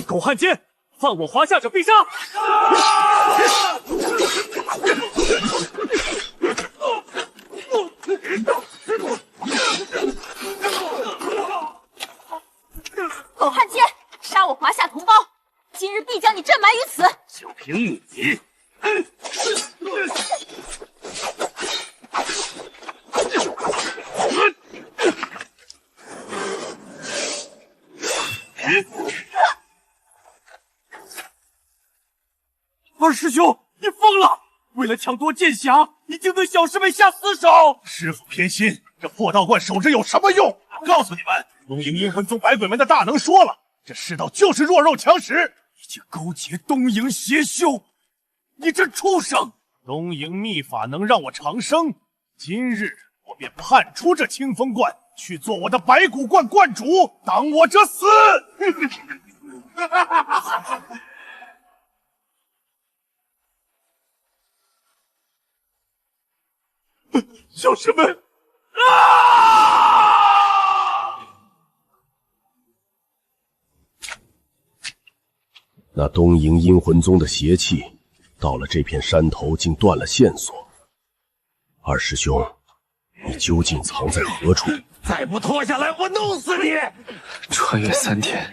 狗汉奸，放我华夏者必杀！狗汉奸，杀我华夏同胞！今日必将你镇埋于此！就凭你！二师兄，你疯了！为了抢夺剑匣，你竟对小师妹下死手！师傅偏心，这破道观守着有什么用？告诉你们，东瀛阴魂宗百鬼门的大能说了，这世道就是弱肉强食。你竟勾结东瀛邪修，你这畜生！东瀛秘法能让我长生，今日我便叛出这清风观，去做我的白骨观观主，当我者死！小师妹！那东瀛阴魂宗的邪气，到了这片山头竟断了线索。二师兄，你究竟藏在何处？再不脱下来，我弄死你！穿越3天，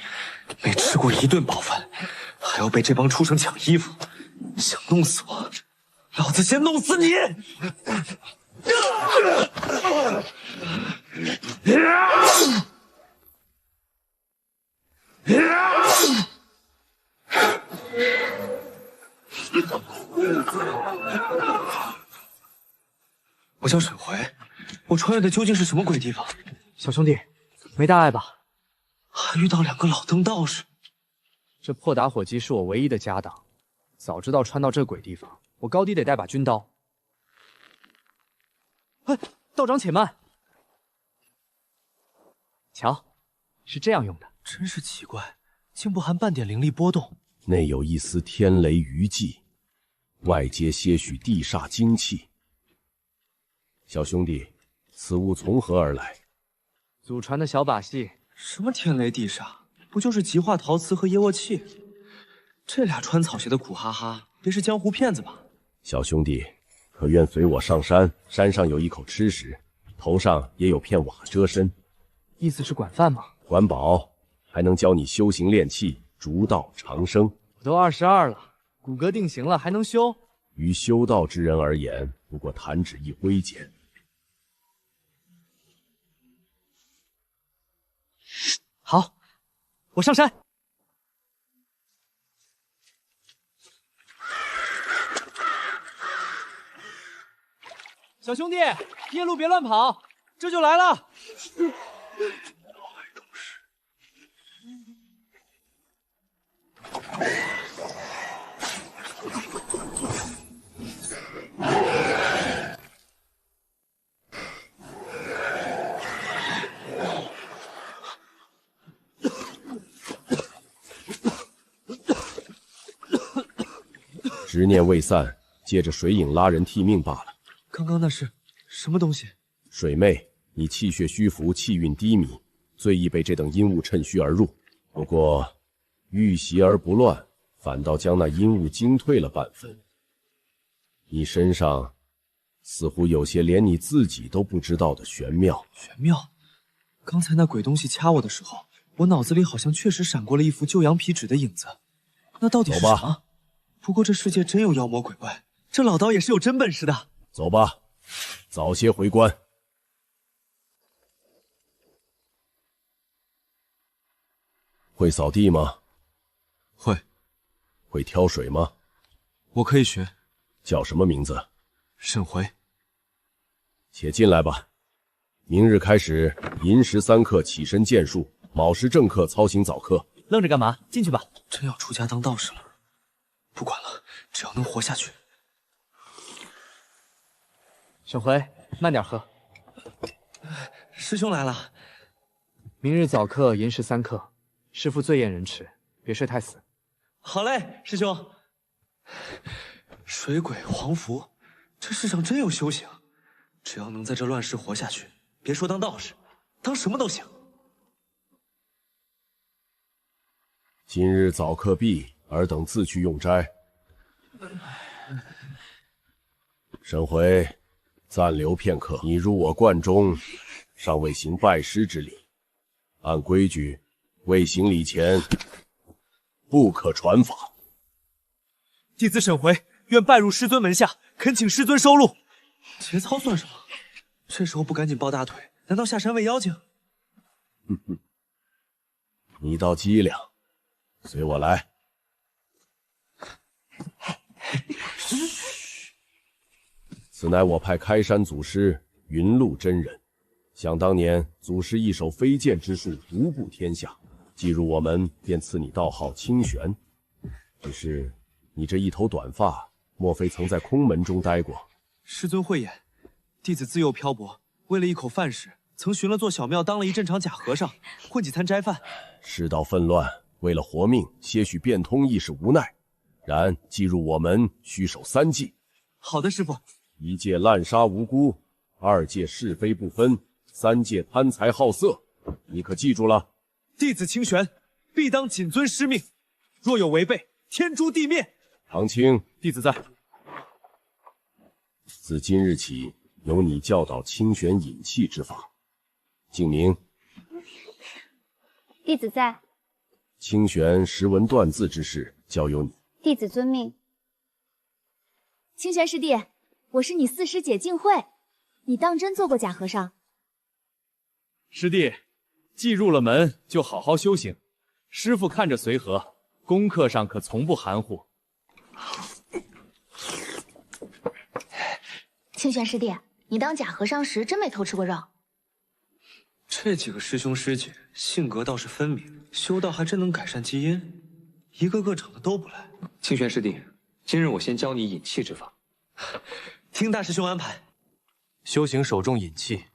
没吃过一顿饱饭，还要被这帮畜生抢衣服，想弄死我，老子先弄死你！我叫沈回，我穿越的究竟是什么鬼地方？小兄弟，没大碍吧？还遇到2个老登道士。这破打火机是我唯一的家当，早知道穿到这鬼地方，我高低得带把军刀。哎，道长且慢，瞧，是这样用的。真是奇怪，竟不含半点灵力波动。内有一丝天雷余迹，外接些许地煞精气。小兄弟，此物从何而来？祖传的小把戏。什么天雷地煞？不就是极化陶瓷和椰卧器？这俩穿草鞋的苦哈哈，别是江湖骗子吧？小兄弟，可愿随我上山？山上有一口吃食，头上也有片瓦遮身。意思是管饭吗？管饱，还能教你修行炼气，逐道长生。我都22了，骨骼定型了，还能修？于修道之人而言，不过弹指一挥间。好，我上山。小兄弟，夜路别乱跑，这就来了。执念未散，借着水影拉人替命罢了。刚刚那是什么东西？水妹，你气血虚浮，气运低迷，最易被这等阴物趁虚而入。不过遇袭而不乱，反倒将那阴物惊退了半分。你身上似乎有些连你自己都不知道的玄妙。玄妙？刚才那鬼东西掐我的时候，我脑子里好像确实闪过了一幅旧羊皮纸的影子。那到底是什么？不过这世界真有妖魔鬼怪，这老刀也是有真本事的。走吧，早些回关。会扫地吗？会。会挑水吗？我可以学。叫什么名字？沈回。且进来吧。明日开始，寅时3刻起身剑术，卯时正刻操行早课。愣着干嘛？进去吧。真要出家当道士了。不管了，只要能活下去。沈回，慢点喝。师兄来了。明日早课，寅时3刻。师父醉宴人迟，别睡太死。好嘞，师兄。水鬼黄符，这世上真有修行。只要能在这乱世活下去，别说当道士，当什么都行。今日早课毕，尔等自去用斋。沈回，暂留片刻。你入我观中，尚未行拜师之礼，按规矩，未行礼前，不可传法。弟子沈回愿拜入师尊门下，恳请师尊收录。节操算什么？这时候不赶紧抱大腿，难道下山喂妖精？哼哼，你倒机灵，随我来。此乃我派开山祖师云路真人。想当年，祖师一手飞剑之术独步天下，继入我们便赐你道号清玄。只是你这一头短发，莫非曾在空门中待过？师尊慧眼，弟子自幼漂泊，为了一口饭食，曾寻了座小庙当了一阵场假和尚，混几餐斋饭。世道纷乱，为了活命，些许变通亦是无奈。然既入我门，须守3戒。好的，师傅。1戒滥杀无辜，2戒是非不分，3戒贪财好色，你可记住了？弟子清玄，必当谨遵师命，若有违背，天诛地灭。唐青，弟子在。自今日起，由你教导清玄引气之法。敬明，弟子在。清玄识文断字之事，交由你。弟子遵命。清玄师弟，我是你四师姐静慧，你当真做过假和尚？师弟，既入了门，就好好修行。师傅看着随和，功课上可从不含糊。清玄师弟，你当假和尚时真没偷吃过肉。这几个师兄师姐性格倒是分明，修道还真能改善基因，一个个长得都不赖。清玄师弟，今日我先教你引气之法。听大师兄安排。修行首重引气，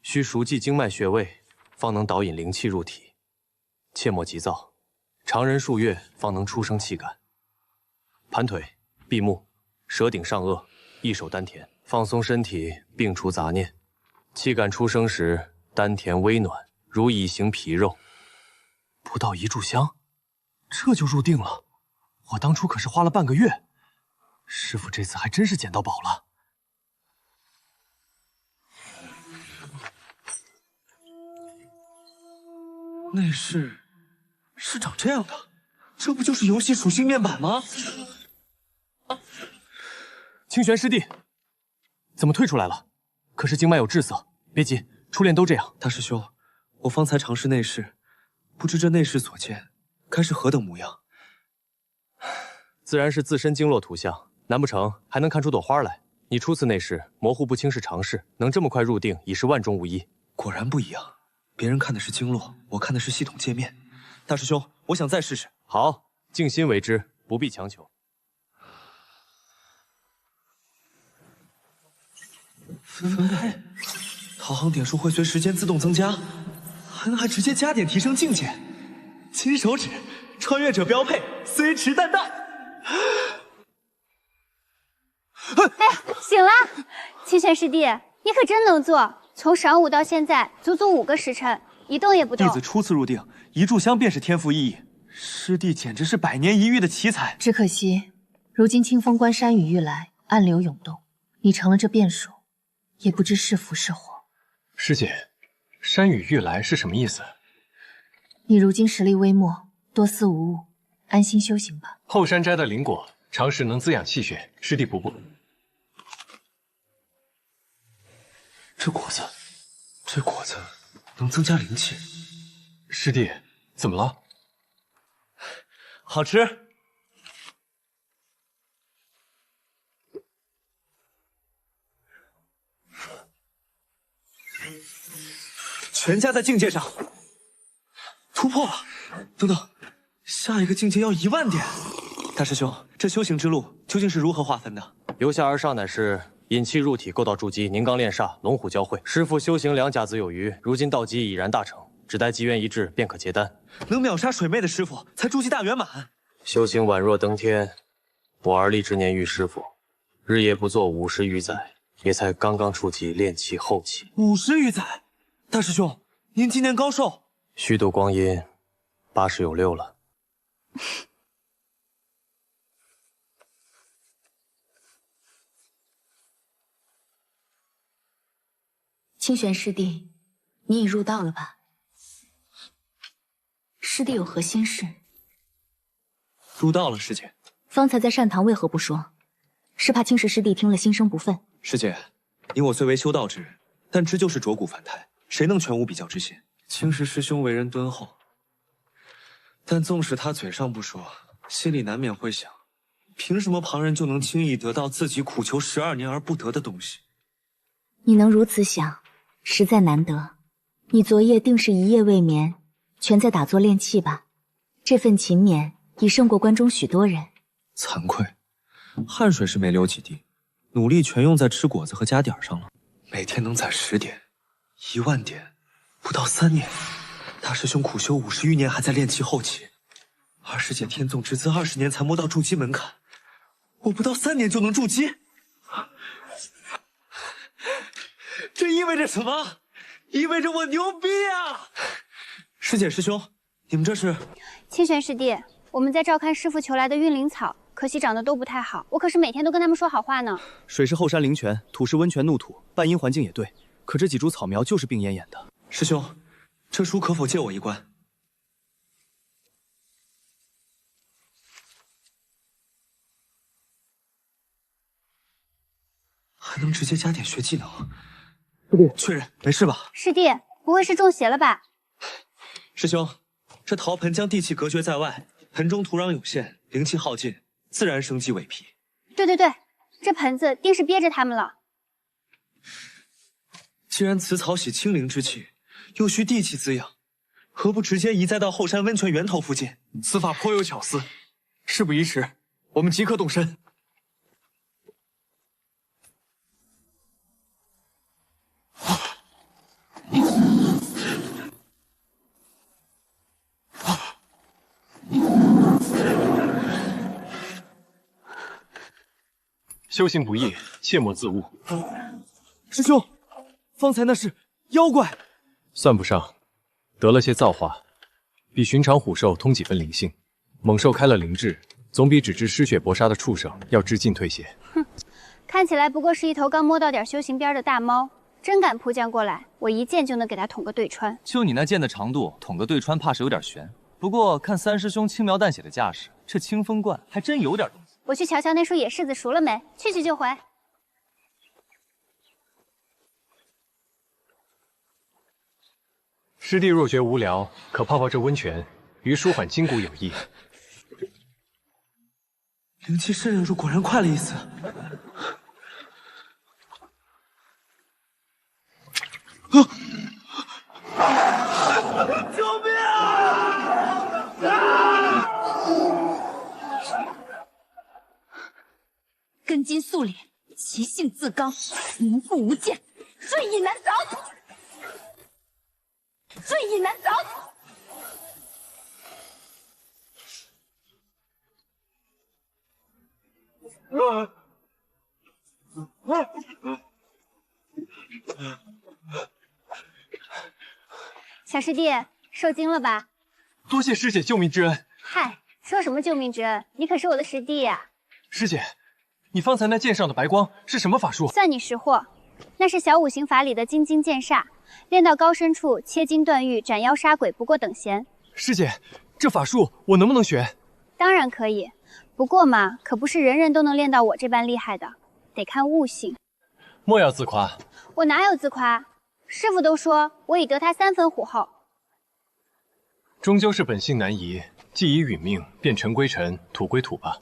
需熟记经脉穴位，方能导引灵气入体。切莫急躁，常人数月方能出生气感。盘腿、闭目，舌顶上颚，一手丹田，放松身体，摒除杂念。气感出生时，丹田微暖，如以形皮肉。不到1炷香，这就入定了。我当初可是花了半个月，师傅这次还真是捡到宝了。内饰是长这样的，这不就是游戏属性面板吗？清玄师弟，怎么退出来了？可是经脉有滞涩，别急，初练都这样。大师兄，我方才尝试内饰，不知这内饰所见该是何等模样？自然是自身经络图像，难不成还能看出朵花来？你初次内视，模糊不清是常事，能这么快入定，已是万中无一。果然不一样，别人看的是经络，我看的是系统界面。大师兄，我想再试试。好，静心为之，不必强求。分配，讨行点数会随时间自动增加，还直接加点提升境界。金手指，穿越者标配，虽迟但到。哎，醒了！清玄师弟，你可真能做，从晌午到现在，足足5个时辰，一动也不动。弟子初次入定，1炷香便是天赋异禀，师弟简直是100年一遇的奇才。只可惜，如今清风关山雨欲来，暗流涌动，你成了这变数，也不知是福是祸。师姐，山雨欲来是什么意思？你如今实力微末，多思无物，安心修行吧。后山摘的灵果，常时能滋养气血，师弟补补。这果子能增加灵气。师弟，怎么了？好吃。全加在境界上，突破了。等等，下一个境界要1万点。大师兄，这修行之路究竟是如何划分的？由下而上乃是引气入体，构道筑基，凝钢炼煞，龙虎交汇。师傅修行2甲子有余，如今道基已然大成，只待机缘一至，便可结丹。能秒杀水妹的师傅，才筑基大圆满。修行宛若登天。我而立之年遇师傅，日夜不做50余载，也才刚刚触及炼气后期。50余载，大师兄，您今年高寿？虚度光阴，80有6了。清玄师弟，你已入道了吧？师弟有何心事？入道了，师姐。方才在善堂为何不说？是怕青石师弟听了心生不忿？师姐，你我虽为修道之人，但知就是浊骨凡胎，谁能全无比较之心？青石师兄为人敦厚，但纵使他嘴上不说，心里难免会想：凭什么旁人就能轻易得到自己苦求12年而不得的东西？你能如此想，实在难得。你昨夜定是一夜未眠，全在打坐练气吧？这份勤勉已胜过关中许多人。惭愧，汗水是没流几滴，努力全用在吃果子和加点上了。每天能攒10点、1万点，不到3年。大师兄苦修50余年，还在练气后期。二师姐天纵之资20年才摸到筑基门槛，我不到3年就能筑基，这意味着什么？意味着我牛逼啊！师姐师兄，你们这是？清玄师弟，我们在照看师傅求来的运灵草，可惜长得都不太好。我可是每天都跟他们说好话呢。水是后山灵泉，土是温泉怒土，半阴环境也对，可这几株草苗就是病恹恹的。师兄，这书可否借我一观？还能直接加点学技能。师弟，确认没事吧？师弟，不会是中邪了吧？师兄，这陶盆将地气隔绝在外，盆中土壤有限，灵气耗尽，自然生机萎靡。对对对，这盆子定是憋着他们了。既然此草喜清灵之气，又需地气滋养，何不直接移栽到后山温泉源头附近？此法颇有巧思，事不宜迟，我们即刻动身。修行不易，切莫自误。师兄，方才那是妖怪？算不上，得了些造化，比寻常虎兽通几分灵性。猛兽开了灵智，总比只知失血搏杀的畜生要知进退些。哼，看起来不过是一头刚摸到点修行边的大猫，真敢扑将过来，我一剑就能给他捅个对穿。就你那剑的长度，捅个对穿怕是有点悬。不过看三师兄轻描淡写的架势，这清风观还真有点东西。我去瞧瞧那束野柿子熟了没，去就回。师弟若觉无聊，可泡泡这温泉，于舒缓筋骨有益。灵气渗入果然快了一丝。救命啊！根筋素脸，其性自刚，灵腹无间，睡意难找，睡意难找。小师弟，受惊了吧？多谢师姐救命之恩。嗨，说什么救命之恩？你可是我的师弟呀！师姐，你方才那剑上的白光是什么法术？算你识货，那是小五行法里的金睛剑煞，练到高深处，切金断玉，斩妖杀鬼，不过等闲。师姐，这法术我能不能学？当然可以，不过嘛，可不是人人都能练到我这般厉害的，得看悟性。莫要自夸，我哪有自夸？师傅都说我已得他3分虎后。终究是本性难移，既已殒命，便尘归尘，土归土吧。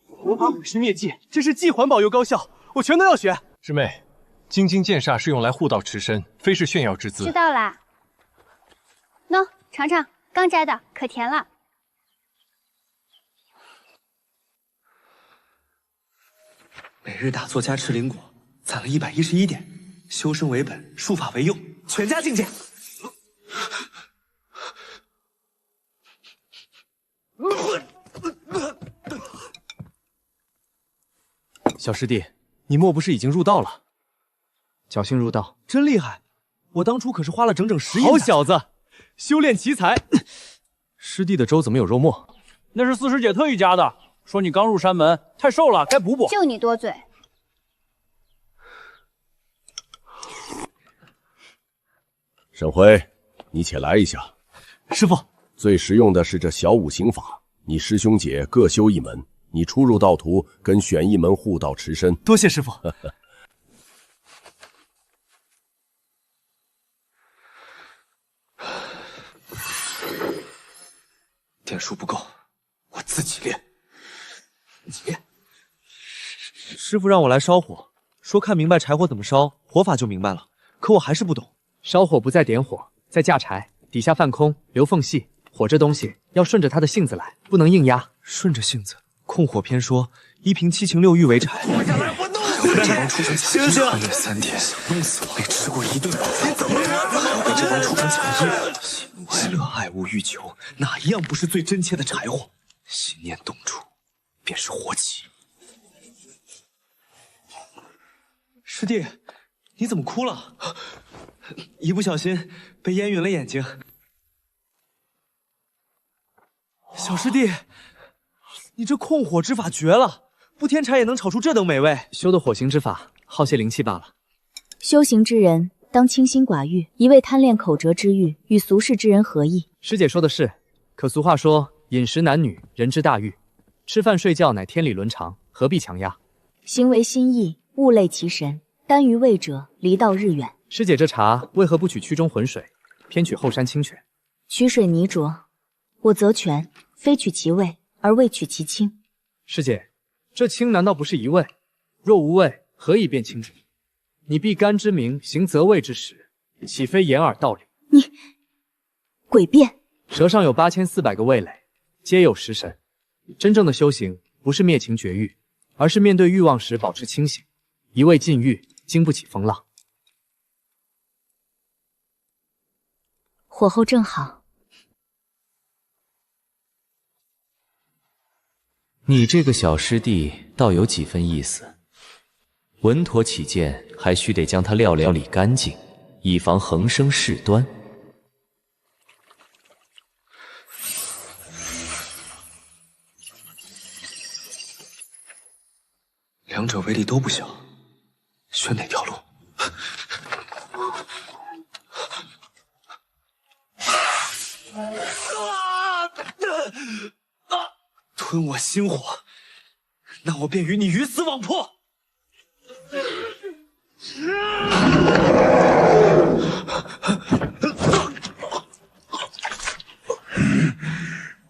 50式灭迹，这是既环保又高效，我全都要学。师妹，金睛剑煞是用来护道持身，非是炫耀之资。知道啦。喏，尝尝，刚摘的，可甜了。每日打坐加吃灵果，攒了111点。修身为本，术法为用，全家境界。小师弟，你莫不是已经入道了？侥幸入道，真厉害！我当初可是花了整整10亿。好小子，修炼奇才。师弟的粥怎么有肉末？那是四师姐特意加的，说你刚入山门，太瘦了，该补补。就你多嘴。沈辉，你且来一下。师傅，最实用的是这小五行法，你师兄姐各修一门，你初入道途，跟选一门护道持身。多谢师傅。点数不够，我自己练。你练。师傅让我来烧火，说看明白柴火怎么烧，火法就明白了。可我还是不懂。烧火不在点火，在架柴，底下泛空，留缝隙。火这东西要顺着它的性子来，不能硬压。顺着性子。控火篇说：一凭七情六欲为柴。我下来，我弄死你！这帮畜生抢衣，穿越3天，弄死我！被吃过一顿饱饭，还要被这帮畜生抢衣。喜怒哀乐，爱恶欲求，哪一样不是最真切的柴火？心念动处，便是火起。师弟，你怎么哭了？一不小心被烟晕了眼睛。小师弟，你这控火之法绝了，不添柴也能炒出这等美味。修的火行之法，耗些灵气罢了。修行之人当清心寡欲，一味贪恋口舌之欲，与俗世之人何异？师姐说的是，可俗话说，饮食男女，人之大欲；吃饭睡觉乃天理伦常，何必强压？行为心意，物累其神，耽于味者，离道日远。师姐这茶为何不取曲中浑水，偏取后山清泉？曲水泥浊，我择泉，非取其味，而未取其清。师姐，这清难道不是一味？若无味，何以辨清楚？你必干之名，行则味之实，岂非掩耳盗铃？你诡辩！舌上有8400个味蕾，皆有食神。真正的修行，不是灭情绝欲，而是面对欲望时保持清醒，一味禁欲，经不起风浪。火候正好。你这个小师弟倒有几分意思。稳妥起见，还须得将他料理干净，以防横生事端。两者威力都不小，选哪条路？吞我心火，那我便与你鱼死网破。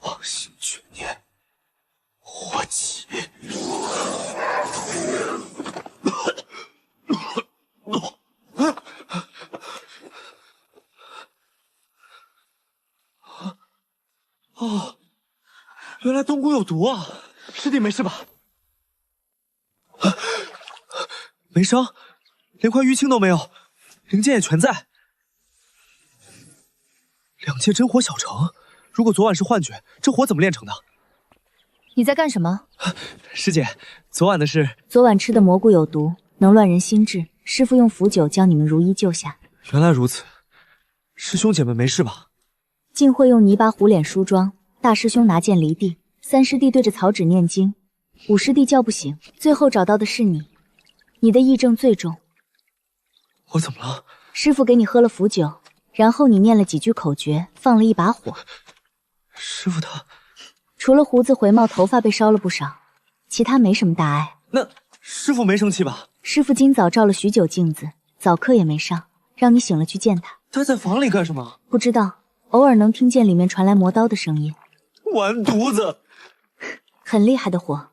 妄心眷念，火起。哦，原来冬菇有毒啊！师弟没事吧？没伤，连块淤青都没有，灵剑也全在。两界真火小成，如果昨晚是幻觉，这火怎么炼成的？你在干什么？师姐，昨晚的事。昨晚吃的蘑菇有毒，能乱人心智。师父用符酒将你们如一救下。原来如此，师兄姐们没事吧？晋慧用泥巴糊脸梳妆，大师兄拿剑离地，三师弟对着草纸念经，五师弟叫不醒，最后找到的是你。你的癔症最重。我怎么了？师父给你喝了符酒，然后你念了几句口诀，放了一把火。师父他除了胡子、回帽、头发被烧了不少，其他没什么大碍。那师父没生气吧？师父今早照了许久镜子，早课也没上，让你醒了去见他。他在房里干什么？不知道，偶尔能听见里面传来磨刀的声音。完犊子！很厉害的火。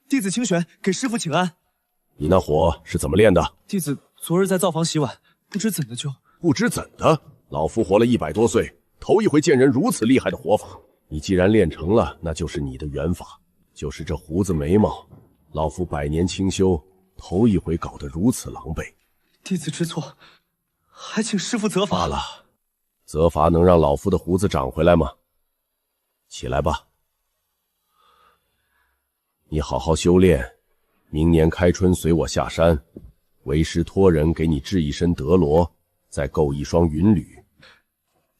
弟子清玄给师父请安。你那火是怎么炼的？弟子昨日在灶房洗碗，不知怎的就……不知怎的，老夫活了100多岁，头一回见人如此厉害的火法。你既然练成了，那就是你的缘法。就是这胡子眉毛，老夫100年清修，头一回搞得如此狼狈。弟子知错，还请师父责罚。罢了，责罚能让老夫的胡子长回来吗？起来吧，你好好修炼，明年开春随我下山，为师托人给你制一身德罗，再购一双云履。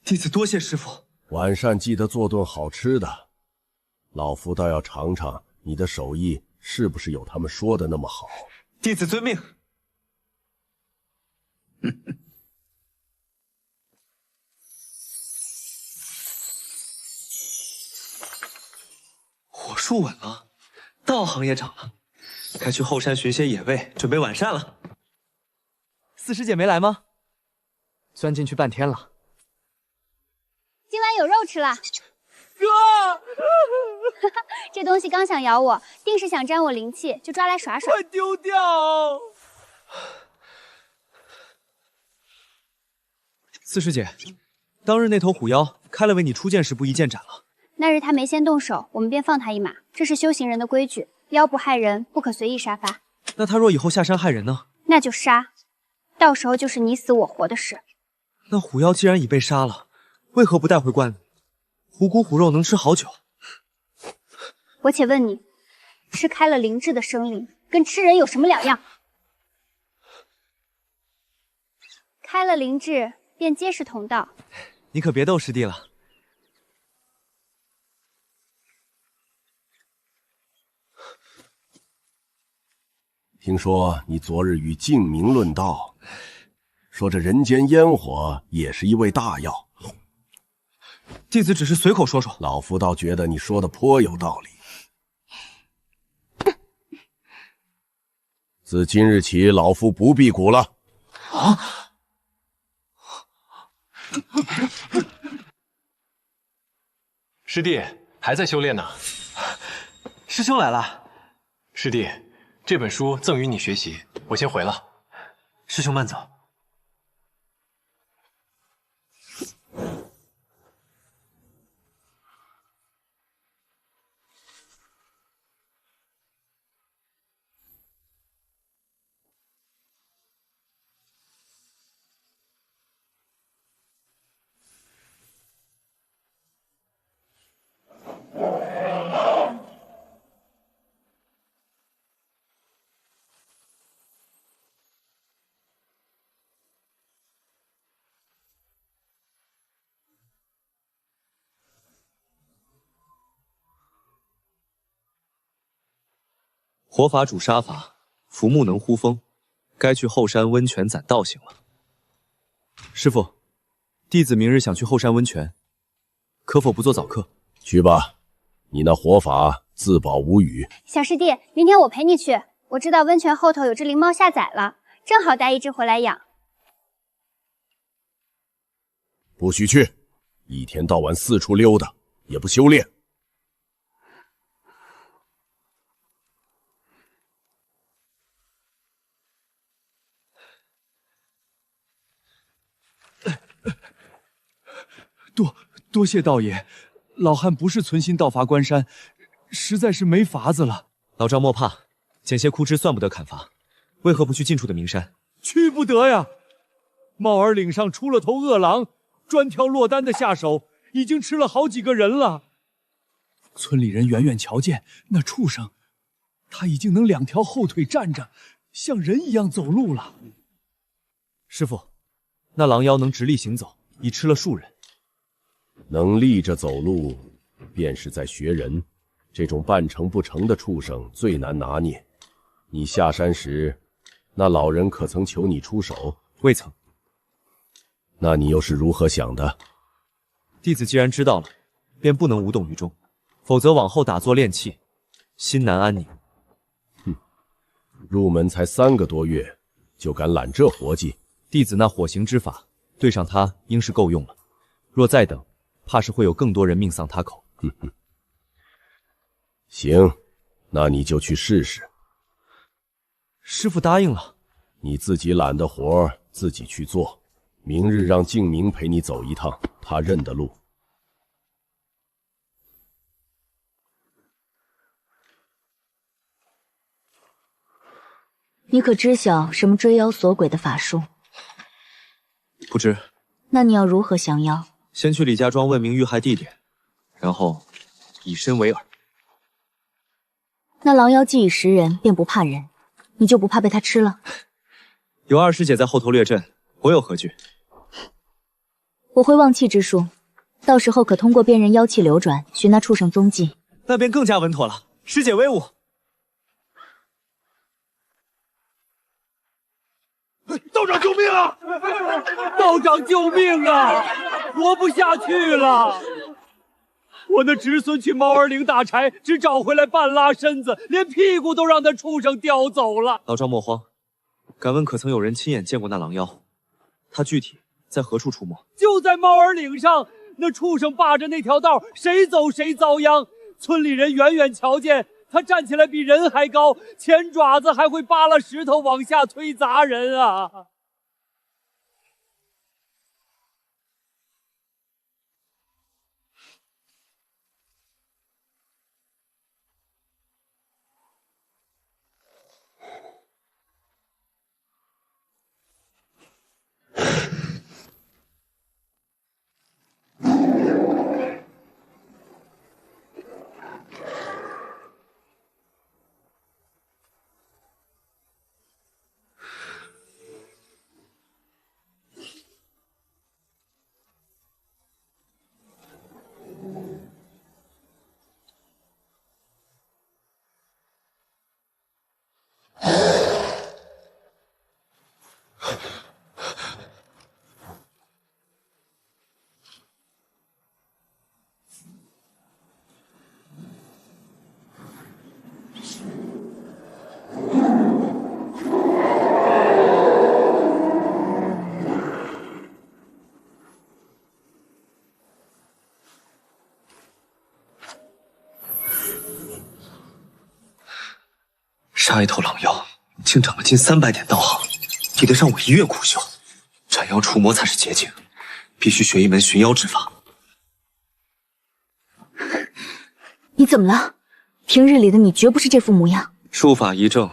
弟子多谢师傅。晚膳记得做顿好吃的，老夫倒要尝尝你的手艺是不是有他们说的那么好。弟子遵命。火树稳了，道行也长了，该去后山寻些野味，准备晚膳了。四师姐没来吗？钻进去半天了。今晚有肉吃了。这东西刚想咬我，定是想沾我灵气，就抓来耍耍。快丢掉！四师姐，当日那头虎妖开了为你出剑时不一剑斩了。那日他没先动手，我们便放他一马，这是修行人的规矩，妖不害人，不可随意杀伐。那他若以后下山害人呢？那就杀，到时候就是你死我活的事。那虎妖既然已被杀了，为何不带回关里？虎骨虎肉能吃好久。我且问你，吃开了灵智的生灵，跟吃人有什么两样？开了灵智，便皆是同道。你可别逗师弟了。听说你昨日与静明论道，说这人间烟火也是一味大药。弟子只是随口说说，老夫倒觉得你说的颇有道理。自今日起，老夫不辟谷了。啊！师弟还在修炼呢。师兄来了。师弟，这本书赠与你学习，我先回了。师兄慢走。火法主杀法，浮木能呼风，该去后山温泉攒道行了。师傅，弟子明日想去后山温泉，可否不做早课？去吧，你那火法自保无虞。小师弟，明天我陪你去。我知道温泉后头有只灵猫下崽了，正好带一只回来养。不许去，一天到晚四处溜达，也不修炼。多谢道爷，老汉不是存心盗伐关山，实在是没法子了。老赵莫怕，捡些枯枝算不得砍伐，为何不去近处的名山？去不得呀！帽儿岭上出了头恶狼，专挑落单的下手，已经吃了好几个人了。村里人远远瞧见那畜生，他已经能两条后腿站着，像人一样走路了。师傅，那狼妖能直立行走，已吃了数人。能立着走路，便是在学人。这种半成不成的畜生最难拿捏。你下山时，那老人可曾求你出手？未曾。那你又是如何想的？弟子既然知道了，便不能无动于衷，否则往后打坐练气，心难安宁。哼，入门才3个多月，就敢揽这活计？弟子那火行之法，对上他应是够用了。若再等，怕是会有更多人命丧他口。哼哼，行，那你就去试试。师傅答应了，你自己揽的活自己去做。明日让静明陪你走一趟，他认得路。你可知晓什么追妖锁鬼的法术？不知。那你要如何降妖？先去李家庄问明遇害地点，然后以身为饵。那狼妖既已食人，便不怕人，你就不怕被他吃了？有二师姐在后头列阵，我有何惧？我会忘气之术，到时候可通过辨认妖气流转，寻那畜生踪迹。那便更加稳妥了。师姐威武！道长救命啊！道长救命啊！活不下去了！我那侄孙去猫儿岭打柴，只找回来半拉身子，连屁股都让那畜生叼走了。老赵莫慌，敢问可曾有人亲眼见过那狼妖？他具体在何处出没？就在猫儿岭上，那畜生霸着那条道，谁走谁遭殃。村里人远远瞧见他站起来比人还高，前爪子还会扒拉石头往下推砸人啊！杀一头狼妖，竟长了近300点道行，抵得上我1月苦修。斩妖除魔才是捷径，必须学一门寻妖之法。你怎么了？平日里的你绝不是这副模样。术法一正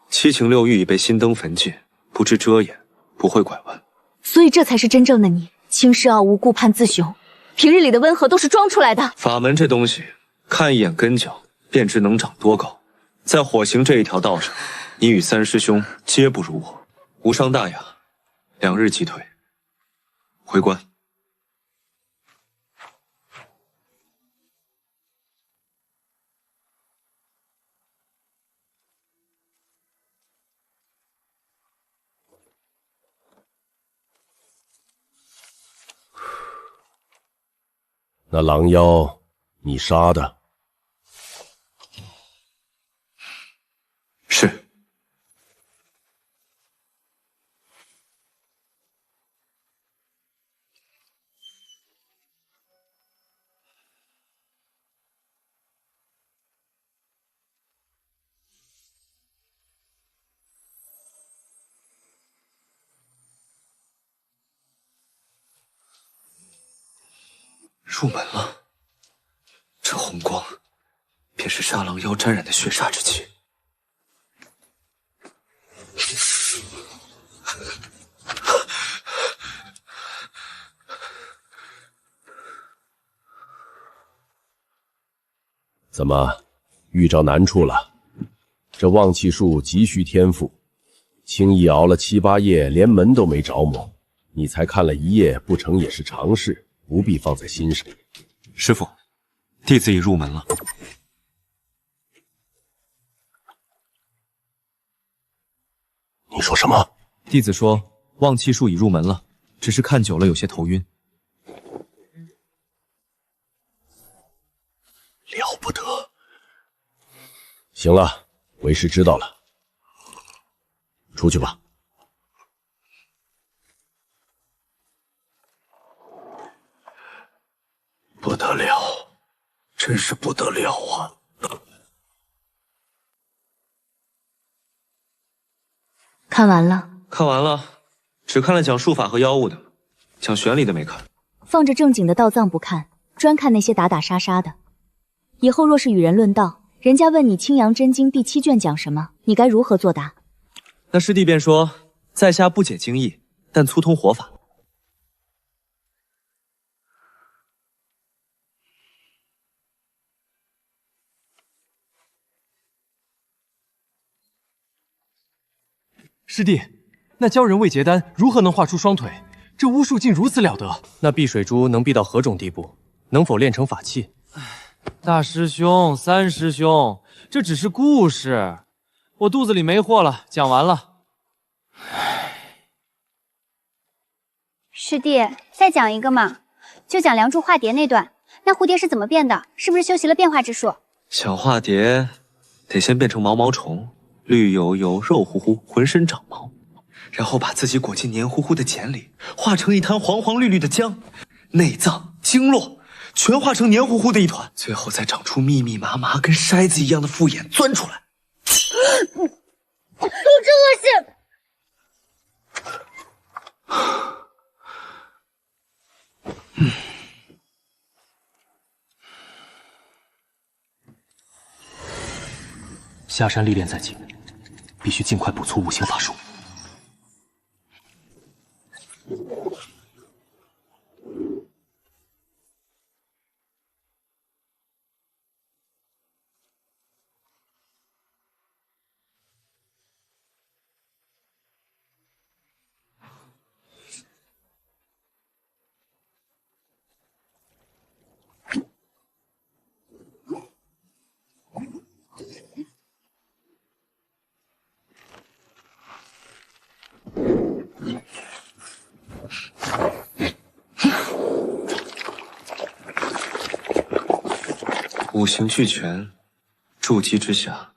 ，7情6欲已被心灯焚尽，不知遮掩，不会拐弯。所以这才是真正的你，轻视傲无，顾盼自雄。平日里的温和都是装出来的。法门这东西，看一眼根脚，便知能长多高。在火行这一条道上，你与3师兄皆不如我，无伤大雅，2日即退。回关。那狼妖，你杀的？是。入门了，这红光便是杀狼妖沾染的血煞之气。怎么，遇着难处了？这旺气术急需天赋，轻易熬了7、8夜，连门都没着摸。你才看了1夜，不成也是常事，不必放在心上。师父，弟子已入门了。你说什么？弟子说旺气术已入门了，只是看久了有些头晕。了不得！行了，为师知道了，出去吧。不得了，真是不得了啊！看完了，看完了，只看了讲术法和妖物的，讲玄理的没看。放着正经的道藏不看，专看那些打打杀杀的。以后若是与人论道，人家问你《青阳真经》第7卷讲什么，你该如何作答？那师弟便说，在下不解经义，但粗通活法。师弟，那鲛人未结丹如何能画出双腿？这巫术竟如此了得！那碧水珠能碧到何种地步？能否炼成法器？大师兄、三师兄，这只是故事，我肚子里没货了，讲完了。师弟，再讲一个嘛，就讲梁祝化蝶那段。那蝴蝶是怎么变的？是不是修习了变化之术？小化蝶得先变成毛毛虫，绿油油、肉乎乎，浑身长毛，然后把自己裹进黏糊糊的茧里，化成一滩黄黄绿绿的浆，内脏、经络全化成黏糊糊的一团，最后再长出密密麻麻跟筛子一样的复眼钻出来。都真恶心！下山历练在即，必须尽快补足五行法术。五行俱全，筑基之下，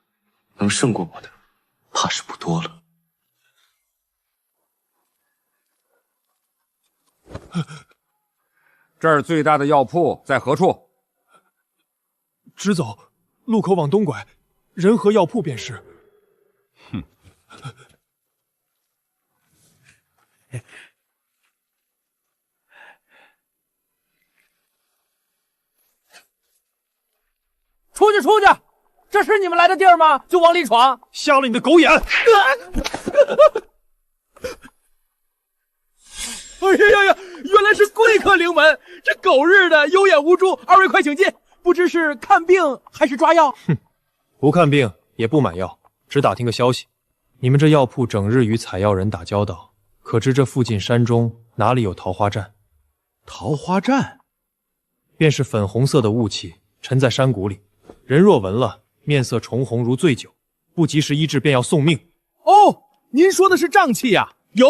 能胜过我的，怕是不多了。这儿最大的药铺在何处？直走，路口往东拐，仁和药铺便是。哼。出去，出去！这是你们来的地儿吗？就往里闯！瞎了你的狗眼！哎呀呀！原来是贵客临门，这狗日的有眼无珠！二位快请进，不知是看病还是抓药？哼，不看病也不买药，只打听个消息。你们这药铺整日与采药人打交道，可知这附近山中哪里有桃花栈？桃花栈，便是粉红色的雾气沉在山谷里。人若闻了，面色重红如醉酒，不及时医治便要送命。哦，您说的是瘴气呀？有，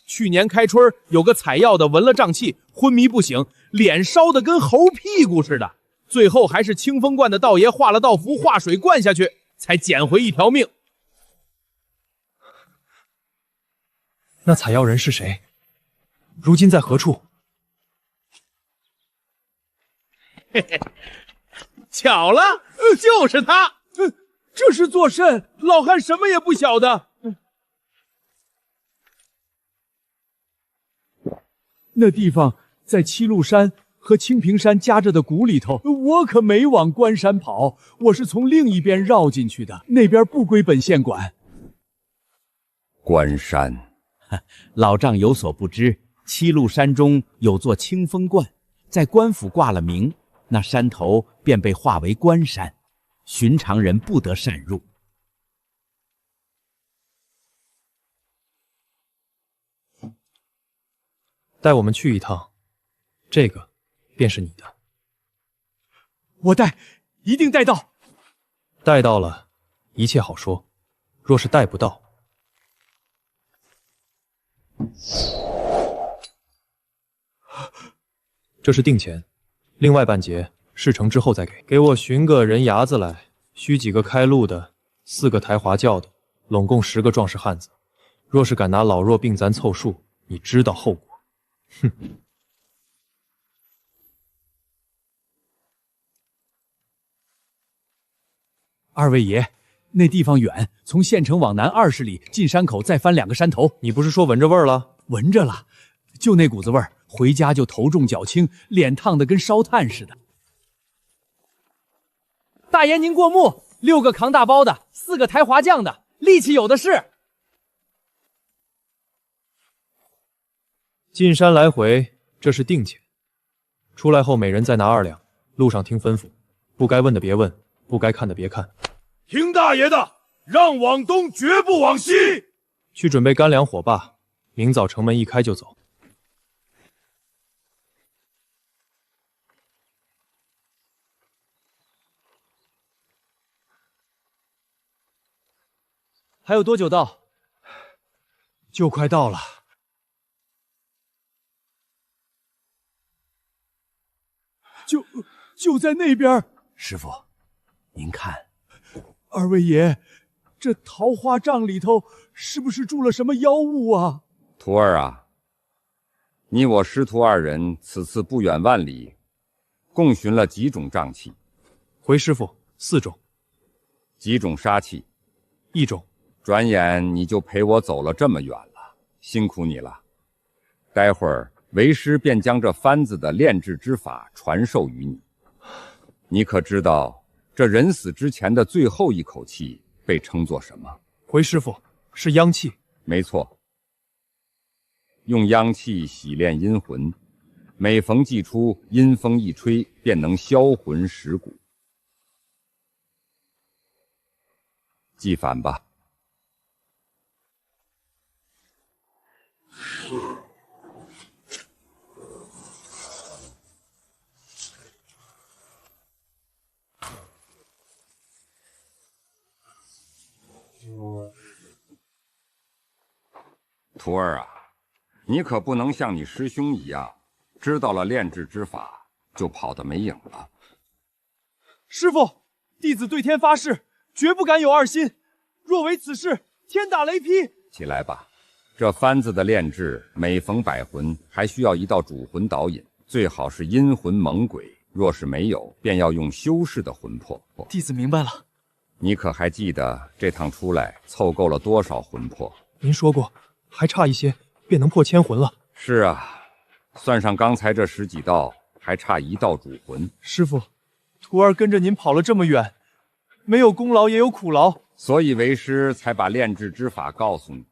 去年开春有个采药的闻了瘴气，昏迷不醒，脸烧得跟猴屁股似的，最后还是清风观的道爷画了道符，化水灌下去，才捡回一条命。那采药人是谁？如今在何处？嘿嘿。巧了，就是他。这是作甚？老汉什么也不晓得。那地方在七路山和清平山夹着的谷里头，我可没往关山跑，我是从另一边绕进去的，那边不归本县管。关山，老丈有所不知，七路山中有座清风观，在官府挂了名。那山头便被划为关山，寻常人不得擅入。带我们去一趟，这个便是你的。我带，一定带到。带到了，一切好说；若是带不到，这是定钱。另外半截事成之后再给。给我寻个人牙子来，须几个开路的，4个抬华轿的，拢共10个壮实汉子。若是敢拿老弱病残凑数，你知道后果。哼！二位爷，那地方远，从县城往南20里，进山口再翻2个山头。你不是说闻着味儿了？闻着了，就那股子味儿。回家就头重脚轻，脸烫得跟烧炭似的。大爷您过目，6个扛大包的，4个抬华将的，力气有的是。进山来回，这是定钱。出来后每人再拿2两，路上听吩咐，不该问的别问，不该看的别看。听大爷的，让往东，绝不往西。去准备干粮火把，明早城门一开就走。还有多久到？就快到了。就在那边。师傅，您看，二位爷，这桃花帐里头是不是住了什么妖物啊？徒儿啊，你我师徒二人此次不远万里，共寻了几种瘴气？回师傅，4种。几种杀气？1种。转眼你就陪我走了这么远了，辛苦你了。待会儿为师便将这幡子的炼制之法传授于你。你可知道这人死之前的最后一口气被称作什么？回师傅，是阳气。没错，用阳气洗炼阴魂，每逢季初，阴风一吹，便能销魂蚀骨。记反吧。徒儿啊，你可不能像你师兄一样，知道了炼制之法就跑得没影了。师傅，弟子对天发誓，绝不敢有二心。若为此事，天打雷劈！起来吧，这幡子的炼制，每逢百魂，还需要一道主魂导引，最好是阴魂猛鬼。若是没有，便要用修士的魂魄。弟子明白了。你可还记得这趟出来凑够了多少魂魄？您说过，还差一些便能破1000魂了。是啊，算上刚才这10几道，还差1道主魂。师傅，徒儿跟着您跑了这么远，没有功劳也有苦劳，所以为师才把炼制之法告诉你，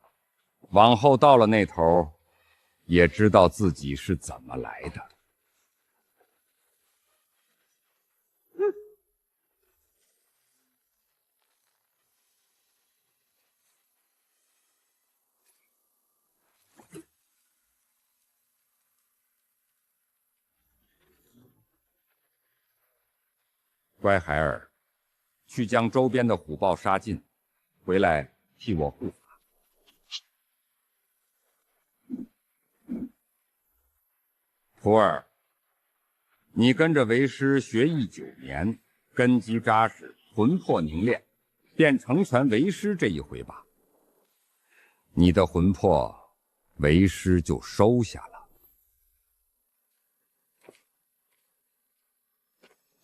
往后到了那头，也知道自己是怎么来的。乖孩儿，去将周边的虎豹杀尽，回来替我护法。徒儿，你跟着为师学艺9年，根基扎实，魂魄凝练，便成全为师这一回吧。你的魂魄，为师就收下了。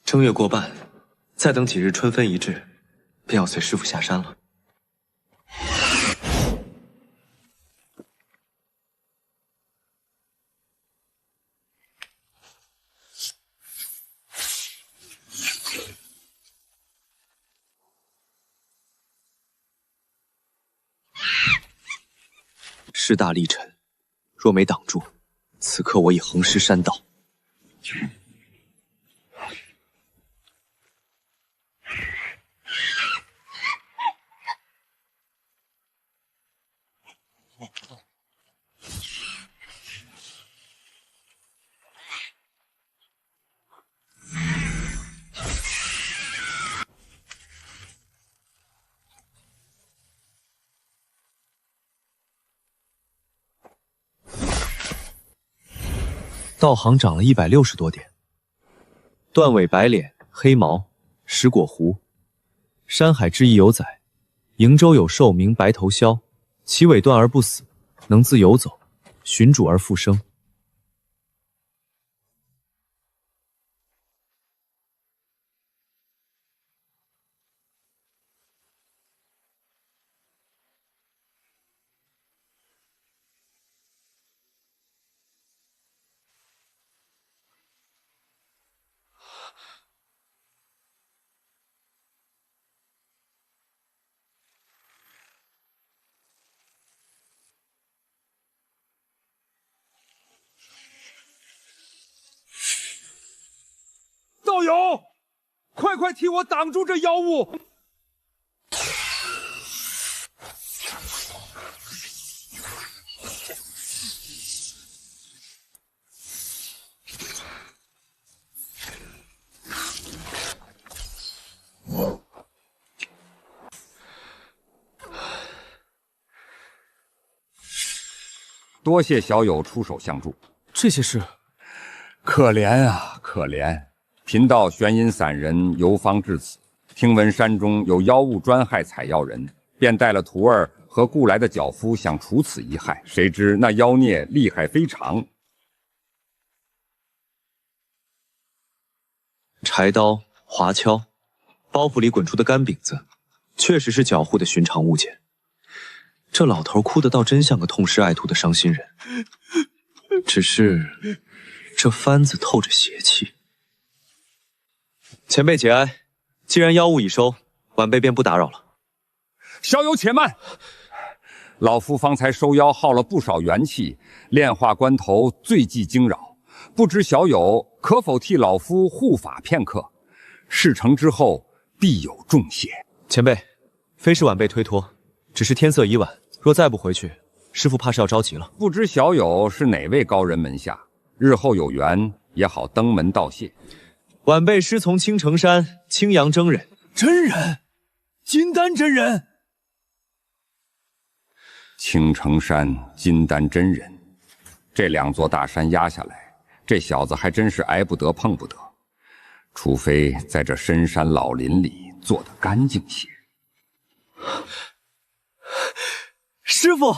正月过半，再等几日春分一至，便要随师傅下山了。势大力沉，若没挡住，此刻我已横尸山道。道行长了160多点，断尾白脸，黑毛，食果狐。山海之意有载，瀛洲有兽名白头枭，其尾断而不死，能自游走，寻主而复生。道友，快替我挡住这妖物！多谢小友出手相助。这些事，可怜啊，可怜！贫道玄阴散人游方至此，听闻山中有妖物专害采药人，便带了徒儿和雇来的脚夫想除此一害，谁知那妖孽厉害非常。柴刀、华锹，包袱里滚出的干饼子，确实是缴户的寻常物件。这老头哭得倒真像个痛失爱徒的伤心人，只是这幡子透着邪气。前辈节哀，既然妖物已收，晚辈便不打扰了。小友且慢，老夫方才收妖耗了不少元气，炼化关头最忌惊扰，不知小友可否替老夫护法片刻？事成之后必有重谢。前辈，非是晚辈推脱，只是天色已晚，若再不回去，师父怕是要着急了。不知小友是哪位高人门下，日后有缘也好登门道谢。晚辈师从青城山青阳真人。真人，金丹真人。青城山金丹真人，这2座大山压下来，这小子还真是挨不得碰不得，除非在这深山老林里做得干净些。师父，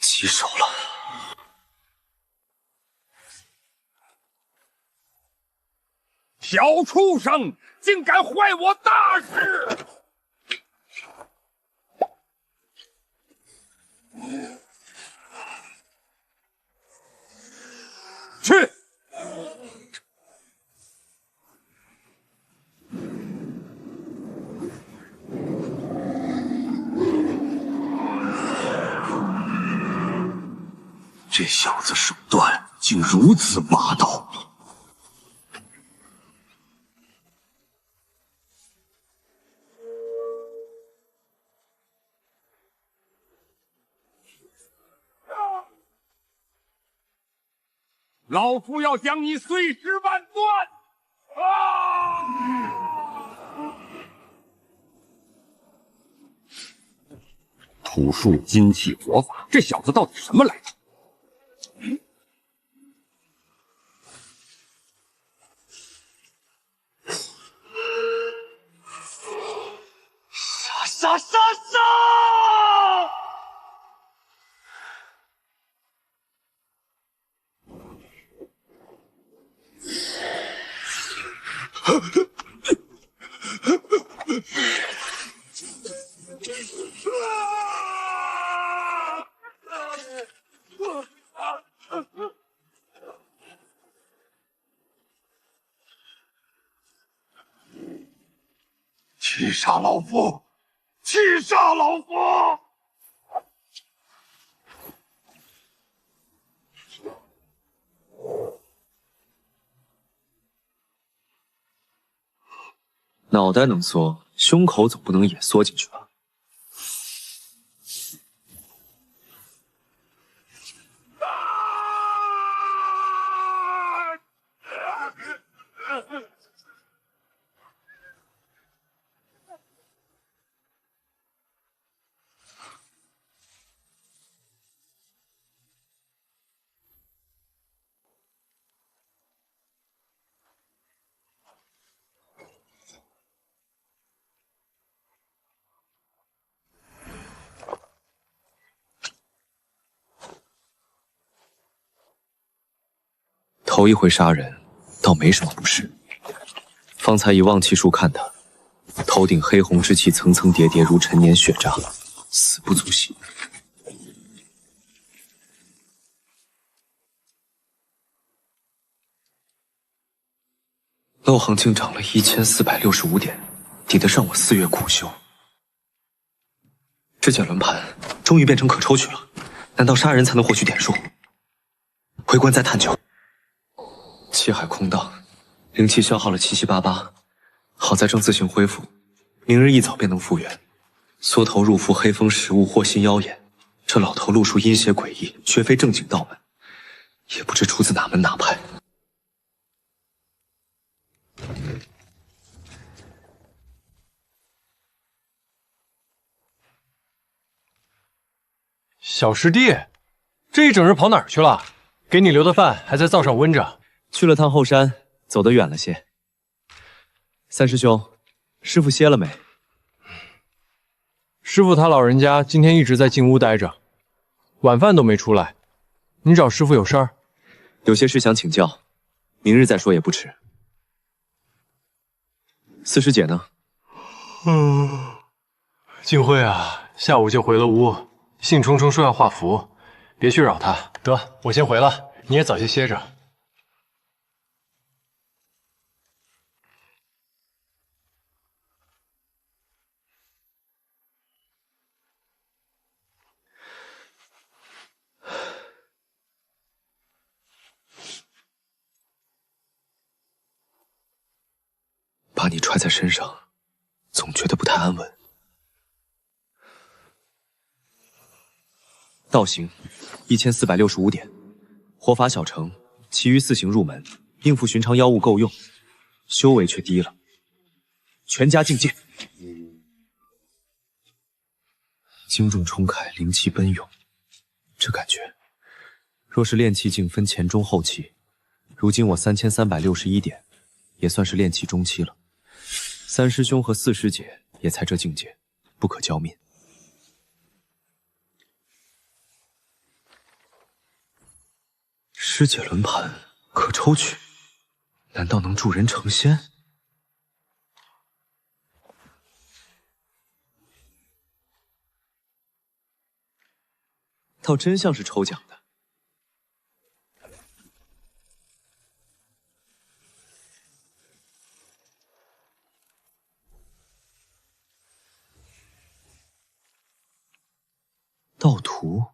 棘手了。小畜生，竟敢坏我大事！去！这小子手段竟如此霸道！老夫要将你碎尸万段！土术金气活法，这小子到底什么来头？杀！去杀老夫！去杀老夫！脑袋能缩，胸口总不能也缩进去吧？头一回杀人，倒没什么不适。方才以望气术看他，头顶黑红之气层层叠叠，如陈年血渣，死不足惜。漏行竟涨了1465点，抵得上我4月苦修。这件轮盘终于变成可抽取了，难道杀人才能获取点数？回关再探究。气海空荡，灵气消耗了七七八八，好在正自行恢复，明日一早便能复原。缩头入腹黑风食物，祸心妖眼，这老头路数阴邪诡异，绝非正经道门，也不知出自哪门哪派。小师弟，这一整日跑哪儿去了？给你留的饭还在灶上温着。去了趟后山，走得远了些。三师兄，师傅歇了没？师傅他老人家今天一直在进屋待着，晚饭都没出来。你找师傅有事儿？有些事想请教，明日再说也不迟。四师姐呢？静慧啊，下午就回了屋，兴冲冲说要画符，别去扰她。得，我先回了，你也早些歇着。把你揣在身上，总觉得不太安稳。道行1465点，活法小成，其余4行入门，应付寻常妖物够用，修为却低了。全家境界，精重冲铠，灵气奔涌，这感觉，若是炼气境分前中后期，如今我3361点，也算是炼气中期了。三师兄和四师姐也才这境界，不可浇灭。师姐轮盘可抽取，难道能助人成仙？倒真像是抽奖的。道图，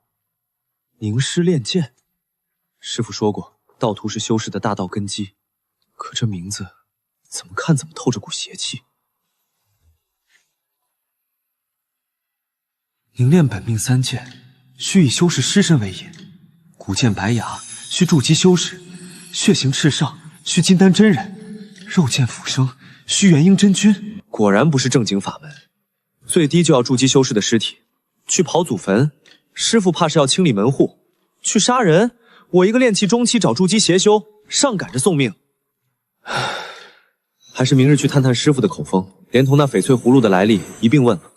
凝尸炼剑。师傅说过，道图是修士的大道根基，可这名字怎么看怎么透着股邪气。凝练本命3剑，需以修士尸身为引；古剑白牙需筑基修士；血形赤上需金丹真人；肉剑复生需元婴真君。果然不是正经法门，最低就要筑基修士的尸体。去刨祖坟，师傅怕是要清理门户；去杀人，我一个炼气中期找筑基邪修，上赶着送命。还是明日去探探师傅的口风，连同那翡翠葫芦的来历一并问了。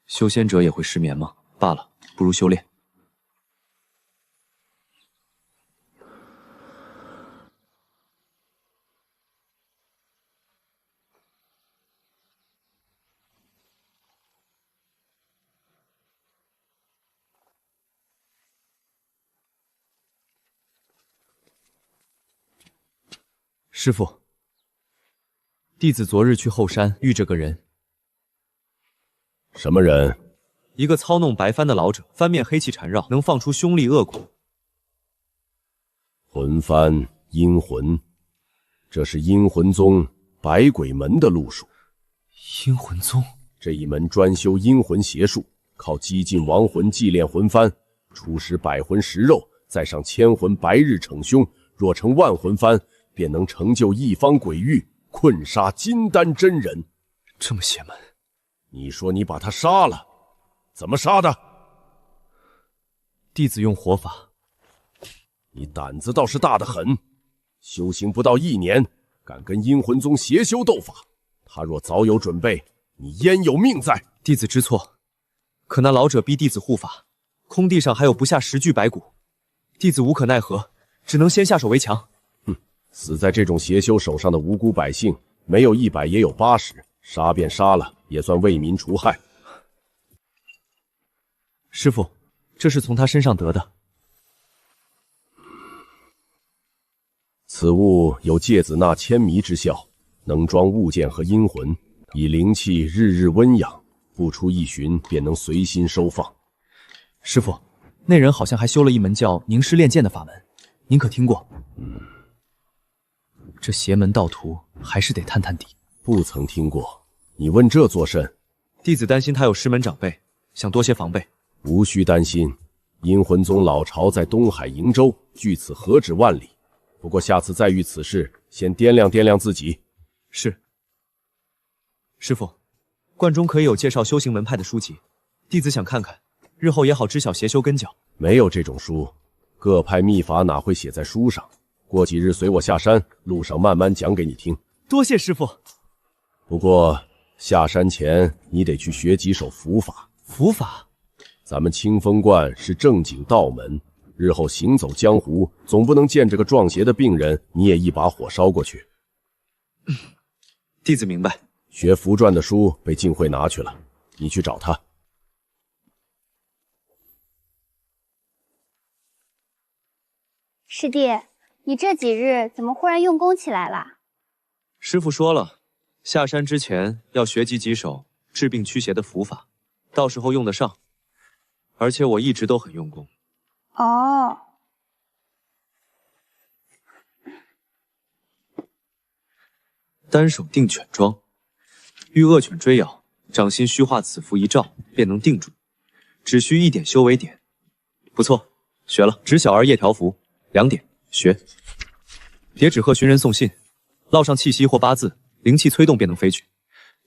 修仙者也会失眠吗？罢了，不如修炼。师傅，弟子昨日去后山遇着个人。什么人？一个操弄白帆的老者，翻面黑气缠绕，能放出凶戾恶鬼。魂幡阴魂，这是阴魂宗百鬼门的路数。阴魂宗这一门专修阴魂邪术，靠激进亡魂祭炼魂幡，初使百魂食肉，再上千魂白日逞凶，若成万魂幡，便能成就一方鬼域，困杀金丹真人。这么邪门？你说你把他杀了，怎么杀的？弟子用火法。你胆子倒是大得很，修行不到1年，敢跟阴魂宗邪修斗法。他若早有准备，你焉有命在？弟子知错，可那老者逼弟子护法，空地上还有不下10具白骨，弟子无可奈何，只能先下手为强。死在这种邪修手上的无辜百姓，没有100也有80，杀便杀了，也算为民除害。师傅，这是从他身上得的。此物有芥子纳千迷之效，能装物件和阴魂，以灵气日日温养，不出一旬便能随心收放。师傅，那人好像还修了一门叫凝尸炼剑的法门，您可听过？这邪门道途还是得探探底。不曾听过，你问这作甚？弟子担心他有师门长辈，想多些防备。无需担心，阴魂宗老巢在东海瀛洲，距此何止万里。不过下次再遇此事，先掂量掂量自己。是。师傅，观中可以有介绍修行门派的书籍，弟子想看看，日后也好知晓邪修根脚。没有这种书，各派秘法哪会写在书上？过几日随我下山，路上慢慢讲给你听。多谢师傅。不过下山前你得去学几手符法。符法？咱们清风观是正经道门，日后行走江湖，总不能见着个撞邪的病人，你也一把火烧过去。弟子明白。学符传的书被静慧拿去了，你去找他。师弟，你这几日怎么忽然用功起来了？师傅说了，下山之前要学习几手治病驱邪的符法，到时候用得上。而且我一直都很用功。哦。单手定犬桩，遇恶犬追咬，掌心虚化此符一照，便能定住。只需1点修为点。不错，学了。执小儿夜条符2点，学。叠纸鹤寻人送信，烙上气息或8字，灵气催动便能飞去。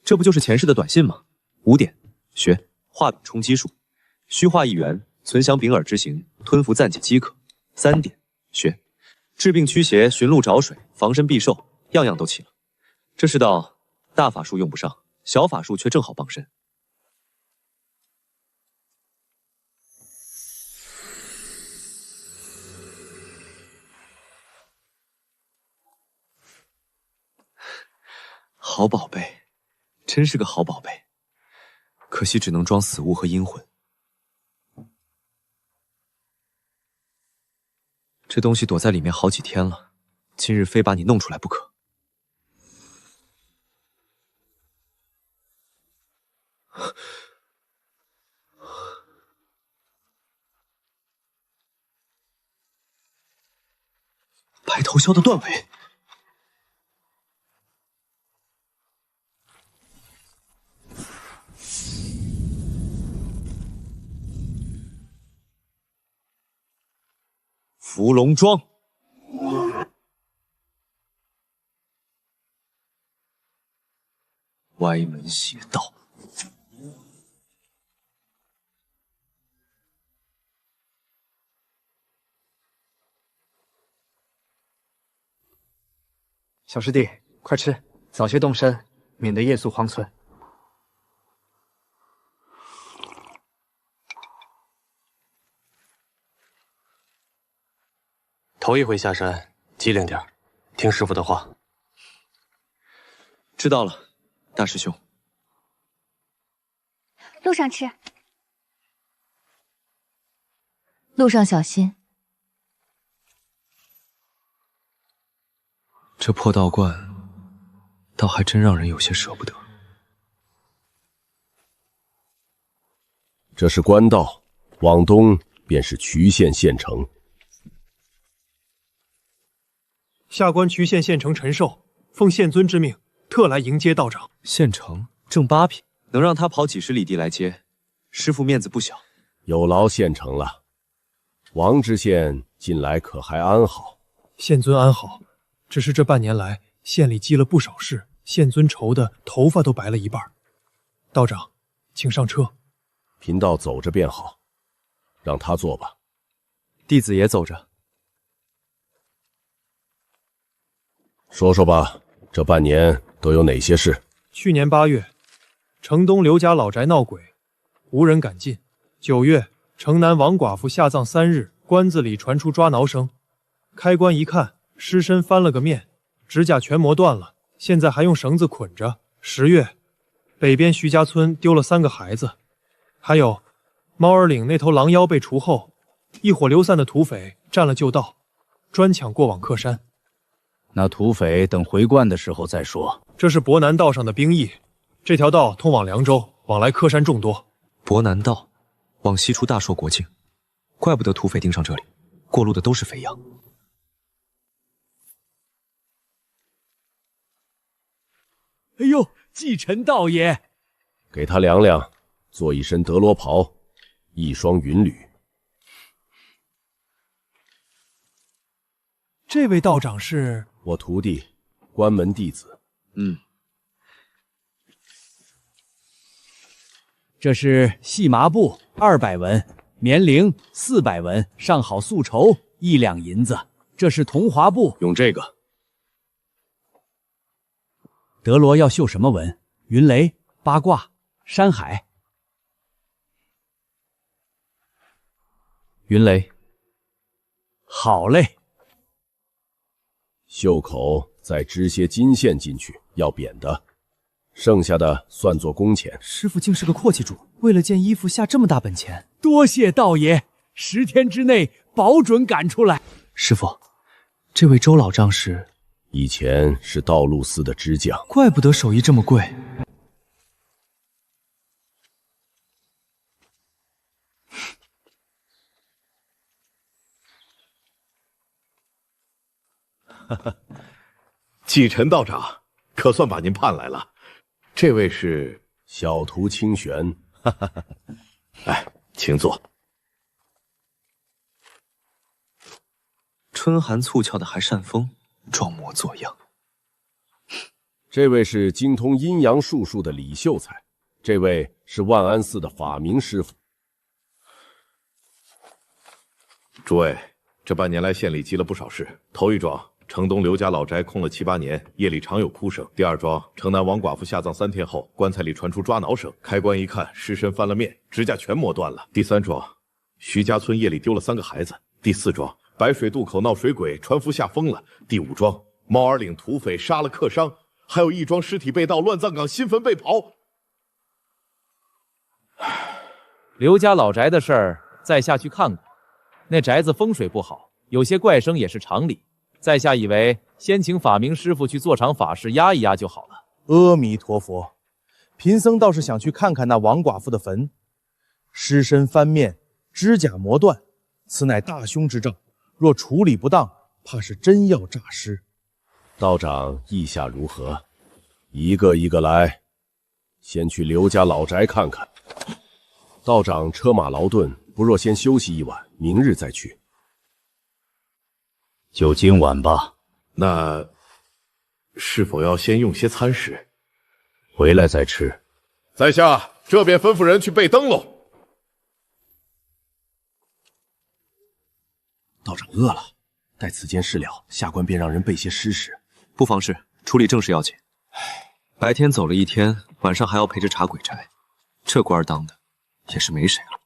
这不就是前世的短信吗？5点，学。画笔充基术，虚化一元，存降秉耳之形，吞服暂解即可。3点，学。治病驱邪，寻路找水，防身避寿，样样都齐了。这世道，大法术用不上，小法术却正好帮身。好宝贝，真是个好宝贝。可惜只能装死物和阴魂。这东西躲在里面好几天了，今日非把你弄出来不可。白头鸮的断尾。伏龙桩，歪门邪道。小师弟，快吃，早些动身，免得夜宿荒村。头一回下山，机灵点，听师傅的话。知道了，大师兄。路上吃。路上小心。这破道观，倒还真让人有些舍不得。这是官道，往东便是渠县县城。下官渠县县城陈寿，奉县尊之命，特来迎接道长。县城正八品，能让他跑几十里地来接，师傅面子不小。有劳县城了。王知县近来可还安好？县尊安好，只是这半年来县里积了不少事，县尊愁的头发都白了一半。道长，请上车。贫道走着便好，让他坐吧。弟子也走着。说说吧，这半年都有哪些事？去年8月，城东刘家老宅闹鬼，无人敢进。9月，城南王寡妇下葬3日，棺子里传出抓挠声。开棺一看，尸身翻了个面，指甲全磨断了，现在还用绳子捆着。10月，北边徐家村丢了3个孩子。还有，猫儿岭那头狼妖被除后，一伙流散的土匪占了旧道，专抢过往客山。那土匪等回关的时候再说。这是博南道上的兵役，这条道通往凉州，往来客山众多。博南道，往西出大硕国境，怪不得土匪盯上这里，过路的都是肥羊。哎呦，继承道爷，给他量量，做一身德罗袍，一双云履。这位道长是我徒弟，关门弟子。这是细麻布200文，棉绫400文，上好素绸1两银子。这是桐华布，用这个。德罗要绣什么文？云雷、八卦、山海。云雷。好嘞。袖口再织些金线进去，要扁的。剩下的算作工钱。师傅竟是个阔气主，为了件衣服下这么大本钱。多谢道爷，10天之内保准赶出来。师傅，这位周老丈是？以前是道路司的支将，怪不得手艺这么贵。继承道长，可算把您盼来了。这位是小徒清玄，哎，请坐。春寒促俏的还扇风，装模作样。这位是精通阴阳术数的李秀才，这位是万安寺的法明师傅。诸位，这半年来县里积了不少事。头一桩，城东刘家老宅空了7、8年，夜里常有哭声。第二桩，城南王寡妇下葬3天后，棺材里传出抓挠声，开棺一看，尸身翻了面，指甲全磨断了。第三桩，徐家村夜里丢了3个孩子。第四桩，白水渡口闹水鬼，船夫吓疯了。第五桩，猫儿岭土匪杀了客商，还有一桩尸体被盗，乱葬岗新坟被刨。刘家老宅的事儿，在下去看过，那宅子风水不好，有些怪声也是常理。在下以为先请法明师傅去做场法事压一压就好了。阿弥陀佛，贫僧倒是想去看看那王寡妇的坟，尸身翻面，指甲磨断，此乃大凶之兆，若处理不当，怕是真要诈尸。道长意下如何？一个一个来，先去刘家老宅看看。道长车马劳顿，不若先休息一晚，明日再去。就今晚吧。那是否要先用些餐食？回来再吃。在下这便吩咐人去备灯笼。道长饿了，待此件事了，下官便让人备些湿食。不妨事，处理正事要紧。白天走了一天，晚上还要陪着查鬼差，这官当的也是没谁了。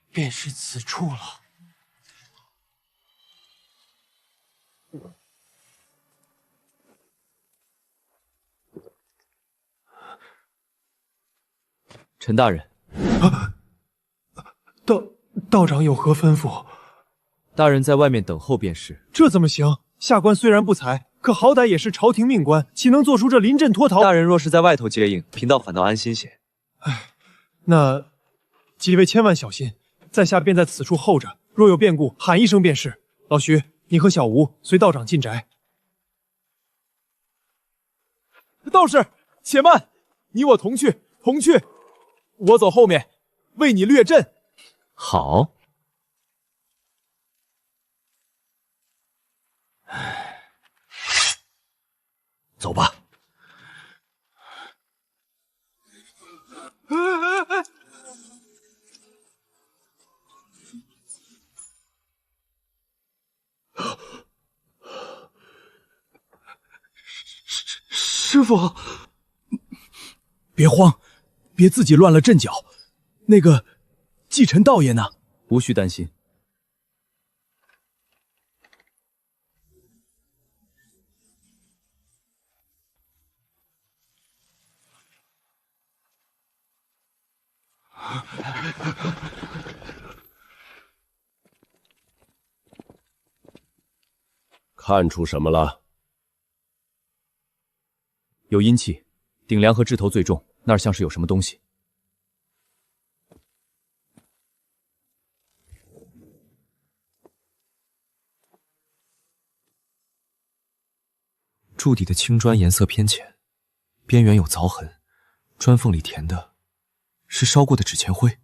便是此处了。陈大人，道长有何吩咐？大人在外面等候便是。这怎么行？下官虽然不才，可好歹也是朝廷命官，岂能做出这临阵脱逃？大人若是在外头接应，贫道反倒安心些。唉，那几位千万小心。在下便在此处候着，若有变故，喊一声便是。老徐，你和小吴随道长进宅。道士，且慢，你我同去，同去。我走后面，为你略阵。好。走吧。师傅，别慌，别自己乱了阵脚。那个继承道爷呢？无需担心。看出什么了？有阴气，顶梁和枝头最重，那儿像是有什么东西。柱底的青砖颜色偏浅，边缘有凿痕，砖缝里填的是烧过的纸钱灰。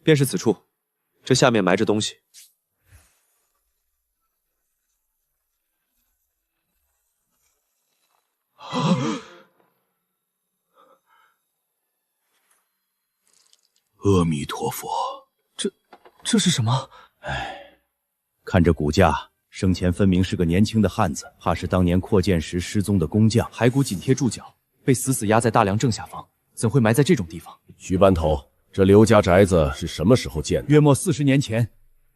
便是此处，这下面埋着东西。阿弥陀佛，这是什么？看这骨架，生前分明是个年轻的汉子，怕是当年扩建时失踪的工匠。骸骨紧贴柱脚，被死死压在大梁正下方，怎会埋在这种地方？徐班头，这刘家宅子是什么时候建的？约莫40年前，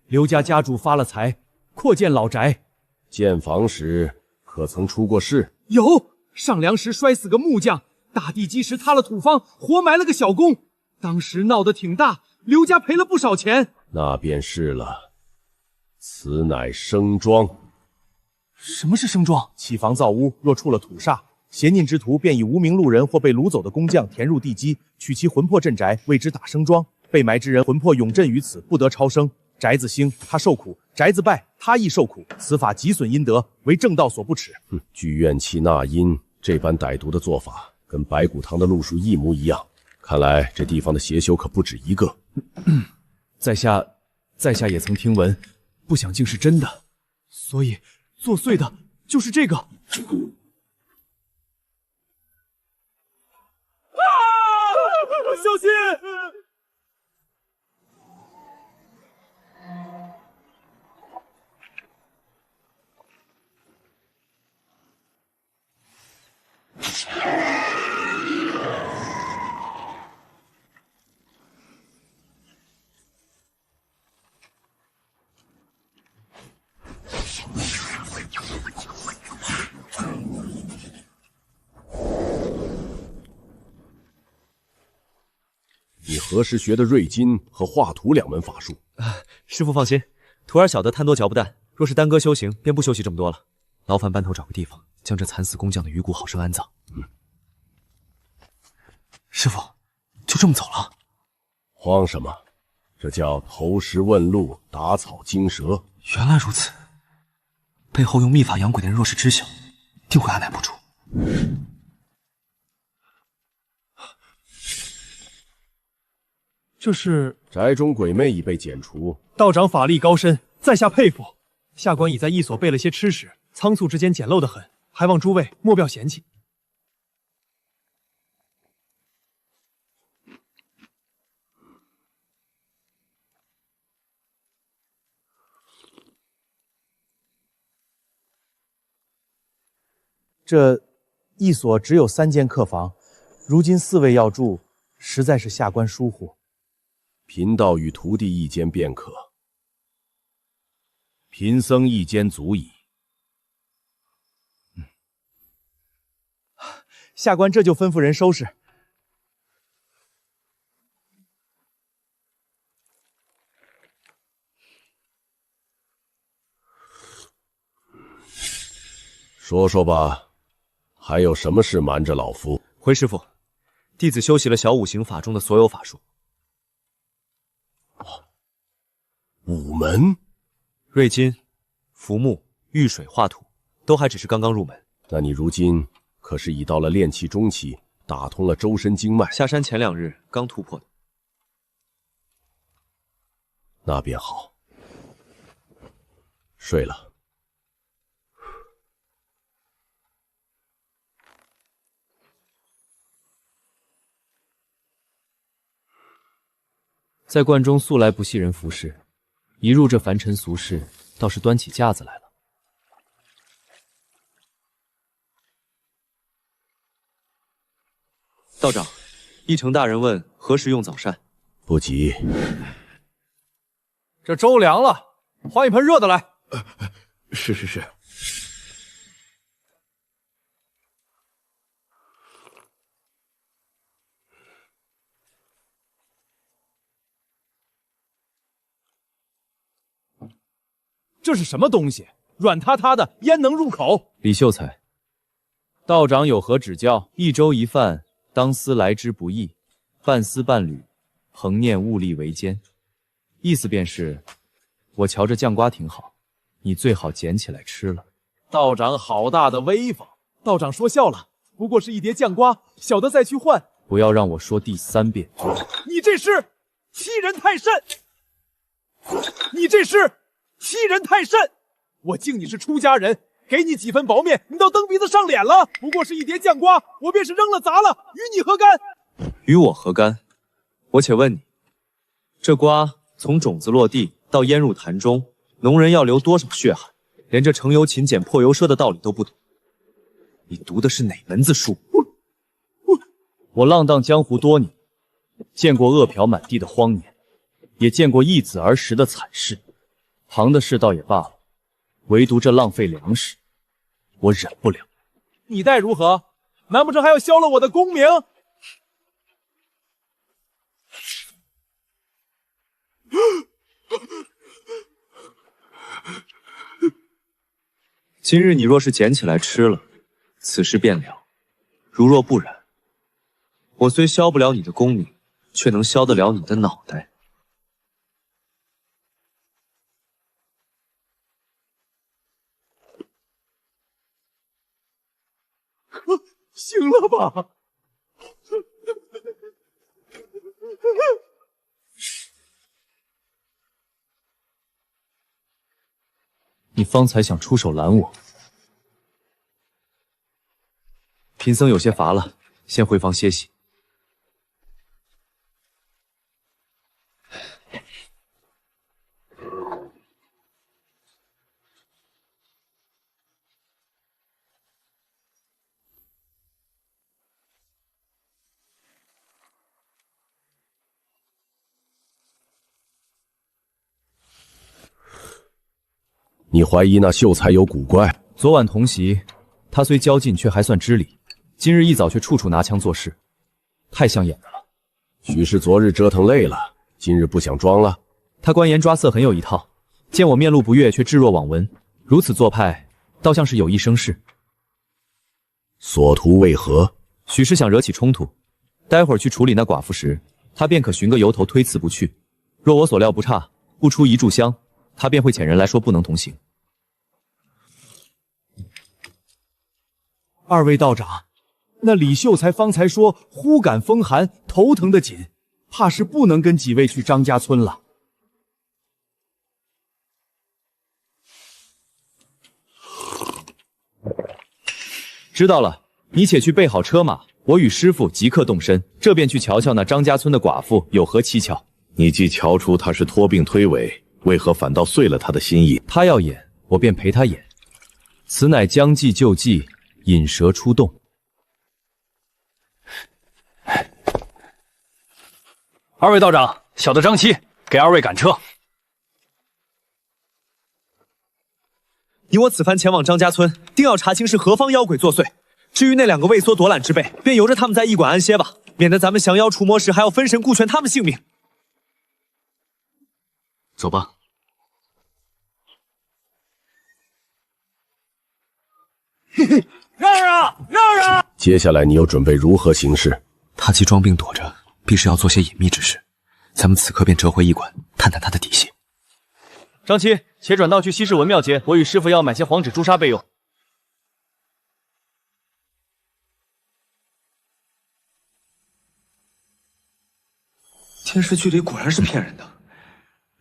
刘家家主发了财，扩建老宅。建房时可曾出过事？有，上梁时摔死个木匠，打地基时塌了土方，活埋了个小工。当时闹得挺大，刘家赔了不少钱。那便是了，此乃生庄。什么是生庄？砌房造屋，若触了土煞，邪佞之徒便以无名路人或被掳走的工匠填入地基，取其魂魄镇宅，谓之打生庄。被埋之人魂魄永镇于此，不得超生。宅子兴，他受苦；宅子败，他亦受苦。此法极损阴德，为正道所不齿。聚怨气纳阴，这般歹毒的做法，跟白骨堂的路数一模一样。看来这地方的邪修可不止一个。在下也曾听闻，不想竟是真的，所以作祟的就是这个。小心！你何时学的瑞金和画图2门法术？师傅放心，徒儿晓得贪多嚼不淡，若是耽搁修行，便不休息这么多了。劳烦班头找个地方，将这惨死工匠的鱼骨好生安葬。师傅，就这么走了？慌什么？这叫投石问路，打草惊蛇。原来如此，背后用秘法养鬼的人若是知晓，定会按耐不住。这是宅中鬼魅已被剪除，道长法力高深，在下佩服。下官已在一所备了些吃食，仓促之间简陋得很，还望诸位莫不要嫌弃。这一所只有3间客房，如今4位要住，实在是下官疏忽。贫道与徒弟一间便可。贫僧一间足矣。下官这就吩咐人收拾。说说吧，还有什么事瞒着老夫？回师傅，弟子修习了小五行法中的所有法术。5门？瑞金、浮木、遇水、画土，都还只是刚刚入门。那你如今可是已到了炼气中期，打通了周身经脉。下山前2日刚突破的。那便好。睡了。在观中素来不系人服饰，一入这凡尘俗世，倒是端起架子来了。道长，一成大人问何时用早膳？不急。这粥凉了，换一盆热的来。是是是。这是什么东西？软塌塌的，焉能入口？李秀才，道长有何指教？一粥一饭，当思来之不易；半丝半缕，恒念物力维艰。意思便是，我瞧着酱瓜挺好，你最好捡起来吃了。道长好大的威风！道长说笑了，不过是一碟酱瓜，小的再去换。不要让我说第3遍！你这是欺人太甚！你这是欺人太甚！我敬你是出家人，给你几分薄面，你倒蹬鼻子上脸了。不过是一碟酱瓜，我便是扔了砸了，与你何干？与我何干？我且问你，这瓜从种子落地到腌入坛中，农人要流多少血汗？连这盛油勤俭破油奢的道理都不懂，你读的是哪门子书？我浪荡江湖多年，见过饿殍满地的荒年，也见过易子而食的惨事。行的事倒也罢了，唯独这浪费粮食，我忍不了。你待如何？难不成还要消了我的功名？今日你若是捡起来吃了，此事便了；如若不然，我虽消不了你的功名，却能消得了你的脑袋。行了吧？你方才想出手拦我，贫僧有些乏了，先回房歇息。你怀疑那秀才有古怪？昨晚同席，他虽交劲，却还算知礼。今日一早却处处拿枪做事，太像演的了。许是昨日折腾累了，今日不想装了。他官言抓色很有一套，见我面露不悦，却置若罔闻，如此做派，倒像是有意生事。所图为何？许是想惹起冲突，待会儿去处理那寡妇时，他便可寻个由头推辞不去。若我所料不差，不出一炷香，他便会遣人来说不能同行。二位道长，那李秀才方才说忽感风寒，头疼的紧，怕是不能跟几位去张家村了。知道了，你且去备好车马，我与师傅即刻动身，这便去瞧瞧那张家村的寡妇有何蹊跷。你既瞧出他是托病推诿，为何反倒遂了他的心意？他要演，我便陪他演。此乃将计就计，引蛇出洞。二位道长，小的张七给二位赶车。你我此番前往张家村，定要查清是何方妖鬼作祟。至于那2个畏缩夺揽之辈，便由着他们在驿馆安歇吧，免得咱们降妖除魔时还要分神顾全他们性命。走吧。让让让让！接下来你又准备如何行事？他既装病躲着，必是要做些隐秘之事。咱们此刻便折回驿馆，探探他的底细。张七，且转道去西市文庙街，我与师傅要买些黄纸朱砂备用。电视剧里果然是骗人的。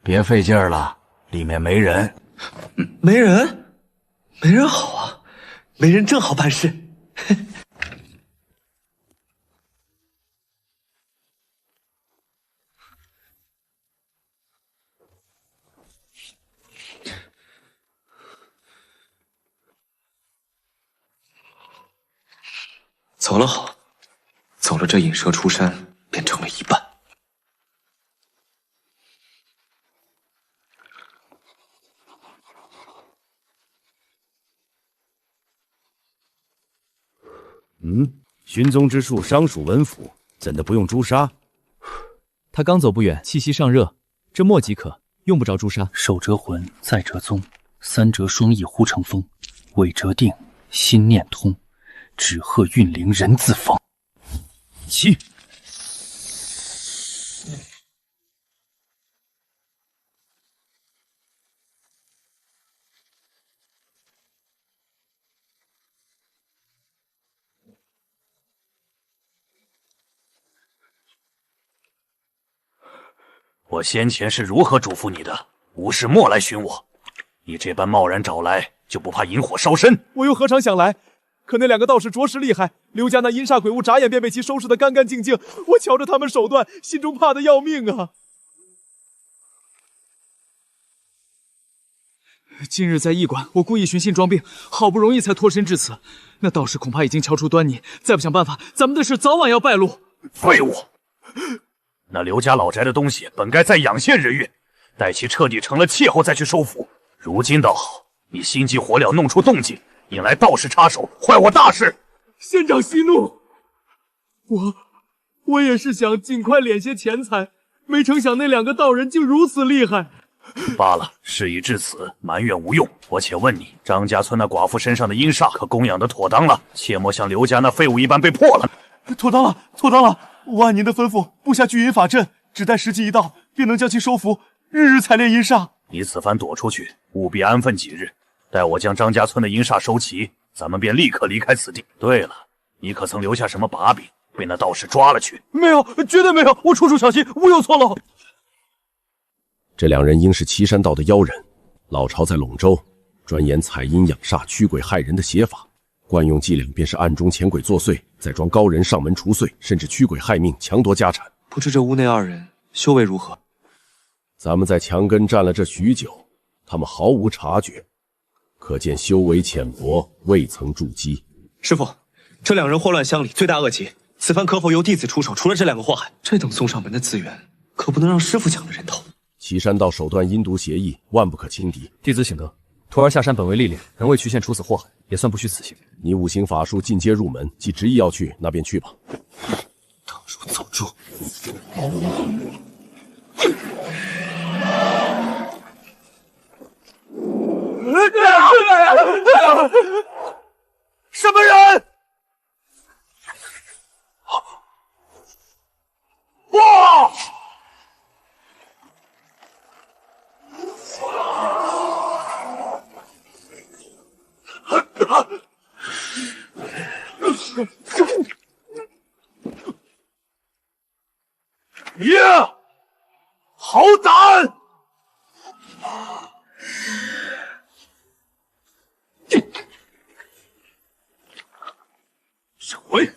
别费劲儿了，里面没人。没人？没人好啊，没人正好办事。走了好，走了这引蛇出山，便成了一半。寻踪之术尚属文府，怎的不用朱砂？他刚走不远，气息尚热，这墨即可，用不着朱砂。手折魂，再折宗，三折双翼忽成风，尾折定，心念通，纸鹤运灵人自逢。起！我先前是如何嘱咐你的？无事莫来寻我。你这般贸然找来，就不怕引火烧身？我又何尝想来？可那两个道士着实厉害，刘家那阴煞鬼物眨眼便被其收拾得干干净净。我瞧着他们手段，心中怕得要命啊！今日在驿馆，我故意寻衅装病，好不容易才脱身至此。那道士恐怕已经瞧出端倪，再不想办法，咱们的事早晚要败露。废物！那刘家老宅的东西本该再养些日月，待其彻底成了气后再去收服。如今倒好，你心急火燎弄出动静，引来道士插手，坏我大事。县长息怒，我也是想尽快敛些钱财，没成想那两个道人竟如此厉害。罢了，事已至此，埋怨无用。我且问你，张家村那寡妇身上的阴煞可供养的妥当了？切莫像刘家那废物一般被破了。妥当了，妥当了。我按您的吩咐，布下聚阴法阵，只待时机一到，便能将其收服，日日采炼阴煞。你此番躲出去，务必安分几日，待我将张家村的阴煞收齐，咱们便立刻离开此地。对了，你可曾留下什么把柄，被那道士抓了去？没有，绝对没有，我处处小心，无有错漏。这两人应是岐山道的妖人，老巢在陇州，专研采阴养煞、驱鬼害人的邪法。惯用伎俩便是暗中潜鬼作祟，再装高人上门除祟，甚至驱鬼害命，强夺家产。不知这屋内二人修为如何？咱们在墙根站了这许久，他们毫无察觉，可见修为浅薄，未曾筑基。师傅，这两人祸乱乡里，罪大恶极，此番可否由弟子出手，除了这两个祸害？这等送上门的资源，可不能让师傅抢了人头。岐山道手段阴毒邪异，万不可轻敌。弟子请得。徒儿下山本为历练，能为渠县除此祸害，也算不虚此行。你五行法术进阶入门，既执意要去，那便去吧。当如走住！什么人？哇！呀！好胆！闪回！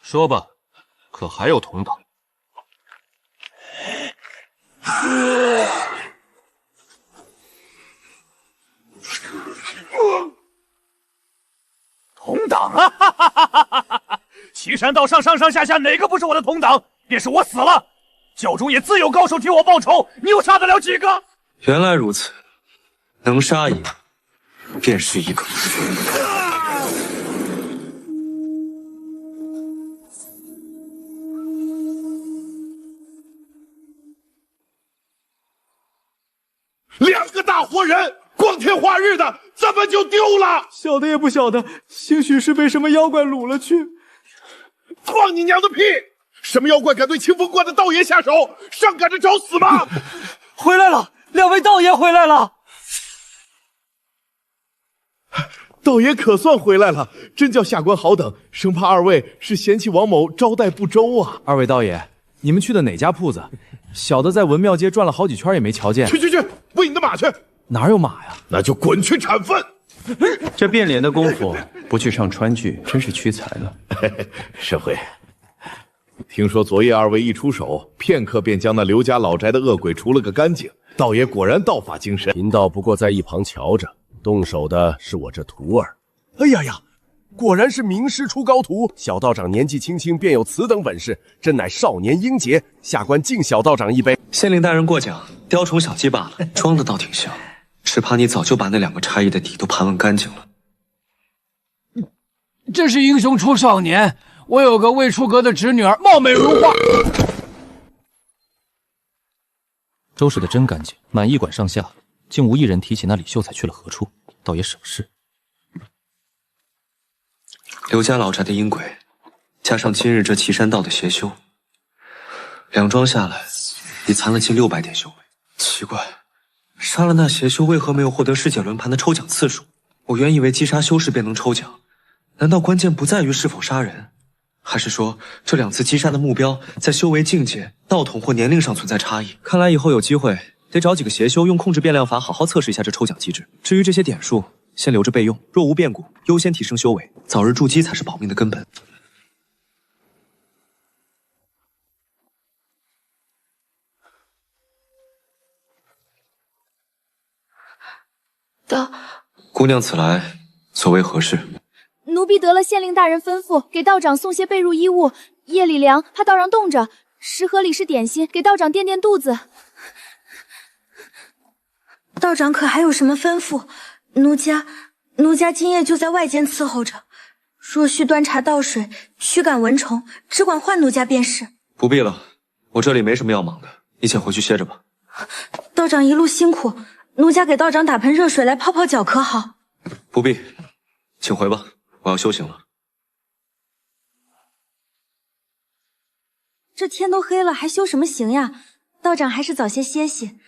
说吧，可还有同党？同党啊！岐山道上上下下哪个不是我的同党？便是我死了，教中也自有高手替我报仇，你又杀得了几个？原来如此，能杀一个，便是一个。两个大活人，光天化日的，怎么就丢了？小的也不晓得，兴许是被什么妖怪掳了去。放你娘的屁！什么妖怪敢对清风观的道爷下手？上赶着找死吗？回来了，两位道爷回来了。道爷可算回来了，真叫下官好等，生怕二位是嫌弃王某招待不周啊。二位道爷，你们去的哪家铺子？小的在文庙街转了好几圈也没瞧见。去，喂你的马去！哪有马呀？那就滚去铲粪！这变脸的功夫，不去上川剧，真是屈才了。社会，听说昨夜二位一出手，片刻便将那刘家老宅的恶鬼除了个干净。道爷果然道法精深。贫道不过在一旁瞧着，动手的是我这徒儿。哎呀呀，果然是名师出高徒。小道长年纪轻轻便有此等本事，真乃少年英杰。下官敬小道长一杯。县令大人过奖，雕虫小技罢了，装的倒挺像。只怕你早就把那2个差役的底都盘问干净了。这是英雄出少年，我有个未出阁的侄女儿，貌美如花。收拾的真干净，满驿馆上下竟无一人提起那李秀才去了何处，倒也省事。刘家老宅的阴鬼，加上今日这岐山道的邪修，2桩下来，已残了近600点修为。奇怪，杀了那邪修，为何没有获得世界轮盘的抽奖次数？我原以为击杀修士便能抽奖，难道关键不在于是否杀人？还是说这2次击杀的目标在修为境界、道统或年龄上存在差异？看来以后有机会得找几个邪修用控制变量法好好测试一下这抽奖机制。至于这些点数，先留着备用，若无变故，优先提升修为，早日筑基才是保命的根本。姑娘此来所为何事？奴婢得了县令大人吩咐，给道长送些被褥衣物，夜里凉，怕道长冻着。食盒里是点心，给道长垫垫肚子。道长可还有什么吩咐？奴家今夜就在外间伺候着，若需端茶倒水、驱赶蚊虫，只管唤奴家便是。不必了，我这里没什么要忙的，你先回去歇着吧。道长一路辛苦，奴家给道长打盆热水来泡泡脚可好？不必，请回吧，我要修行了。这天都黑了，还修什么行呀？道长还是早些歇息。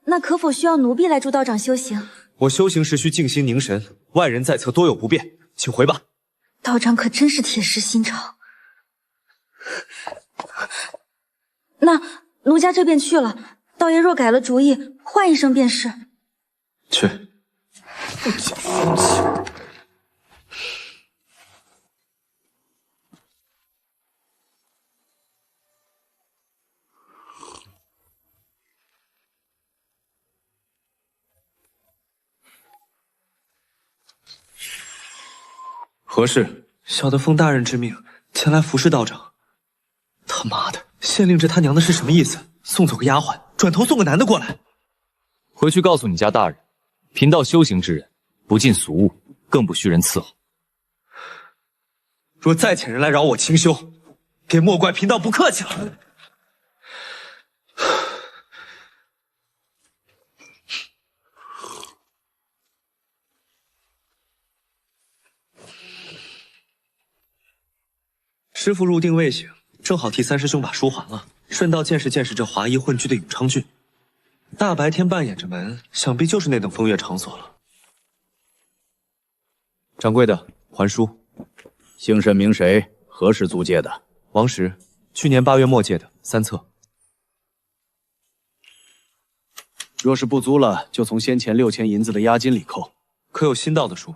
那可否需要奴婢来助道长修行？我修行时需静心凝神，外人在侧多有不便，请回吧。道长可真是铁石心肠。那奴家这便去了，道爷若改了主意，换一声便是。去。何事？小的奉大人之命前来服侍道长。他妈的，县令这他娘的是什么意思？送走个丫鬟，转头送个男的过来。回去告诉你家大人，贫道修行之人，不近俗物，更不需人伺候。若再遣人来扰我清修，便莫怪贫道不客气了。师傅入定未醒，正好替3师兄把书还了，顺道见识见识这华夷混居的永昌郡。大白天半掩着门，想必就是那等风月场所了。掌柜的，还书。姓甚名谁？何时租借的？王石，去年8月末借的，3册。若是不租了，就从先前6000银子的押金里扣。可有新到的书？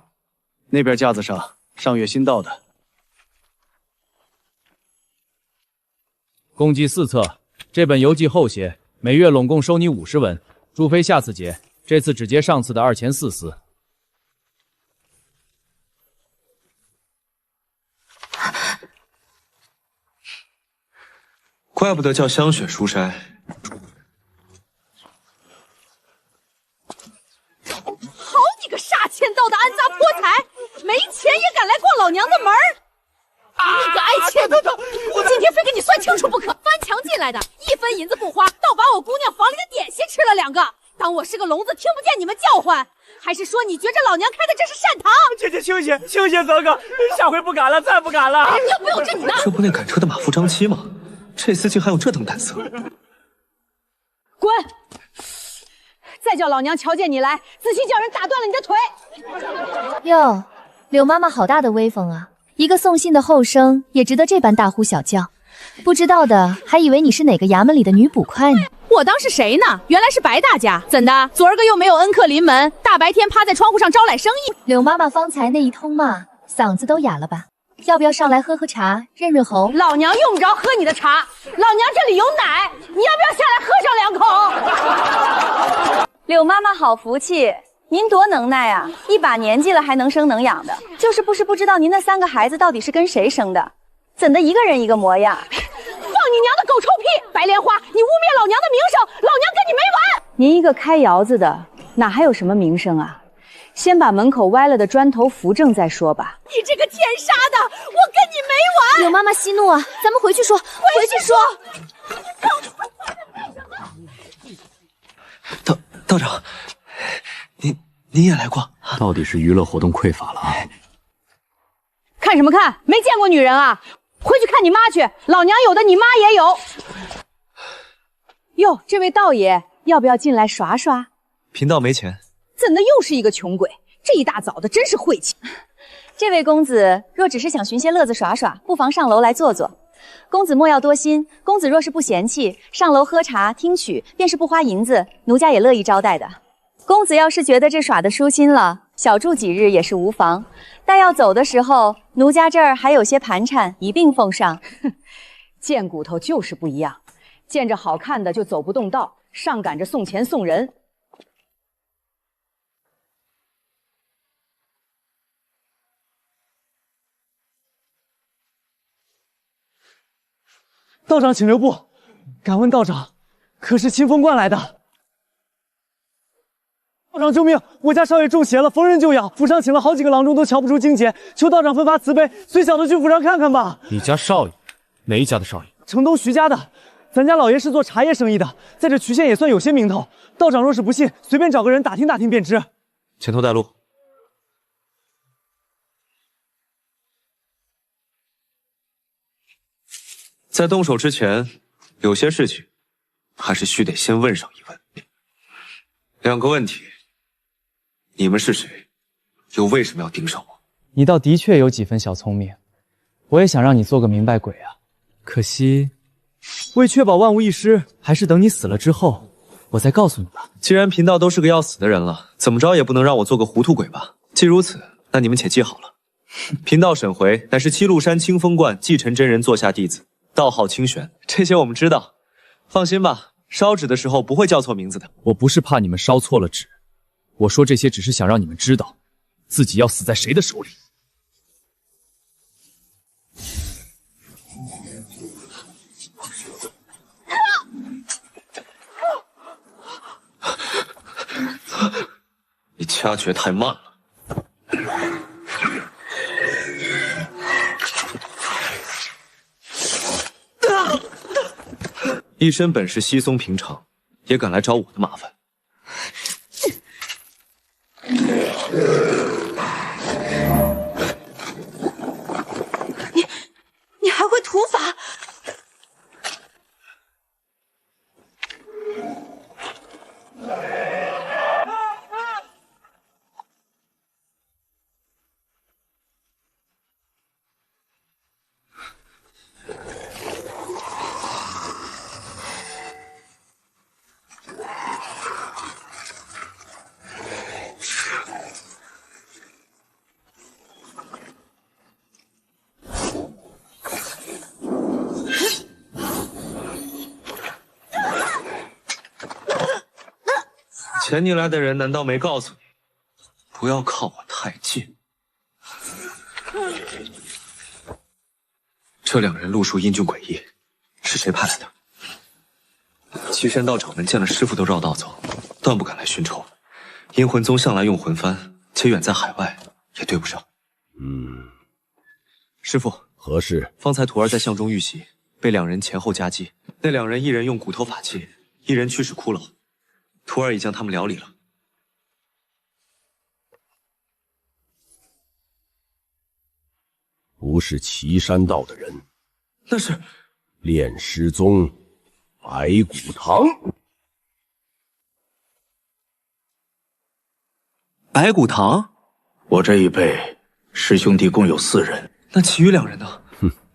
那边架子上，上月新到的。共计4册，这本邮寄后写，每月拢共收你50文，朱飞下次结，这次只结上次的2钱4丝。怪不得叫香雪书斋。好你个杀千道的安杂泼财，没钱也敢来逛老娘的门儿！你个爱妾，今天非给你算清楚不可！翻墙进来的，1分银子不花，倒把我姑娘房里的点心吃了2个，当我是个聋子听不见你们叫唤？还是说你觉着老娘开的这是善堂？姐姐清醒，清醒哥哥，下回不敢了，再不敢了！哎，要不要这你呢？这不那赶车的马夫张七吗？这厮竟还有这等胆色！滚！再叫老娘瞧见你来，仔细叫人打断了你的腿！哟，柳妈妈好大的威风啊！一个送信的后生也值得这般大呼小叫，不知道的还以为你是哪个衙门里的女捕快呢。我当是谁呢？原来是白大家，怎的？昨儿个又没有恩客临门，大白天趴在窗户上招揽生意。柳妈妈方才那一通骂，嗓子都哑了吧？要不要上来喝喝茶，润润喉？老娘用不着喝你的茶，老娘这里有奶，你要不要下来喝上2口？柳妈妈好福气，您多能耐啊！一把年纪了还能生能养的，就是不知道您那3个孩子到底是跟谁生的，怎的一个人一个模样？放你娘的狗臭屁！白莲花，你污蔑老娘的名声，老娘跟你没完！您一个开窑子的，哪还有什么名声啊？先把门口歪了的砖头扶正再说吧。你这个天杀的，我跟你没完！柳妈妈息怒啊，咱们回去说，回去说。道长，你也来过？到底是娱乐活动匮乏了啊！看什么看？没见过女人啊！回去看你妈去，老娘有的你妈也有。哟，这位道爷，要不要进来耍耍？贫道没钱。怎的又是一个穷鬼？这一大早的真是晦气。这位公子若只是想寻些乐子耍耍，不妨上楼来坐坐。公子莫要多心，公子若是不嫌弃，上楼喝茶听曲，便是不花银子，奴家也乐意招待的。公子要是觉得这耍的舒心了，小住几日也是无妨。待要走的时候，奴家这儿还有些盘缠，一并奉上。贱骨头就是不一样，见着好看的就走不动道，上赶着送钱送人。道长，请留步。敢问道长，可是清风观来的？道长救命！我家少爷中邪了，逢人就咬，府上请了好几个郎中都瞧不出惊邪，求道长分发慈悲，随小的去府上看看吧。你家少爷？哪一家的少爷？城东徐家的。咱家老爷是做茶叶生意的，在这衢县也算有些名头。道长若是不信，随便找个人打听打听便知。前头带路。在动手之前，有些事情还是须得先问上一问。2个问题：你们是谁？又为什么要盯上我？你倒的确有几分小聪明，我也想让你做个明白鬼啊。可惜，为确保万无一失，还是等你死了之后，我再告诉你吧。既然贫道都是个要死的人了，怎么着也不能让我做个糊涂鬼吧？既如此，那你们且记好了，贫道沈回乃是七鹿山清风观继承真人座下弟子。道号清玄，这些我们知道。放心吧，烧纸的时候不会叫错名字的。我不是怕你们烧错了纸，我说这些只是想让你们知道，自己要死在谁的手里。你掐诀太慢了。一身本事稀松平常，也敢来找我的麻烦。你还会土法？前你来的人难道没告诉你，不要靠我太近？这2人路数英俊诡异，是谁派来的？岐山道场们见了师傅都绕道走，断不敢来寻仇。阴魂宗向来用魂幡，且远在海外，也对不上。师傅，何事？方才徒儿在巷中遇袭，被2人前后夹击。那2人一人用骨头法器，一人驱使骷髅。徒儿已将他们料理了。不是岐山道的人，那是炼尸宗白骨堂。白骨堂，我这一辈师兄弟共有4人，那其余2人呢？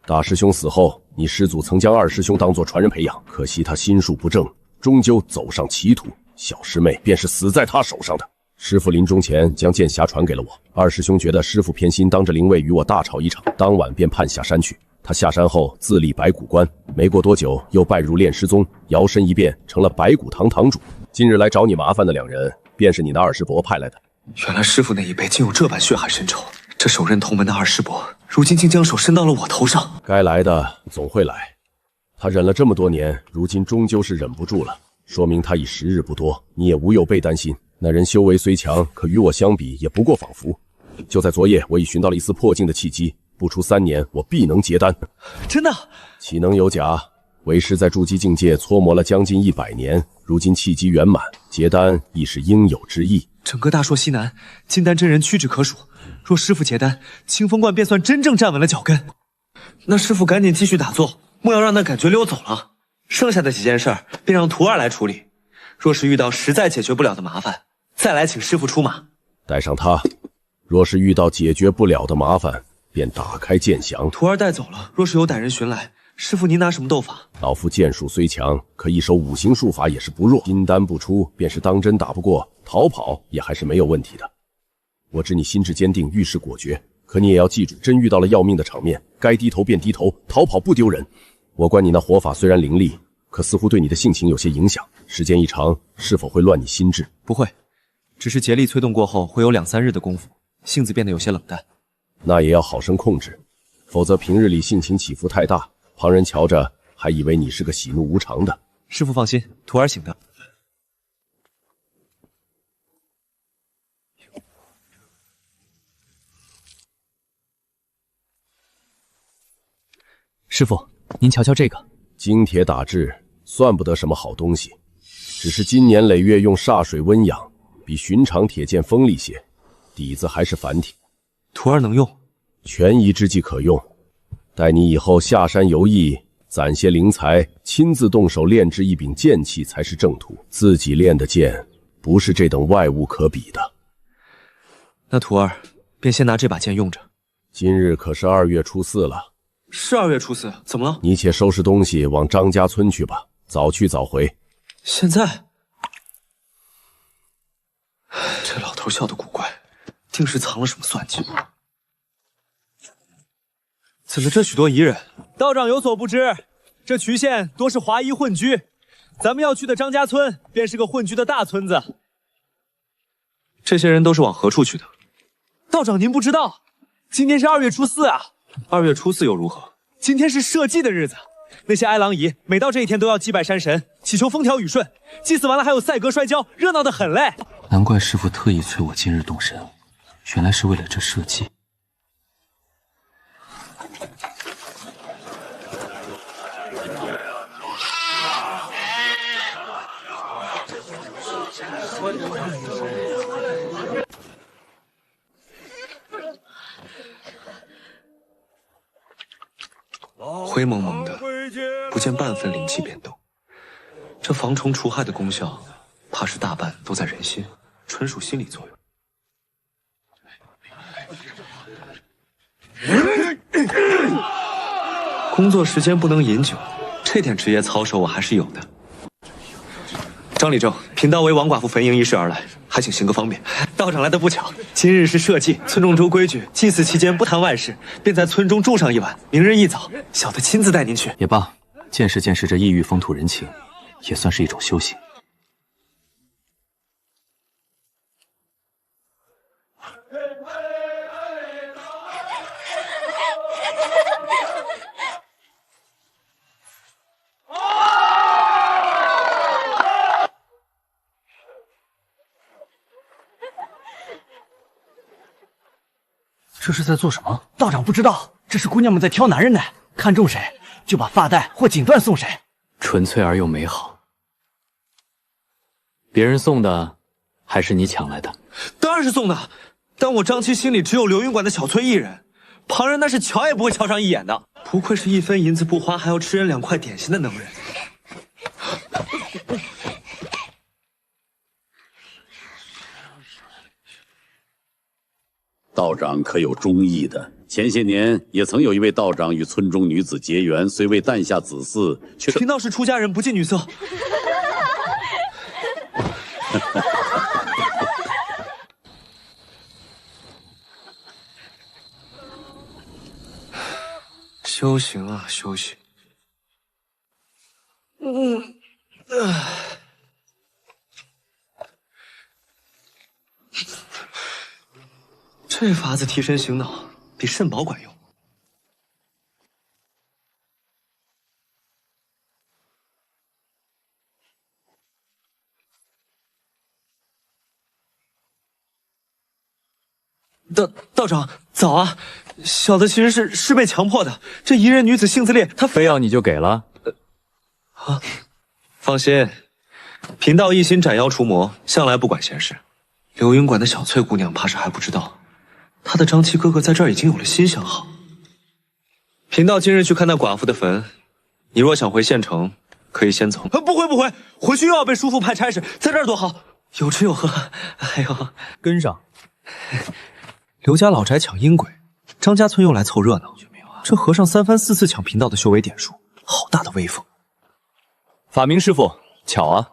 大师兄死后，你师祖曾将2师兄当作传人培养，可惜他心术不正，终究走上歧途。小师妹便是死在他手上的。师傅临终前将剑匣传给了我。二师兄觉得师傅偏心，当着灵位与我大吵一场，当晚便判下山去。他下山后自立白骨关，没过多久又拜入炼师宗，摇身一变成了白骨堂堂主。今日来找你麻烦的两人，便是你那二师伯派来的。原来师傅那一辈竟有这般血海深仇，这手刃同门的二师伯，如今竟将手伸到了我头上。该来的总会来，他忍了这么多年，如今终究是忍不住了，说明他已时日不多，你也无有备担心。那人修为虽强，可与我相比也不过仿佛。就在昨夜，我已寻到了一丝破镜的契机，不出3年，我必能结丹。真的？岂能有假？为师在筑基境界搓磨了将近100年，如今契机圆满，结丹亦是应有之意。整个大朔西南，金丹真人屈指可数。若师傅结丹，清风观便算真正站稳了脚跟。那师傅赶紧继续打坐，莫要让那感觉溜走了。剩下的几件事儿，便让徒儿来处理。若是遇到实在解决不了的麻烦，再来请师傅出马。带上他，若是遇到解决不了的麻烦，便打开剑降。徒儿带走了，若是有歹人寻来，师傅您拿什么斗法？老夫剑术虽强，可一手5行术法也是不弱。金丹不出，便是当真打不过，逃跑也还是没有问题的。我知你心智坚定，遇事果决，可你也要记住，真遇到了要命的场面，该低头便低头，逃跑不丢人。我观你那火法虽然凌厉，可似乎对你的性情有些影响，时间一长，是否会乱你心智？不会，只是竭力催动过后，会有2、3日的功夫，性子变得有些冷淡。那也要好生控制，否则平日里性情起伏太大，旁人瞧着还以为你是个喜怒无常的。师傅放心，徒儿醒的。师傅，您瞧瞧这个，精铁打制，算不得什么好东西，只是经年累月用煞水温养，比寻常铁剑锋利些，底子还是凡铁。徒儿能用，权宜之计可用。待你以后下山游艺，攒些灵材，亲自动手炼制一柄剑器才是正途。自己练的剑，不是这等外物可比的。那徒儿便先拿这把剑用着。今日可是2月初4了。是2月初4，怎么了？你且收拾东西往张家村去吧，早去早回。现在？这老头笑得古怪，定是藏了什么算计。怎么这许多夷人？道长有所不知，这渠县多是华夷混居，咱们要去的张家村便是个混居的大村子。这些人都是往何处去的？道长您不知道，今天是2月初4啊。2月初4又如何？今天是社稷的日子，那些哀郎姨每到这一天都要祭拜山神，祈求风调雨顺。祭祀完了还有赛歌摔跤，热闹得很嘞。难怪师傅特意催我今日动身，原来是为了这社稷。灰蒙蒙的，不见半分灵气变动。这防虫除害的功效，怕是大半都在人心，纯属心理作用。工作时间不能饮酒，这点职业操守我还是有的。张理正，贫道为王寡妇坟茔一事而来，还请行个方便。道长来的不巧，今日是社稷，村中州规矩，祭祀期间不谈外事，便在村中住上一晚。明日一早，小的亲自带您去。也罢，见识见识这异域风土人情，也算是一种修行。这是在做什么？道长不知道，这是姑娘们在挑男人呢，看中谁就把发带或锦缎送谁，纯粹而又美好。别人送的，还是你抢来的？当然是送的，但我张七心里只有流云馆的小翠一人，旁人那是瞧也不会瞧上一眼的。不愧是1分银子不花还要吃人2块点心的能人。道长可有中意的？前些年也曾有一位道长与村中女子结缘，虽未诞下子嗣，却贫道是出家人，不近女色。修行啊，修行。这法子提神醒脑，比肾宝管用。道长，早啊！小的其实是被强迫的。这宜人女子性子烈，她非要你就给了。放心，贫道一心斩妖除魔，向来不管闲事。流云馆的小翠姑娘怕是还不知道，她的张七哥哥在这儿已经有了新相好。贫道今日去看那寡妇的坟，你若想回县城，可以先走。不回，回去又要被叔父派差事，在这儿多好，有吃有喝，还有跟上。刘家老宅抢阴鬼，张家村又来凑热闹，这和尚3番4次抢贫道的修为点数，好大的威风！法明师傅，巧啊！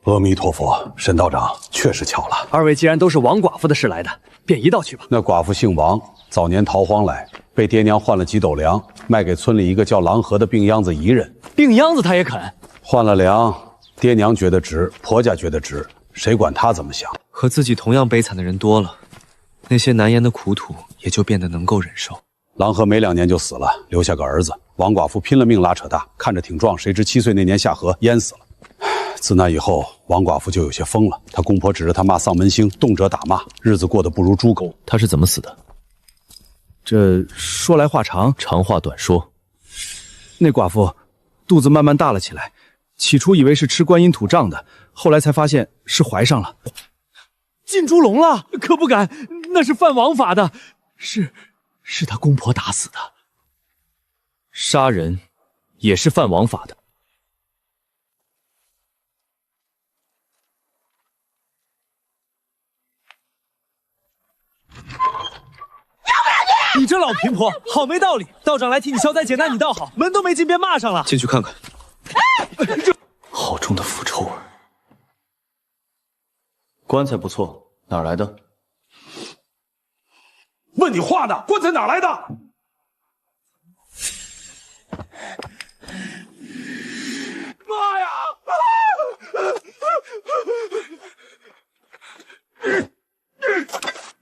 阿弥陀佛，沈道长，确实巧了。二位既然都是王寡妇的事来的，便一道去吧。那寡妇姓王，早年逃荒来，被爹娘换了几斗粮，卖给村里一个叫郎和的病秧子一人。病秧子他也肯？换了粮，爹娘觉得值，婆家觉得值，谁管他怎么想？和自己同样悲惨的人多了。那些难言的苦土也就变得能够忍受。郎和没2年就死了，留下个儿子。王寡妇拼了命拉扯大，看着挺壮，谁知7岁那年下河淹死了。自那以后，王寡妇就有些疯了。她公婆指着她骂丧门星，动辄打骂，日子过得不如猪狗。她是怎么死的？这说来话长，长话短说。那寡妇肚子慢慢大了起来，起初以为是吃观音土胀的，后来才发现是怀上了。进猪笼了，可不敢，那是犯王法的，是他公婆打死的。杀人也是犯王法的。你这老贫婆，好没道理！道长来替你消灾解难，你倒好，门都没进便骂上了。进去看看。好重的腐臭味。棺材不错，哪儿来的？问你话呢？棺材哪儿来的？妈呀！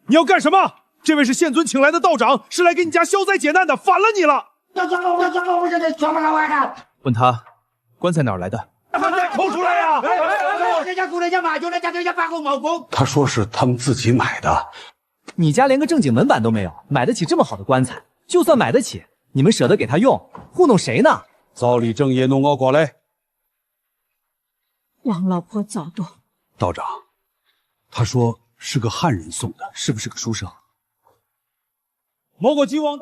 你要干什么？这位是县尊请来的道长，是来给你家消灾解难的，反了你了！问他，棺材哪儿来的？抠出来呀！他说是他们自己买的。你家连个正经门板都没有，买得起这么好的棺材？就算买得起，你们舍得给他用，糊弄谁呢？早理正业弄我过来。王老婆早多。道长，他说是个汉人送的，是不是个书生？某国鸡王，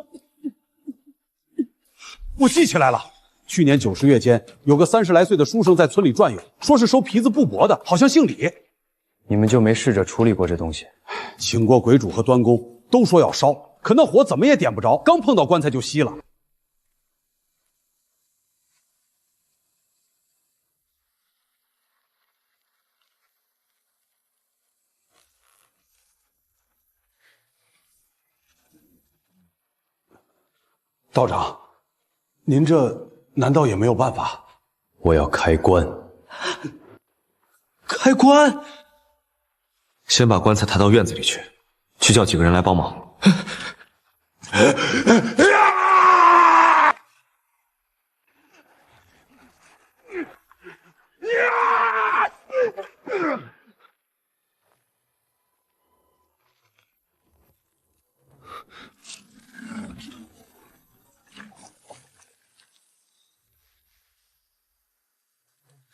我记起来了。去年90月间，有个30来岁的书生在村里转悠，说是收皮子布帛的，好像姓李。你们就没试着处理过这东西？请过鬼主和端公，都说要烧，可那火怎么也点不着，刚碰到棺材就熄了。道长，您这难道也没有办法？我要开棺。开棺？先把棺材抬到院子里去，去叫几个人来帮忙。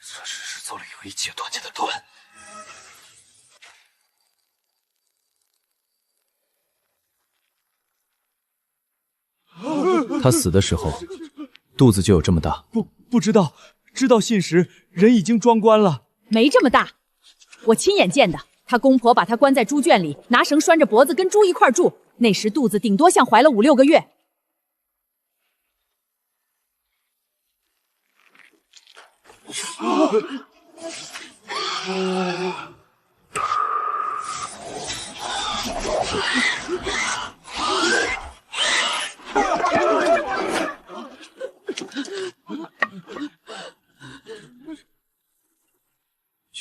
这只是做了有意截断家的断。他死的时候，肚子就有这么大。不知道，知道信时人已经装棺了。没这么大，我亲眼见的。他公婆把他关在猪圈里，拿绳拴着脖子，跟猪一块住。那时肚子顶多像怀了5、6个月。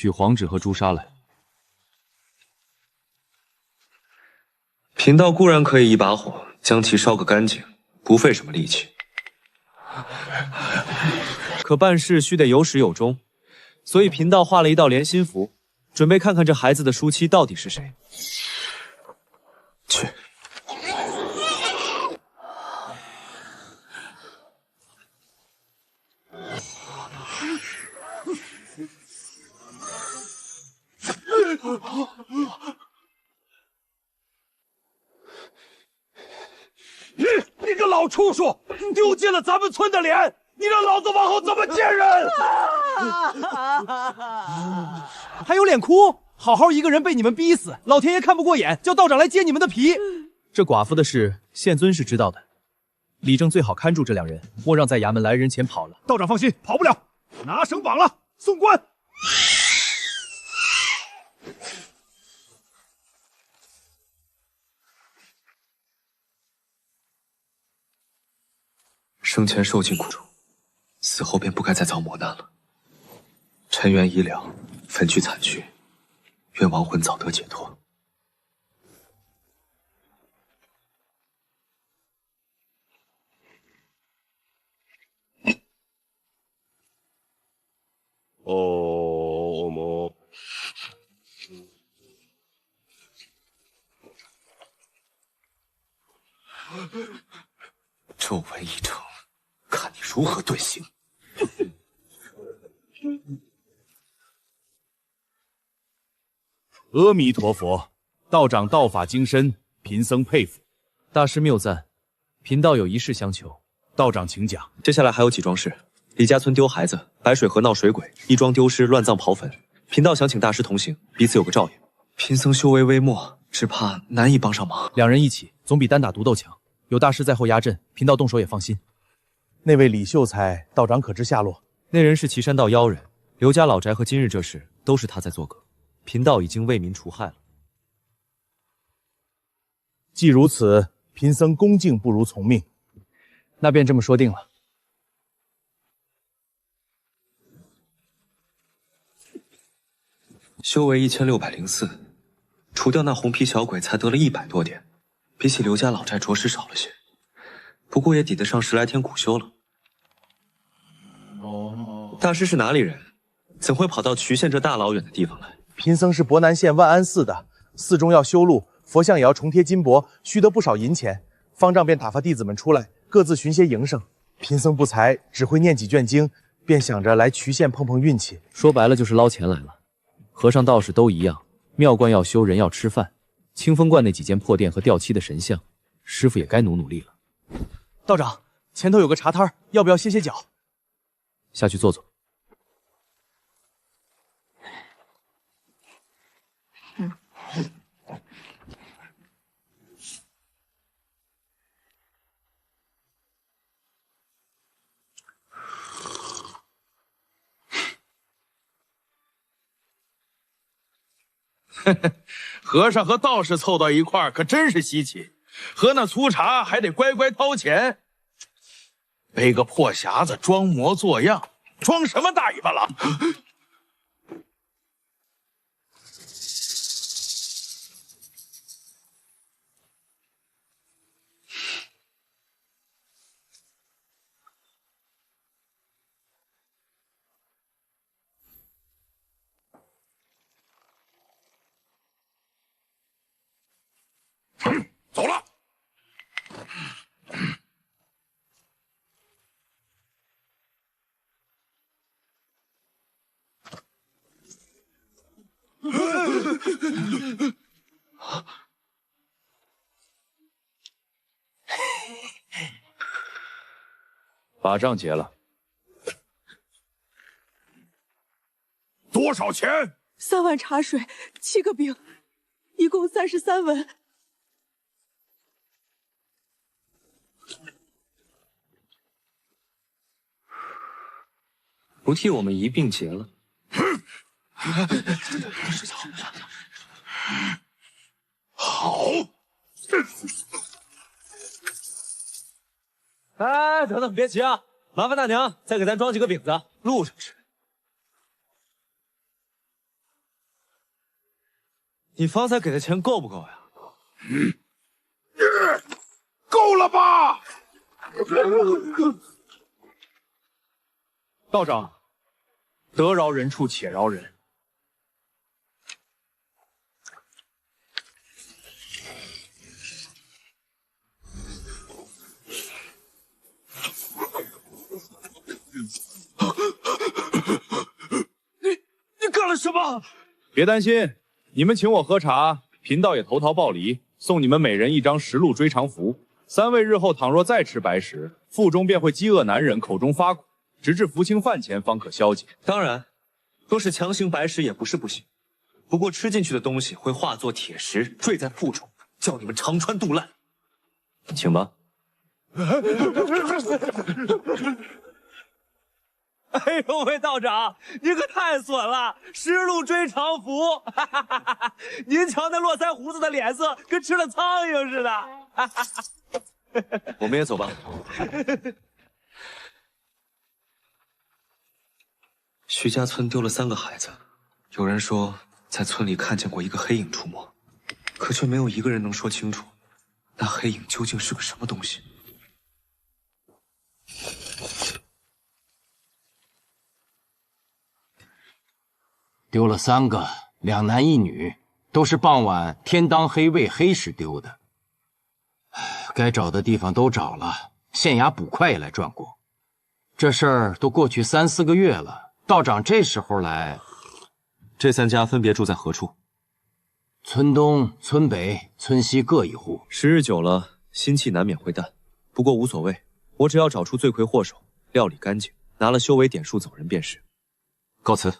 取黄纸和朱砂来。贫道固然可以一把火将其烧个干净，不费什么力气。可办事须得有始有终，所以贫道画了一道连心符，准备看看这孩子的书妻到底是谁。去。你个老畜生，丢尽了咱们村的脸！你让老子往后怎么见人？还有脸哭？好好一个人被你们逼死，老天爷看不过眼，叫道长来揭你们的皮。这寡妇的事，县尊是知道的。李正最好看住这两人，莫让在衙门来人前跑了。道长放心，跑不了，拿绳绑了，送官。生前受尽苦楚，死后便不该再遭磨难了。尘缘已了，粉去残去，愿亡魂早得解脱。哦么。皱纹一成，看你如何遁形。阿弥陀佛，道长道法精深，贫僧佩服。大师谬赞，贫道有一事相求。道长请讲。接下来还有几桩事：李家村丢孩子，白水河闹水鬼，义庄丢尸，乱葬刨坟。贫道想请大师同行，彼此有个照应。贫僧修为微末，只怕难以帮上忙。两人一起，总比单打独斗强。有大师在后压阵，贫道动手也放心。那位李秀才，道长可知下落？那人是岐山道妖人，刘家老宅和今日这事都是他在作梗。贫道已经为民除害了。既如此，贫僧恭敬不如从命。那便这么说定了。修为1604，除掉那红皮小鬼，才得了100多点，比起刘家老寨着实少了些，不过也抵得上10来天苦修了。大师是哪里人？怎会跑到渠县这大老远的地方来？贫僧是博南县万安寺的，寺中要修路，佛像也要重贴金箔，需得不少银钱。方丈便打发弟子们出来，各自寻些营生。贫僧不才，只会念几卷经，便想着来渠县碰碰运气。说白了就是捞钱来了。和尚道士都一样，庙观要修，人要吃饭。清风观那几间破店和掉漆的神像，师傅也该努努力了。道长，前头有个茶摊，要不要歇歇脚？下去坐坐。和尚和道士凑到一块儿，可真是稀奇。喝那粗茶还得乖乖掏钱，背个破匣子装模作样，装什么大尾巴狼？走了。把账结了。多少钱？3碗茶水，7个饼，一共33文。不替我们一并结了。好。哎，等等，别急啊！麻烦大娘再给咱装几个饼子，路上吃。你方才给的钱够不够呀？够了吧？道长，得饶人处且饶人。你干了什么？别担心，你们请我喝茶，贫道也投桃报李，送你们每人1张10路追偿符。3位日后倘若再吃白食，腹中便会饥饿难忍，口中发苦，直至服清饭前方可消解。当然，若是强行白食也不是不行，不过吃进去的东西会化作铁石，坠在腹中，叫你们肠穿肚烂。请吧。哎呦喂，道长，您可太损了！10路追偿符，您瞧那络腮胡子的脸色，跟吃了苍蝇似的。我们也走吧。徐家村丢了3个孩子，有人说在村里看见过一个黑影出没，可却没有一个人能说清楚，那黑影究竟是个什么东西。丢了3个，2男1女，都是傍晚天当黑未黑时丢的。该找的地方都找了，县衙捕快也来转过，这事儿都过去3、4个月了。道长这时候来，这3家分别住在何处？村东、村北、村西各一户。时日久了，心气难免会淡，不过无所谓，我只要找出罪魁祸首，料理干净，拿了修为点数走人便是。告辞。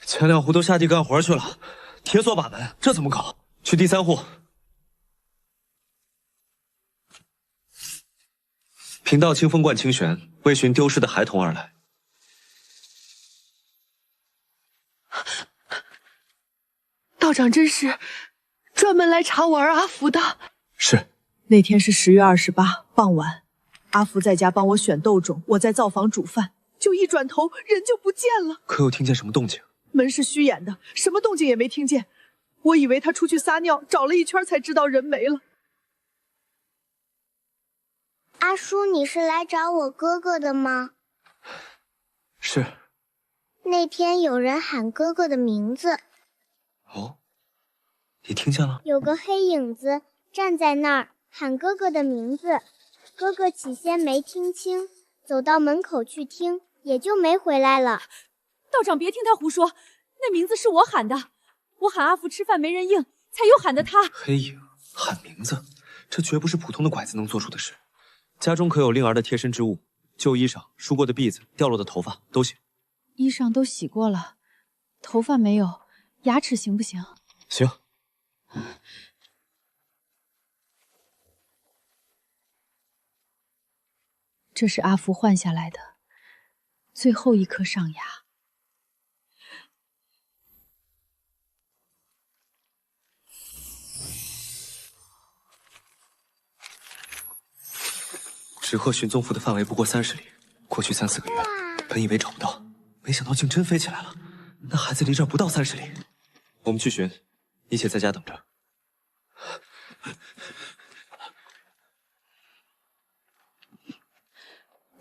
前2户都下地干活去了，铁锁把门，这怎么搞？去第3户。贫道清风观清玄，为寻丢失的孩童而来。道长真是专门来查我儿阿福的。是。那天是10月28傍晚，阿福在家帮我选豆种，我在灶房煮饭，就一转头人就不见了。可有听见什么动静？门是虚掩的，什么动静也没听见。我以为他出去撒尿，找了一圈才知道人没了。阿叔，你是来找我哥哥的吗？是。那天有人喊哥哥的名字。哦，你听见了？有个黑影子站在那儿喊哥哥的名字，哥哥起先没听清，走到门口去听，也就没回来了。道长别听他胡说，那名字是我喊的，我喊阿福吃饭没人应，才又喊的他。黑影喊名字，这绝不是普通的拐子能做出的事。家中可有令儿的贴身之物？旧衣裳、梳过的篦子、掉落的头发都行。衣裳都洗过了，头发没有，牙齿行不行？行。这是阿福换下来的最后一颗上牙。纸鹤寻踪符的范围不过30里，过去3、4个月，本以为找不到，没想到竟真飞起来了。那孩子离这儿不到30里，我们去寻，你且在家等着。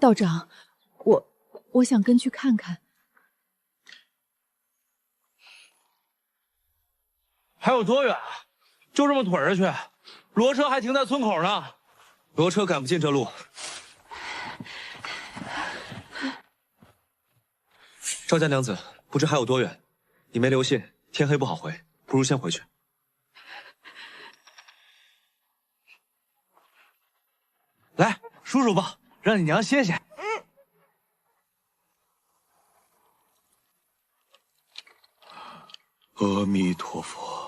道长，我想跟去看看。还有多远？就这么腿着去？骡车还停在村口呢。骡车赶不进这路。赵家娘子，不知还有多远？你没留信，天黑不好回，不如先回去。来，舒舒吧，让你娘歇歇。阿弥陀佛。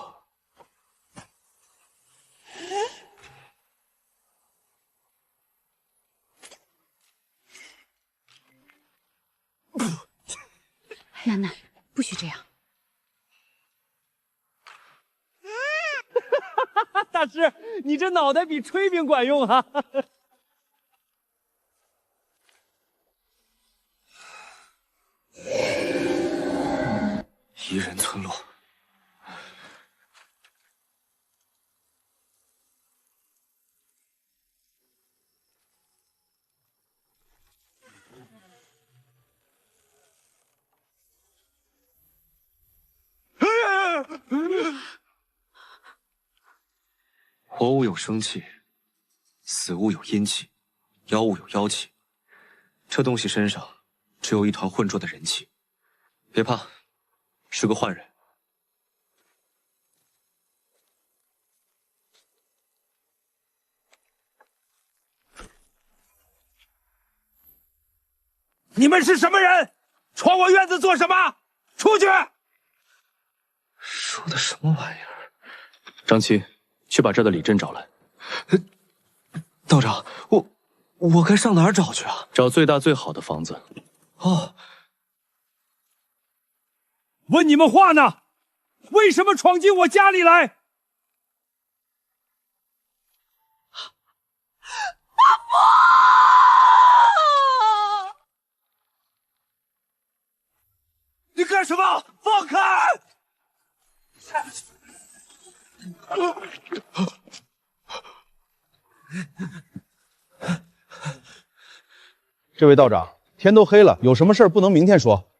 楠楠，不许这样。大师，你这脑袋比炊饼管用啊！活物有生气，死物有阴气，妖物有妖气。这东西身上只有一团浑浊的人气。别怕，是个坏人。你们是什么人？闯我院子做什么？出去！说的什么玩意儿？张七，去把这的李振找来。道长，我该上哪儿找去啊？找最大最好的房子。哦。问你们话呢？为什么闯进我家里来？阿父！你干什么？放开！这位道长，天都黑了，有什么事儿不能明天说？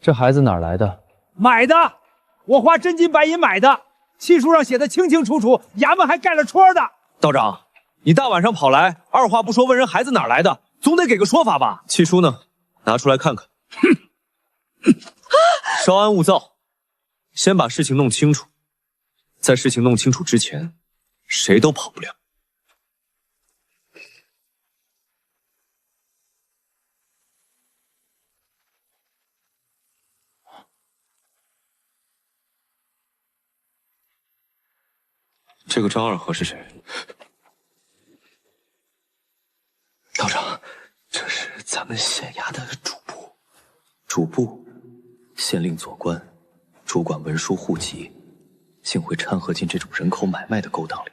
这孩子哪儿来的？买的，我花真金白银买的，契书上写的清清楚楚，衙门还盖了戳的。道长，你大晚上跑来，二话不说问人孩子哪儿来的，总得给个说法吧？契书呢？拿出来看看。稍安勿躁，先把事情弄清楚。在事情弄清楚之前，谁都跑不了。这个张二和是谁？道长，这是咱们县衙的主簿。主簿，县令左官，主管文书户籍，竟会掺和进这种人口买卖的勾当里。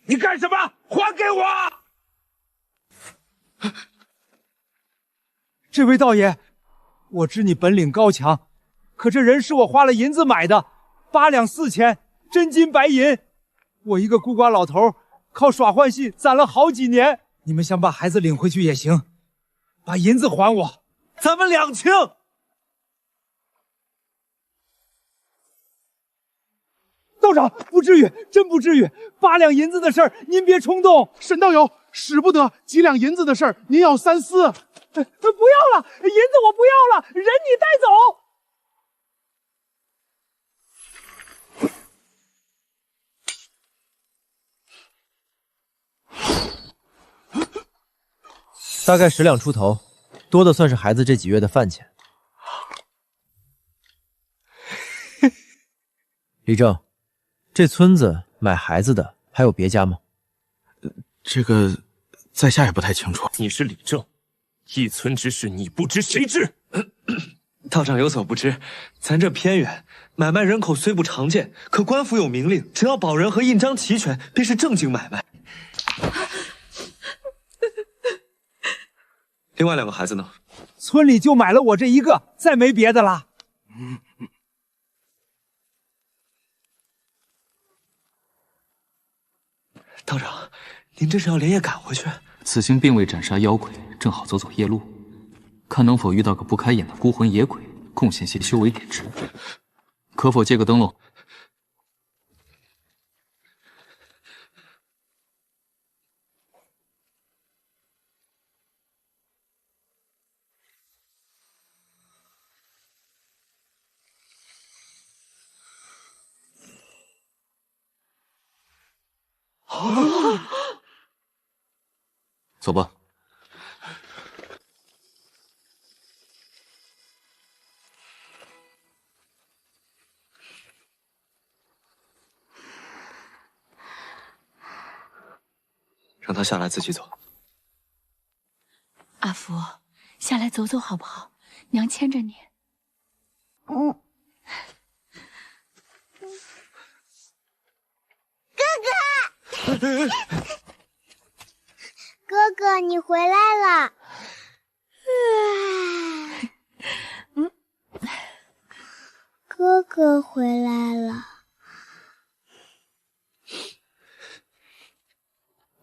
你干什么？还给我！这位道爷，我知你本领高强，可这人是我花了银子买的，8两4钱，真金白银。我一个孤寡老头，靠耍换戏攒了好几年。你们想把孩子领回去也行，把银子还我，咱们两清。道长，不至于，真不至于。8两银子的事儿，您别冲动。沈道友，使不得几两银子的事儿，您要三思。不要了，银子我不要了，人你带走。大概10两出头，多的算是孩子这几月的饭钱。李正，这村子买孩子的还有别家吗？这个在下也不太清楚。你是李正，一村之事你不知谁知？道长有所不知，咱这偏远，买卖人口虽不常见，可官府有明令，只要保人和印章齐全，便是正经买卖。另外2个孩子呢？村里就买了我这一个，再没别的了。道长，您这是要连夜赶回去？此行并未斩杀妖鬼，正好走走夜路，看能否遇到个不开眼的孤魂野鬼，贡献些修为点值。可否借个灯笼？走吧。让他下来自己走。阿福，下来走走好不好？娘牵着你。哥哥，哥哥，你回来了。哥哥回来了。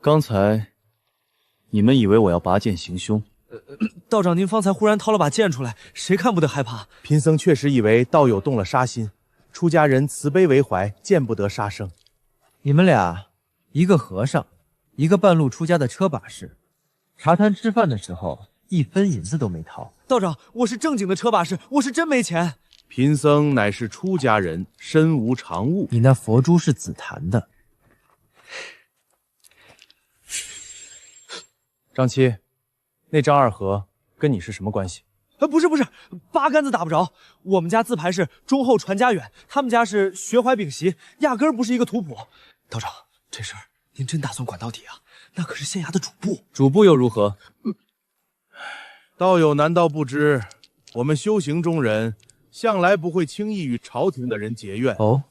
刚才你们以为我要拔剑行凶？道长，您方才忽然掏了把剑出来，谁看不得害怕？贫僧确实以为道友动了杀心，出家人慈悲为怀，见不得杀生。你们俩，一个和尚，一个半路出家的车把式，茶摊吃饭的时候1分银子都没掏。道长，我是正经的车把式，我是真没钱。贫僧乃是出家人，身无长物。你那佛珠是紫檀的。张七，那张二和跟你是什么关系？不是，八竿子打不着。我们家字牌是忠厚传家远，他们家是学怀秉习，压根儿不是一个图谱。道长，这事儿您真打算管到底啊？那可是县衙的主簿。主簿又如何？道友难道不知，我们修行中人向来不会轻易与朝廷的人结怨。哦，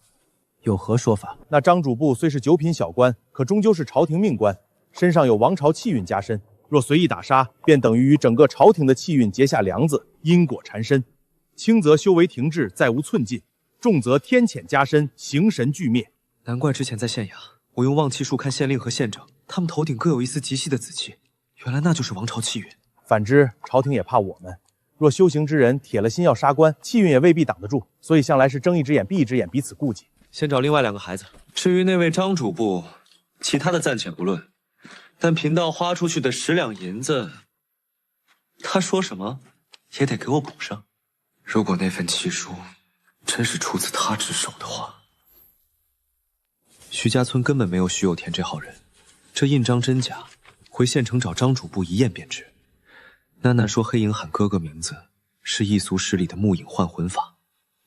有何说法？那张主簿虽是九品小官，可终究是朝廷命官，身上有王朝气运加身。若随意打杀，便等于与整个朝廷的气运结下梁子，因果缠身。轻则修为停滞，再无寸进；重则天谴加深，形神俱灭。难怪之前在县衙，我用望气术看县令和县长，他们头顶各有一丝极细的紫气，原来那就是王朝气运。反之，朝廷也怕我们。若修行之人铁了心要杀官，气运也未必挡得住，所以向来是睁一只眼闭一只眼，彼此顾忌。先找另外2个孩子。至于那位张主簿，其他的暂且不论。但贫道花出去的10两银子，他说什么也得给我补上。如果那份契书真是出自他之手的话，徐家村根本没有徐有田这号人。这印章真假，回县城找张主簿一验便知。囡囡说黑影喊哥哥名字是异俗史里的木影换魂法，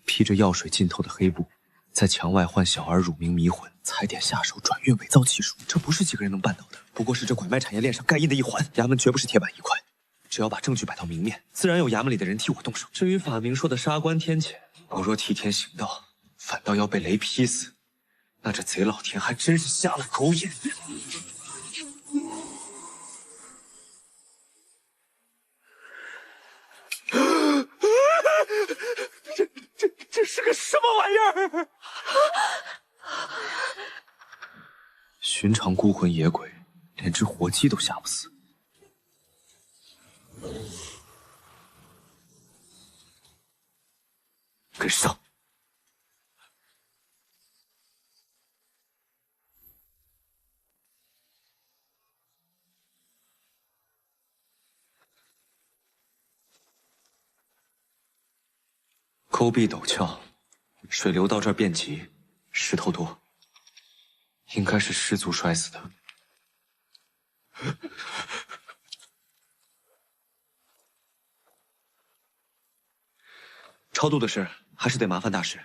披着药水浸透的黑布，在墙外唤小儿乳名迷魂，踩点下手转运伪造技术，这不是几个人能办到的。不过是这拐卖产业链上盖印的一环，衙门绝不是铁板一块。只要把证据摆到明面，自然有衙门里的人替我动手。至于法明说的杀官天谴，我若替天行道，反倒要被雷劈死，那这贼老天还真是瞎了狗眼。这是个什么玩意儿？寻常孤魂野鬼，连只活鸡都吓不死。跟上！沟壁陡峭，水流到这儿便急，石头多，应该是失足摔死的。超度的事还是得麻烦大师。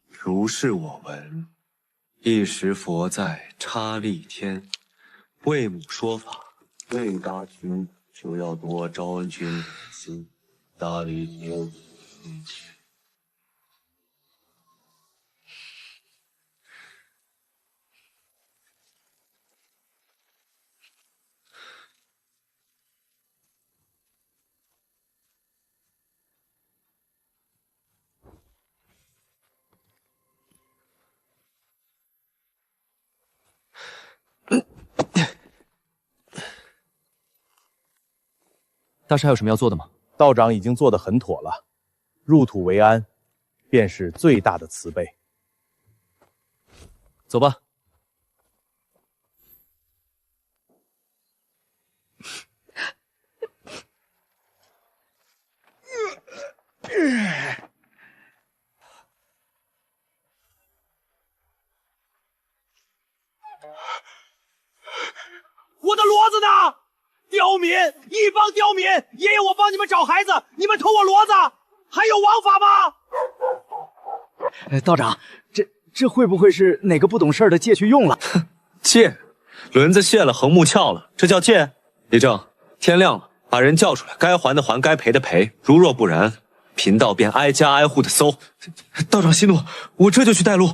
如是我闻，一时佛在差立天，为母说法，为大群。就要夺昭恩君心，大理天。大师还有什么要做的吗？道长已经做得很妥了，入土为安，便是最大的慈悲。走吧。我的骡子呢？刁民，一帮刁民！爷爷，我帮你们找孩子，你们偷我骡子，还有王法吗？道长，这会不会是哪个不懂事的借去用了？借，轮子卸了，横木翘了，这叫借？李正，天亮了，把人叫出来，该还的还，该赔的赔。如若不然，贫道便挨家挨户的搜。道长息怒，我这就去带路。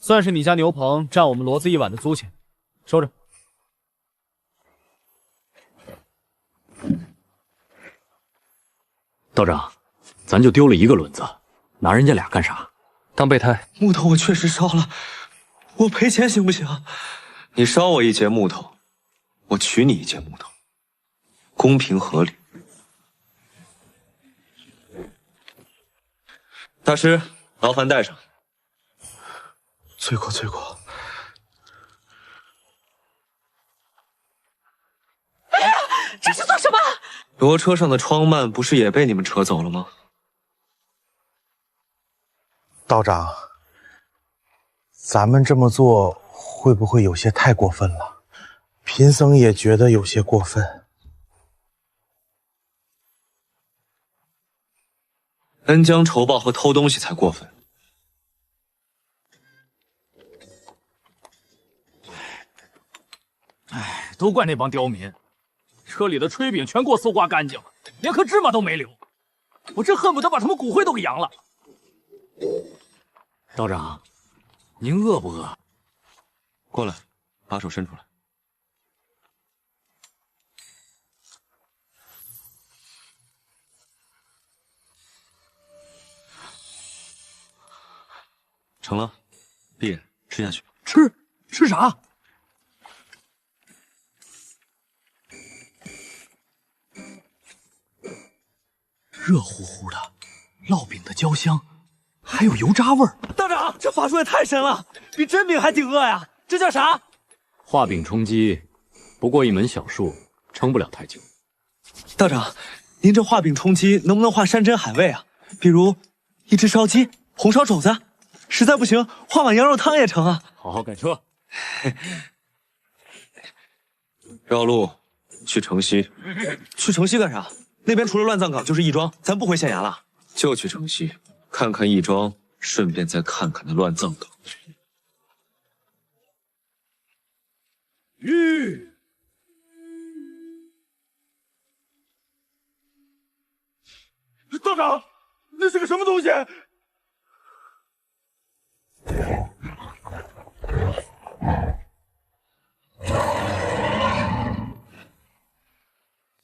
算是你家牛棚占我们骡子1晚的租钱，收着。道长，咱就丢了1个轮子，拿人家俩干啥？当备胎。木头我确实烧了，我赔钱行不行？你烧我一截木头，我取你一截木头，公平合理。大师，劳烦带上。罪过罪过。哎呀，这是做什么？骡车上的窗幔不是也被你们扯走了吗？道长，咱们这么做会不会有些太过分了？贫僧也觉得有些过分。恩将仇报和偷东西才过分。哎，都怪那帮刁民，车里的炊饼全给我搜刮干净了，连颗芝麻都没留，我真恨不得把他们骨灰都给扬了。道长，您饿不饿？过来，把手伸出来。成了，闭眼吃下去。吃啥？热乎乎的，烙饼的焦香，还有油渣味儿。道长，这法术也太神了，比真饼还顶饿呀！这叫啥？画饼充饥，不过一门小术，撑不了太久。道长，您这画饼充饥能不能画山珍海味啊？比如一只烧鸡、红烧肘子，实在不行画碗羊肉汤也成啊！好好赶车。绕路去城西。去城西干啥？那边除了乱葬岗就是义庄，咱不回县衙了。就去城西看看义庄，顺便再看看那乱葬岗。道长，那是个什么东西？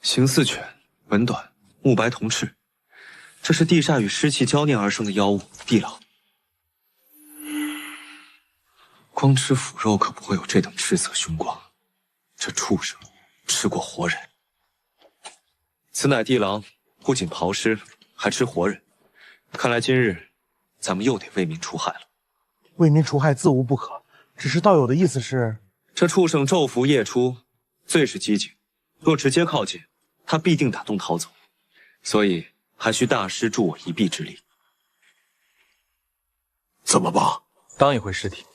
形似犬，吻短，目白瞳赤，这是地煞与湿气交念而生的妖物地牢。光吃腐肉可不会有这等赤色凶光，这畜生吃过活人。此乃地狼，不仅刨尸，还吃活人。看来今日咱们又得为民除害了。为民除害自无不可，只是道友的意思是，这畜生昼伏夜出，最是机警，若直接靠近，他必定打洞逃走，所以还需大师助我一臂之力。怎么办？当一回尸体。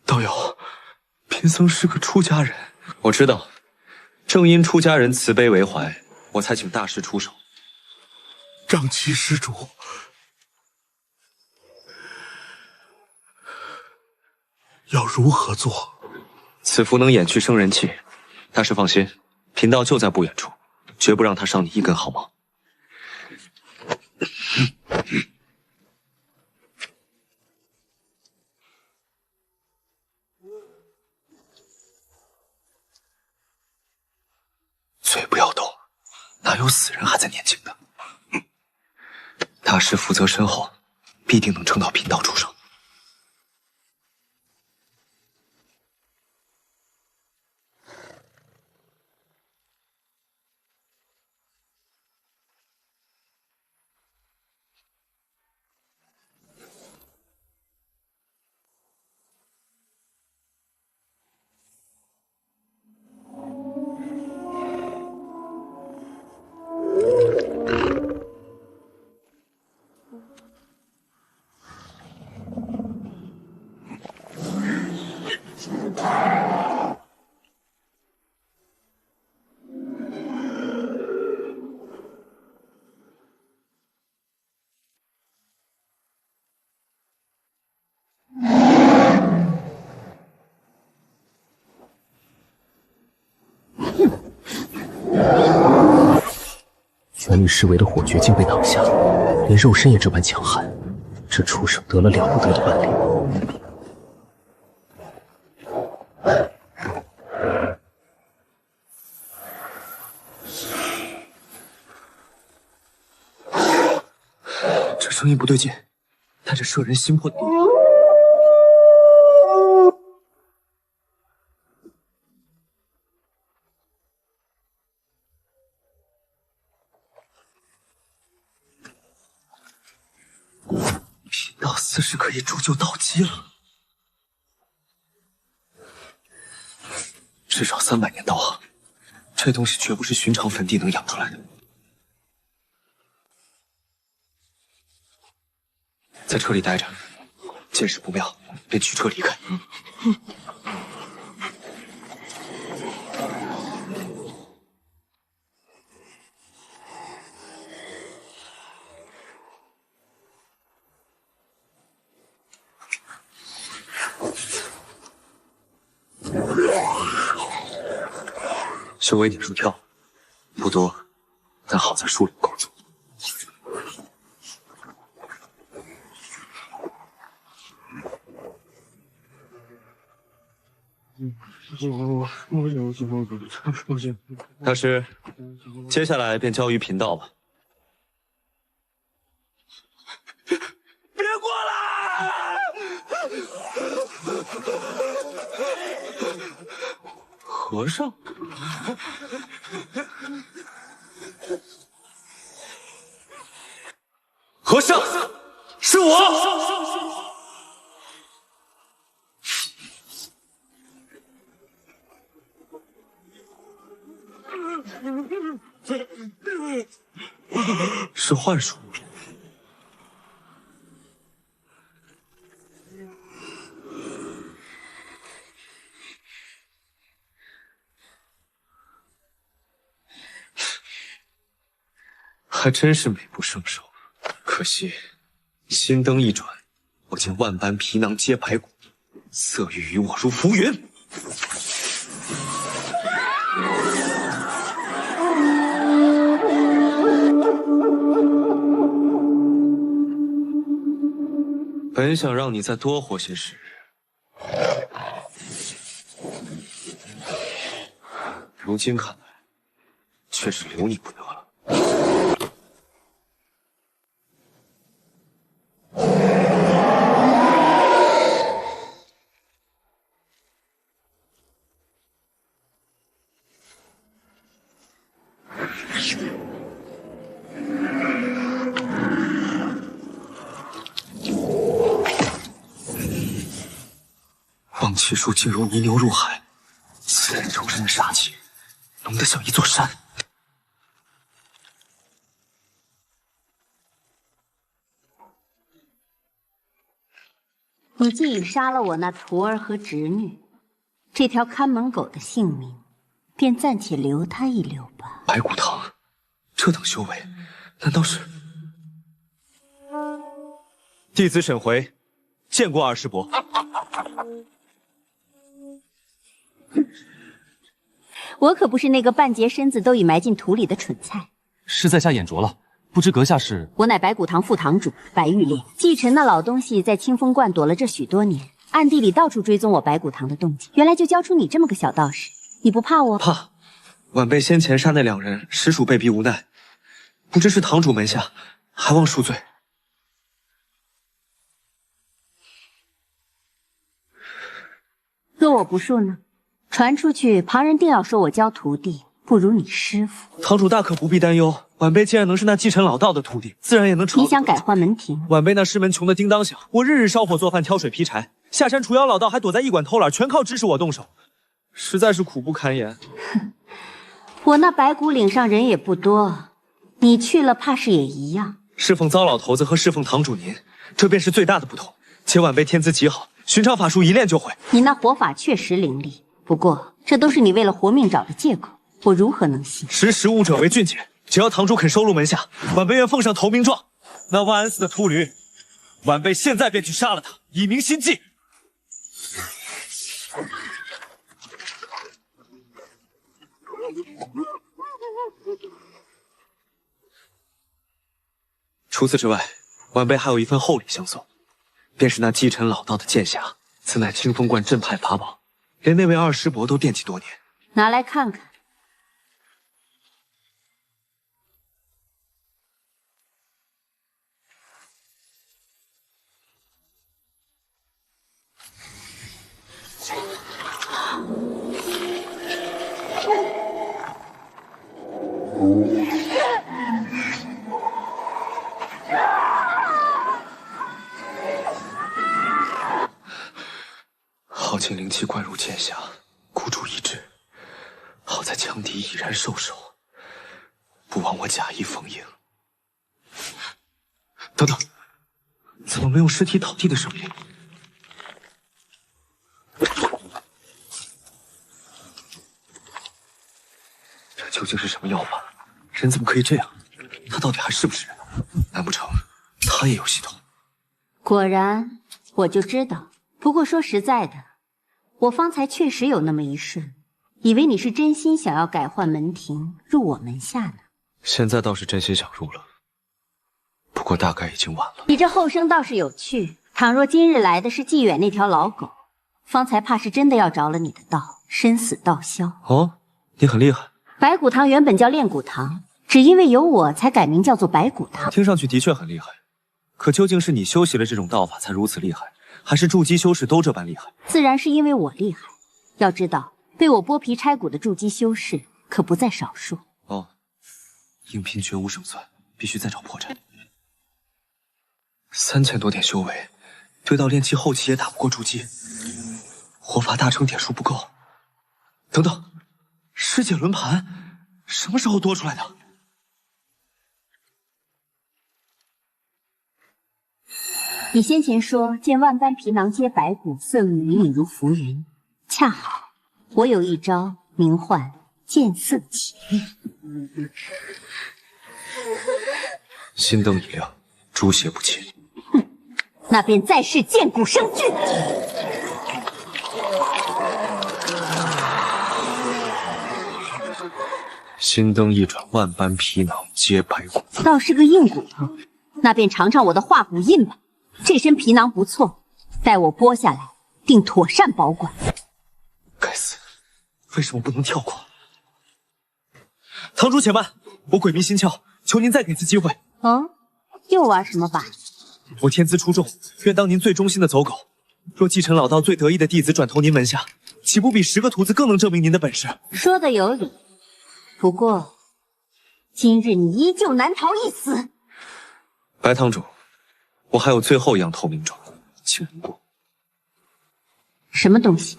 道友，贫僧是个出家人，我知道，正因出家人慈悲为怀，我才请大师出手。瘴气施主，要如何做？此符能掩去生人气，大师放心，贫道就在不远处，绝不让他伤你一根毫毛。嘴不要动，哪有死人还在念经的？大师福泽深厚，必定能撑到贫道出手。全力施为的火诀竟被挡下，连肉身也这般强悍，这畜生得了了不得的本领。这声音不对劲，带着摄人心魄的力量。贫道似是可以铸就道基了，至少300年道行，这东西绝不是寻常坟地能养出来的。在车里待着，见势不妙便驱车离开。修为点数跳，不多，但好在数量够足。大师，接下来便交于贫道吧。别过来！和尚，和尚，是我。是幻术。还真是美不胜收，可惜心灯一转，我见万般皮囊皆白骨，色欲于我如浮云。本想让你再多活些时日，如今看来，却是留你不得了。望气术竟如泥牛入海，刺人周身的杀气浓得像一座山。你既已杀了我那徒儿和侄女，这条看门狗的性命便暂且留他一留吧。白骨堂，这等修为，难道是？弟子沈回，见过二师伯。我可不是那个半截身子都已埋进土里的蠢菜。是在下眼拙了，不知阁下是？我乃白骨堂副堂主白玉莲。继承那老东西在清风观躲了这许多年，暗地里到处追踪我白骨堂的动静，原来就教出你这么个小道士。你不怕我？怕。晚辈先前杀那2人，实属被逼无奈，不知是堂主门下，还望恕罪。若我不恕呢？传出去，旁人定要说我教徒弟不如你师傅。堂主大可不必担忧，晚辈既然能是那继承老道的徒弟，自然也能成。你想改换门庭？晚辈那师门穷得叮当响，我日日烧火做饭、挑水劈柴，下山除妖老道还躲在驿馆偷懒，全靠支持我动手，实在是苦不堪言。我那白骨岭上人也不多，你去了怕是也一样。侍奉糟老头子和侍奉堂主您，这便是最大的不同。且晚辈天资极好，寻常法术一练就会。你那火法确实凌厉，不过这都是你为了活命找的借口，我如何能信？识时务者为俊杰，只要堂主肯收录门下，晚辈愿奉上投名状。那万安寺的秃驴，晚辈现在便去杀了他，以明心迹。除此之外，晚辈还有一份厚礼相送，便是那继承老道的剑匣，此乃清风观镇派法宝，连那位二师伯都惦记多年。拿来看看。好进灵气灌入剑下，孤注一掷；好在强敌已然受手，不枉我假意逢迎。等等，怎么没有尸体倒地的声音？这究竟是什么药法？人怎么可以这样？他到底还是不是人？难不成他也有系统？果然，我就知道。不过说实在的，我方才确实有那么一瞬，以为你是真心想要改换门庭，入我门下呢。现在倒是真心想入了，不过大概已经晚了。你这后生倒是有趣。倘若今日来的是纪远那条老狗，方才怕是真的要着了你的道，身死道消。哦，你很厉害。白骨堂原本叫炼骨堂，只因为有我才改名叫做白骨堂。听上去的确很厉害，可究竟是你修习了这种道法才如此厉害，还是筑基修士都这般厉害？自然是因为我厉害。要知道，被我剥皮拆骨的筑基修士可不在少数。哦，应聘绝无胜算，必须再找破绽。3000多点修为，对到炼气后期也打不过筑基，活法大成点数不够。等等，尸解轮盘什么时候多出来的？你先前说见万般皮囊皆白骨，色欲隐隐如浮云，恰好我有一招，名唤见色起意。心灯一亮，诛邪不侵。那便再试剑骨生俊。心灯一转，万般皮囊皆白骨。倒是个硬骨头，那便尝尝我的化骨印吧。这身皮囊不错，待我剥下来，定妥善保管。该死，为什么不能跳过？堂主且慢，我鬼迷心窍，求您再给次机会。哦，又玩什么把戏？我天资出众，愿当您最忠心的走狗。若继承老道最得意的弟子转投您门下，岂不比10个徒子更能证明您的本事？说的有理，不过今日你依旧难逃一死。白堂主，我还有最后一样透明种，请您过。什么东西？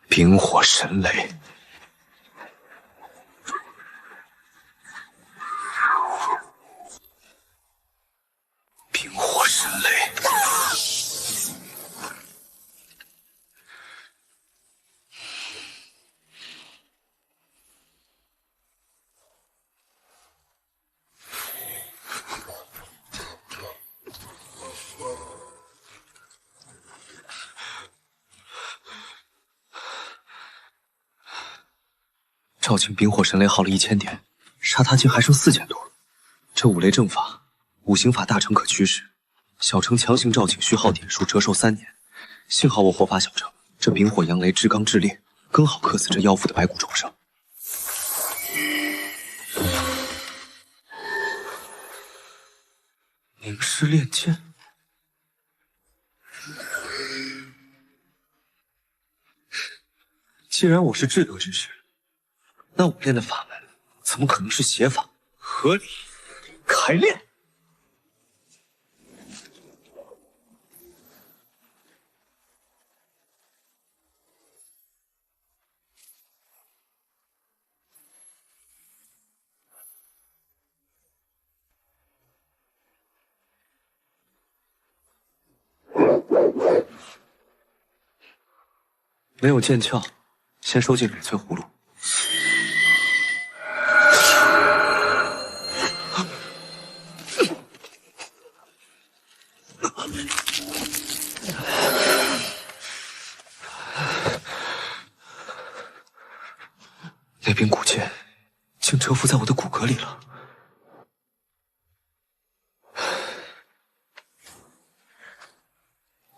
冰火神雷。冰火神雷。赵庆冰火神雷耗了1000点，杀他竟还剩4000多。这五雷正法，五行法大成可驱使，小成强行赵庆虚耗点数折寿3年。幸好我活法小成，这冰火阳雷至刚至烈，刚好克死这妖妇的白骨重生。凝尸炼剑。既然我是至德之士，那我练的法门怎么可能是邪法？合理，开练。没有剑鞘，先收进翡翠葫芦。那柄古剑竟蛰伏在我的骨骼里了。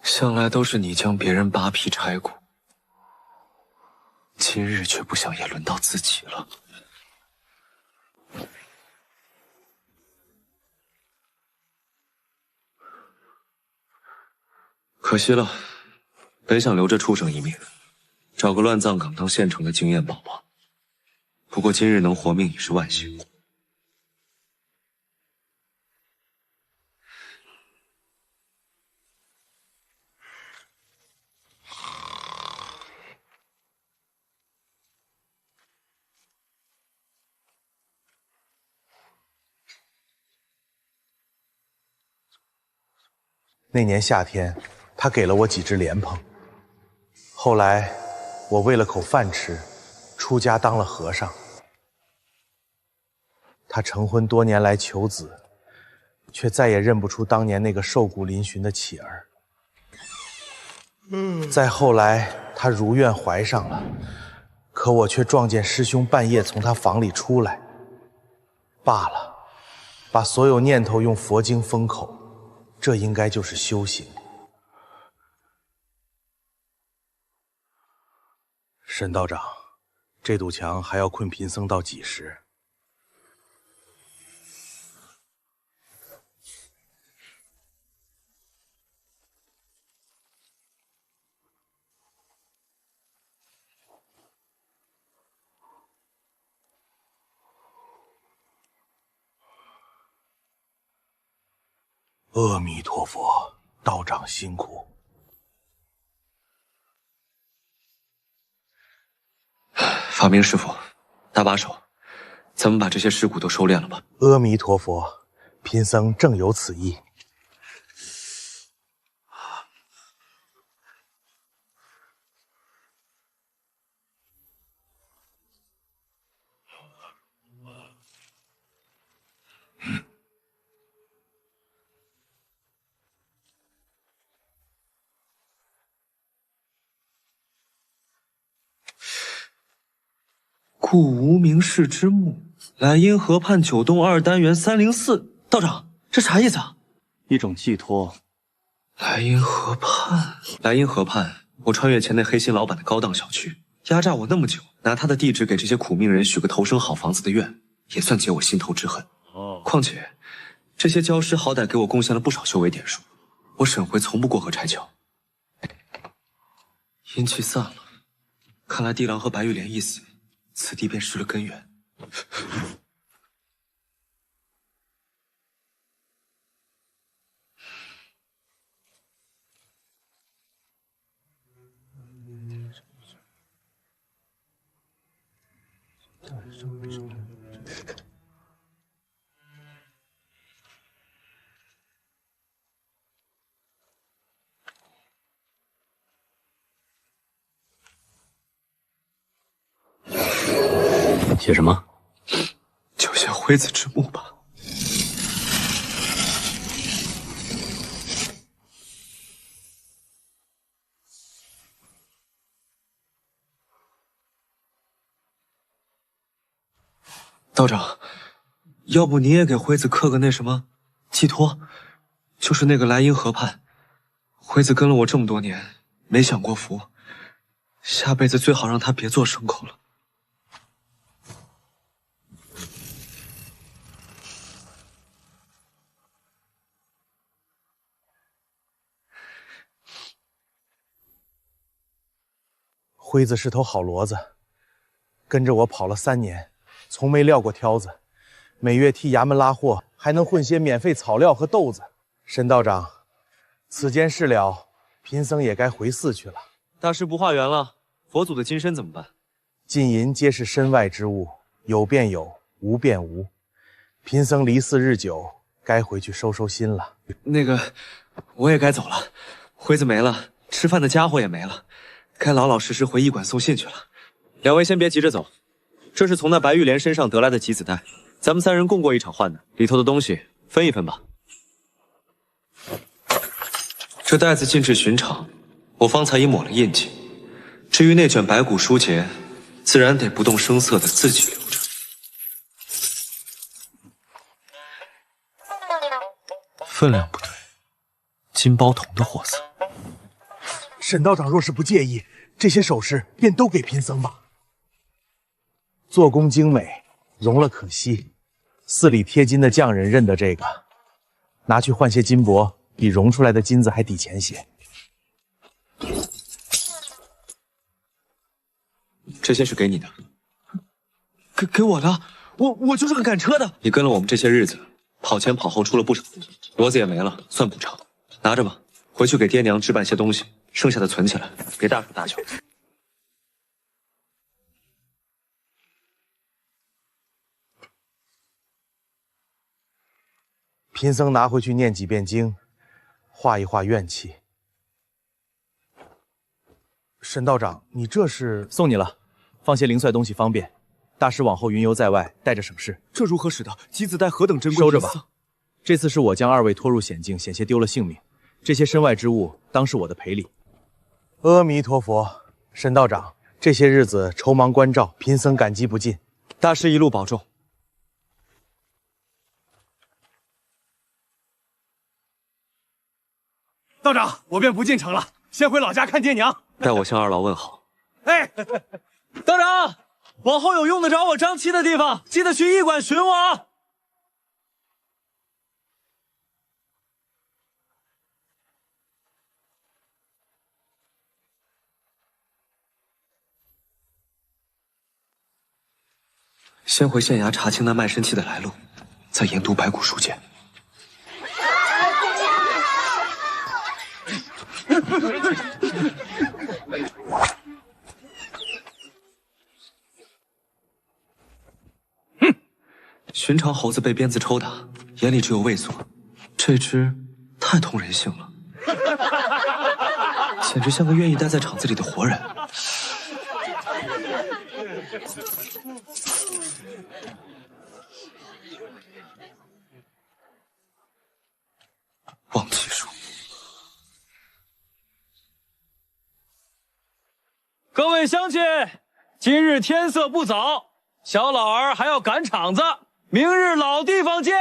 向来都是你将别人扒皮拆骨，今日却不想也轮到自己了。可可惜了，本想留着畜生一命，找个乱葬岗当现成的经验宝宝。不过今日能活命已是万幸。那年夏天，他给了我几只莲蓬。后来，我为了口饭吃，出家当了和尚。他成婚多年来求子，却再也认不出当年那个瘦骨嶙峋的乞儿。再后来，他如愿怀上了，可我却撞见师兄半夜从他房里出来。罢了，把所有念头用佛经封口。这应该就是修行。沈道长，这堵墙还要困贫僧到几时？阿弥陀佛，道长辛苦。法明师傅，搭把手，咱们把这些尸骨都收敛了吧。阿弥陀佛，贫僧正有此意。故无名氏之墓，莱茵河畔九洞2单元304。道长，这啥意思啊？一种寄托。莱茵河畔，莱茵河畔，我穿越前那黑心老板的高档小区，压榨我那么久，拿他的地址给这些苦命人许个投生好房子的愿，也算解我心头之恨。况且，这些礁尸好歹给我贡献了不少修为点数，我沈回从不过河拆桥。阴气散了，看来地狼和白玉莲一死，此地便失了根源。写什么？就写灰子之墓吧。道长，要不你也给辉子刻个那什么寄托，就是那个莱茵河畔。辉子跟了我这么多年，没享过福，下辈子最好让他别做牲口了。辉子是头好骡子，跟着我跑了3年，从没撂过挑子，每月替衙门拉货，还能混些免费草料和豆子。沈道长，此间事了，贫僧也该回寺去了。大师不化缘了，佛祖的金身怎么办？金银皆是身外之物，有便有，无便无。贫僧离寺日久，该回去收收心了。那个，我也该走了，辉子没了，吃饭的家伙也没了。该老老实实回驿馆送信去了。两位先别急着走，这是从那白玉莲身上得来的集子袋，咱们3人共过一场患难，里头的东西分一分吧。这袋子尽至寻常，我方才已抹了印记。至于那卷白骨书节，自然得不动声色的自己留着。分量不对，金包铜的货色。沈道长若是不介意，这些首饰便都给贫僧吧。做工精美，容了可惜。寺里贴金的匠人认得这个，拿去换些金箔，比融出来的金子还抵钱些。这些是给你的。给我的？我就是个赶车的。你跟了我们这些日子，跑前跑后出了不少力，骡子也没了，算补偿。拿着吧，回去给爹娘置办些东西，剩下的存起来，别大手大脚。贫僧拿回去念几遍经，化一化怨气。沈道长，你这是？送你了，放些零碎东西方便。大师往后云游在外，带着省事。这如何使得？鸡子带何等珍贵？收着吧。这次是我将二位拖入险境，险些丢了性命，这些身外之物当是我的赔礼。阿弥陀佛，沈道长，这些日子愁忙关照，贫僧感激不尽。大师一路保重。道长，我便不进城了，先回老家看爹娘。代我向二老问好。哎，道长，往后有用得着我张七的地方，记得去驿馆寻我啊。先回县衙查清那卖身契的来路，再研读白骨书简。寻常猴子被鞭子抽打，眼里只有畏缩，这只太通人性了，简直像个愿意待在厂子里的活人。忘记说，各位乡亲，今日天色不早，小老儿还要赶场子，明日老地方见。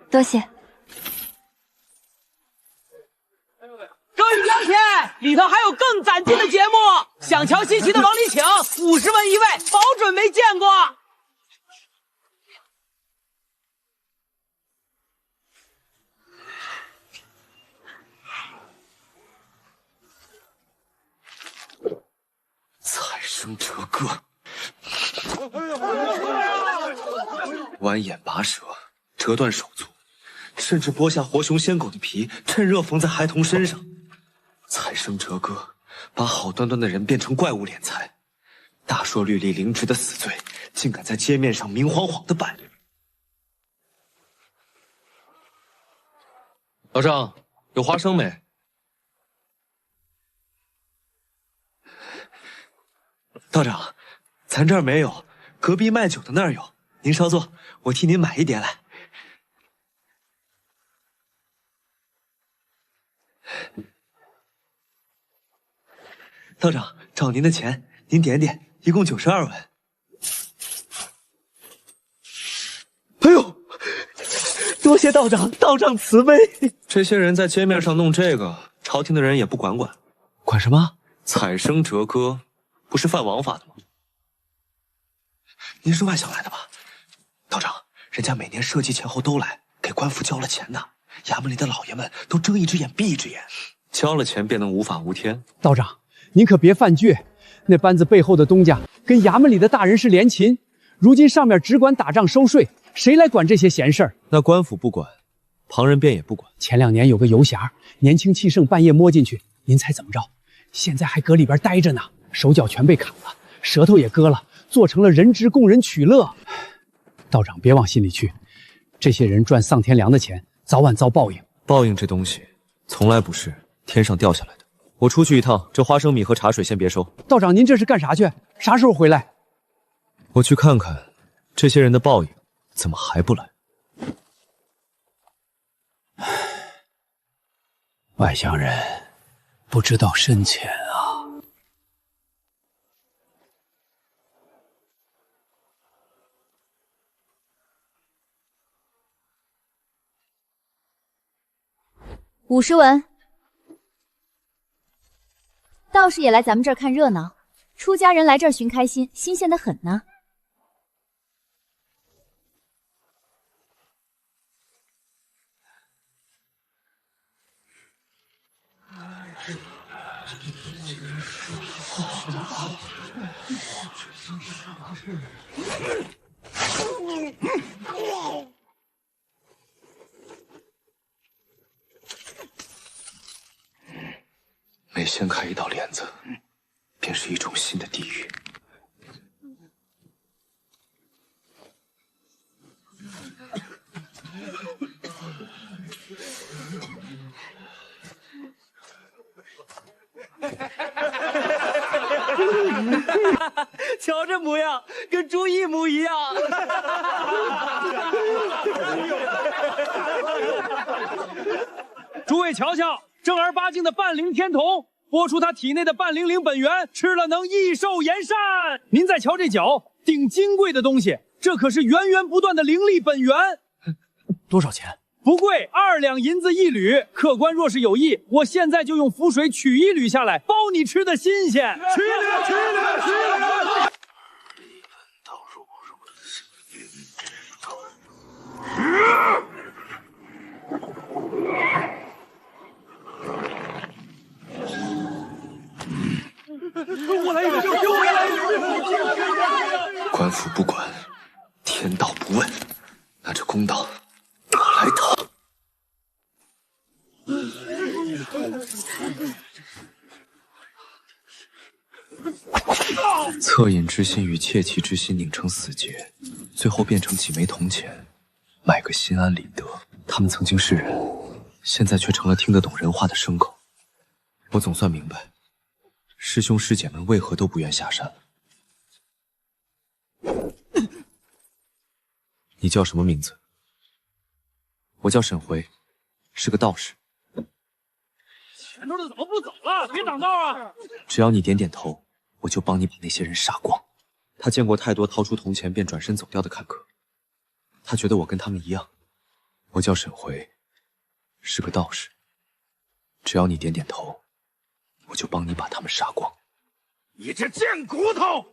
多谢。各位乡亲，里头还有更攒劲的节目，想瞧稀奇的往里请，50文一位，保准没见过。采生折割，剜眼拔舌，折断手足，甚至剥下活熊仙狗的皮，趁热缝在孩童身上。采生折割，把好端端的人变成怪物敛财，大硕律例凌迟的死罪，竟敢在街面上明晃晃的摆。老张，有花生没？道长，咱这儿没有，隔壁卖酒的那儿有。您稍坐，我替您买一碟来。道长，找您的钱，您点点，一共92文。哎呦，多谢道长，道长慈悲。这些人在街面上弄这个，朝廷的人也不管管。管什么？采生折割，不是犯王法的吗？您是外乡来的吧？道长，人家每年社稷前后都来，给官府交了钱的，衙门里的老爷们都睁一只眼闭一只眼，交了钱便能无法无天。道长，您可别犯倔，那班子背后的东家跟衙门里的大人是连勤，如今上面只管打仗收税，谁来管这些闲事儿？那官府不管，旁人便也不管。前2年有个游侠，年轻气盛，半夜摸进去，您猜怎么着？现在还搁里边待着呢，手脚全被砍了，舌头也割了，做成了人质供人取乐。道长别往心里去，这些人赚丧天良的钱，早晚遭报应。报应这东西，从来不是天上掉下来的。我出去一趟，这花生米和茶水先别收。道长，您这是干啥去？啥时候回来？我去看看，这些人的报应怎么还不来？外乡人不知道深浅啊。50文。道士也来咱们这儿看热闹，出家人来这儿寻开心，新鲜的很呢。每掀开一道帘子，便是一种新的地狱。瞧这模样，跟猪一模一样。诸位瞧瞧，正儿八经的半灵天童，拨出他体内的半灵灵本源，吃了能益寿延寿。您再瞧这脚，顶金贵的东西，这可是源源不断的灵力本源。多少钱？不贵，2两银子一缕。客官若是有意，我现在就用符水取1缕下来，包你吃的新鲜。取礼！我来一个，我来一个！官府不管，天道不问，那这公道哪来讨？恻隐之心与窃奇之心拧成死结，最后变成几枚铜钱，买个心安理得。他们曾经是人，现在却成了听得懂人话的牲口。我总算明白，师兄师姐们为何都不愿下山了。你叫什么名字？我叫沈回，是个道士。前头的怎么不走了？别挡道啊！只要你点点头，我就帮你把那些人杀光。他见过太多掏出铜钱便转身走掉的看客，他觉得我跟他们一样。我叫沈回，是个道士。只要你点点头，我就帮你把他们杀光。你这贱骨头！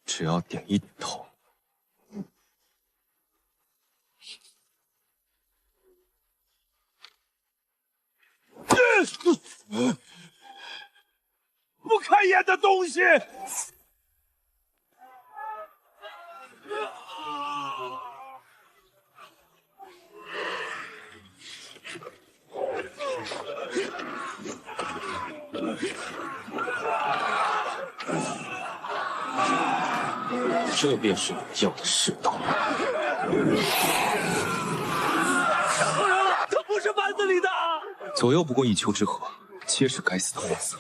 只要点一点头，不开眼的东西！这便是你要的世道。他不是班子里的。左右不过一丘之貉，皆是该死的货色。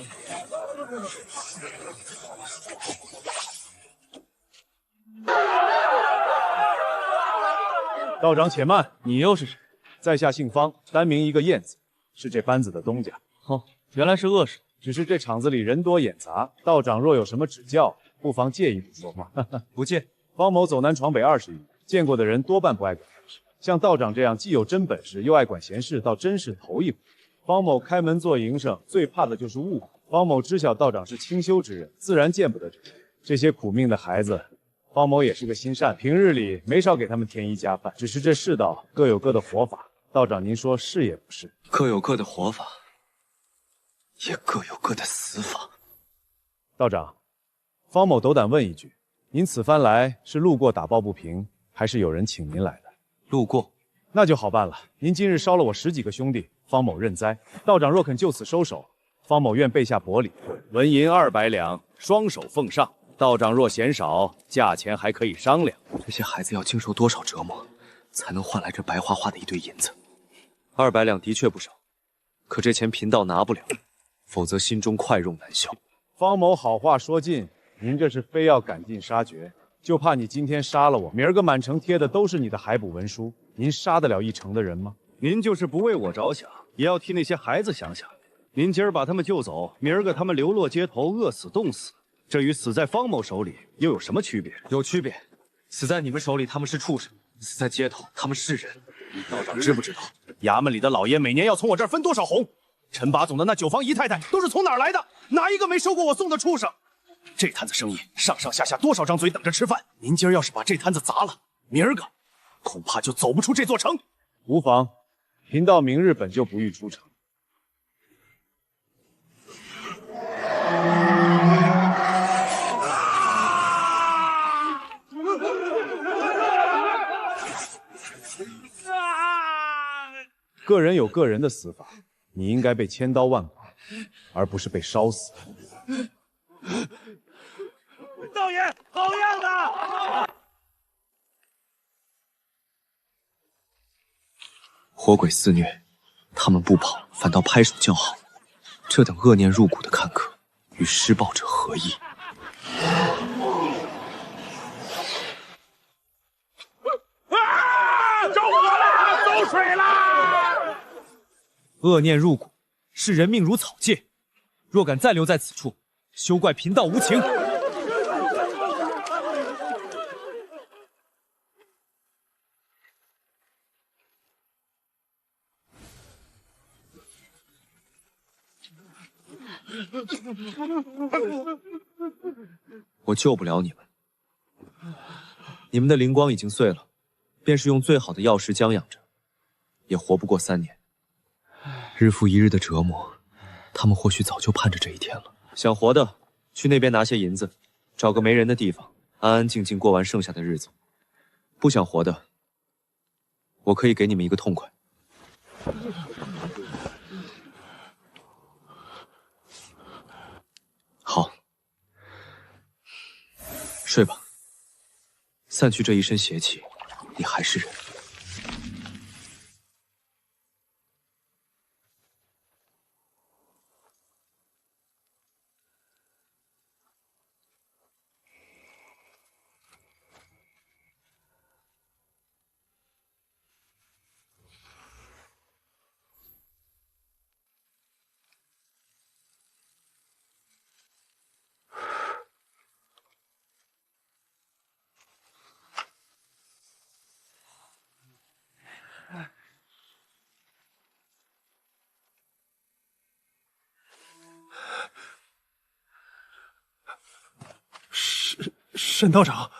道长且慢，你又是谁？在下姓方，单名一个燕字，是这班子的东家。哦，原来是恶手。只是这场子里人多眼杂，道长若有什么指教，不妨借一步说话。不借。方某走南闯北20余，见过的人多半不爱管闲事。像道长这样既有真本事又爱管闲事，倒真是头一回。方某开门做营生，最怕的就是误会。方某知晓道长是清修之人，自然见不得这些苦命的孩子。方某也是个心善，平日里没少给他们添衣加饭。只是这世道各有各的活法，道长您说是也不是？各有各的活法，也各有各的死法。道长，方某斗胆问一句，您此番来是路过打抱不平，还是有人请您来的？路过。那就好办了。您今日烧了我10几个兄弟，方某认栽。道长若肯就此收手，方某愿备下薄礼，纹银200两，双手奉上。道长若嫌少，价钱还可以商量。这些孩子要经受多少折磨，才能换来这白花花的一堆银子？200两的确不少，可这钱贫道拿不了，否则心中快容难消。方某好话说尽，您这是非要赶尽杀绝，就怕你今天杀了我，明儿个满城贴的都是你的海捕文书，您杀得了一城的人吗？您就是不为我着想，也要替那些孩子想想。您今儿把他们救走，明儿个他们流落街头，饿死冻死，这与死在方某手里又有什么区别？有区别。死在你们手里，他们是畜生；死在街头，他们是人。道长知不知道，衙门里的老爷每年要从我这儿分多少红？陈把总的那9房姨太太都是从哪儿来的？哪一个没收过我送的畜生？这摊子生意，上上下下多少张嘴等着吃饭？您今儿要是把这摊子砸了，明儿个恐怕就走不出这座城。无妨，贫道明日本就不欲出城。个人有个人的死法，你应该被千刀万剐，而不是被烧死。道爷，好样的！活鬼肆虐，他们不跑，反倒拍手叫好。这等恶念入骨的看客，与施暴者何异？着火了，走水了！恶念入骨，视人命如草芥。若敢再留在此处，休怪贫道无情。我救不了你们，你们的灵光已经碎了，便是用最好的药石将养着，也活不过3年。日复一日的折磨，他们或许早就盼着这一天了。想活的，去那边拿些银子，找个没人的地方，安安静静过完剩下的日子。不想活的，我可以给你们一个痛快。好，睡吧，散去这一身邪气，你还是人。沈道长，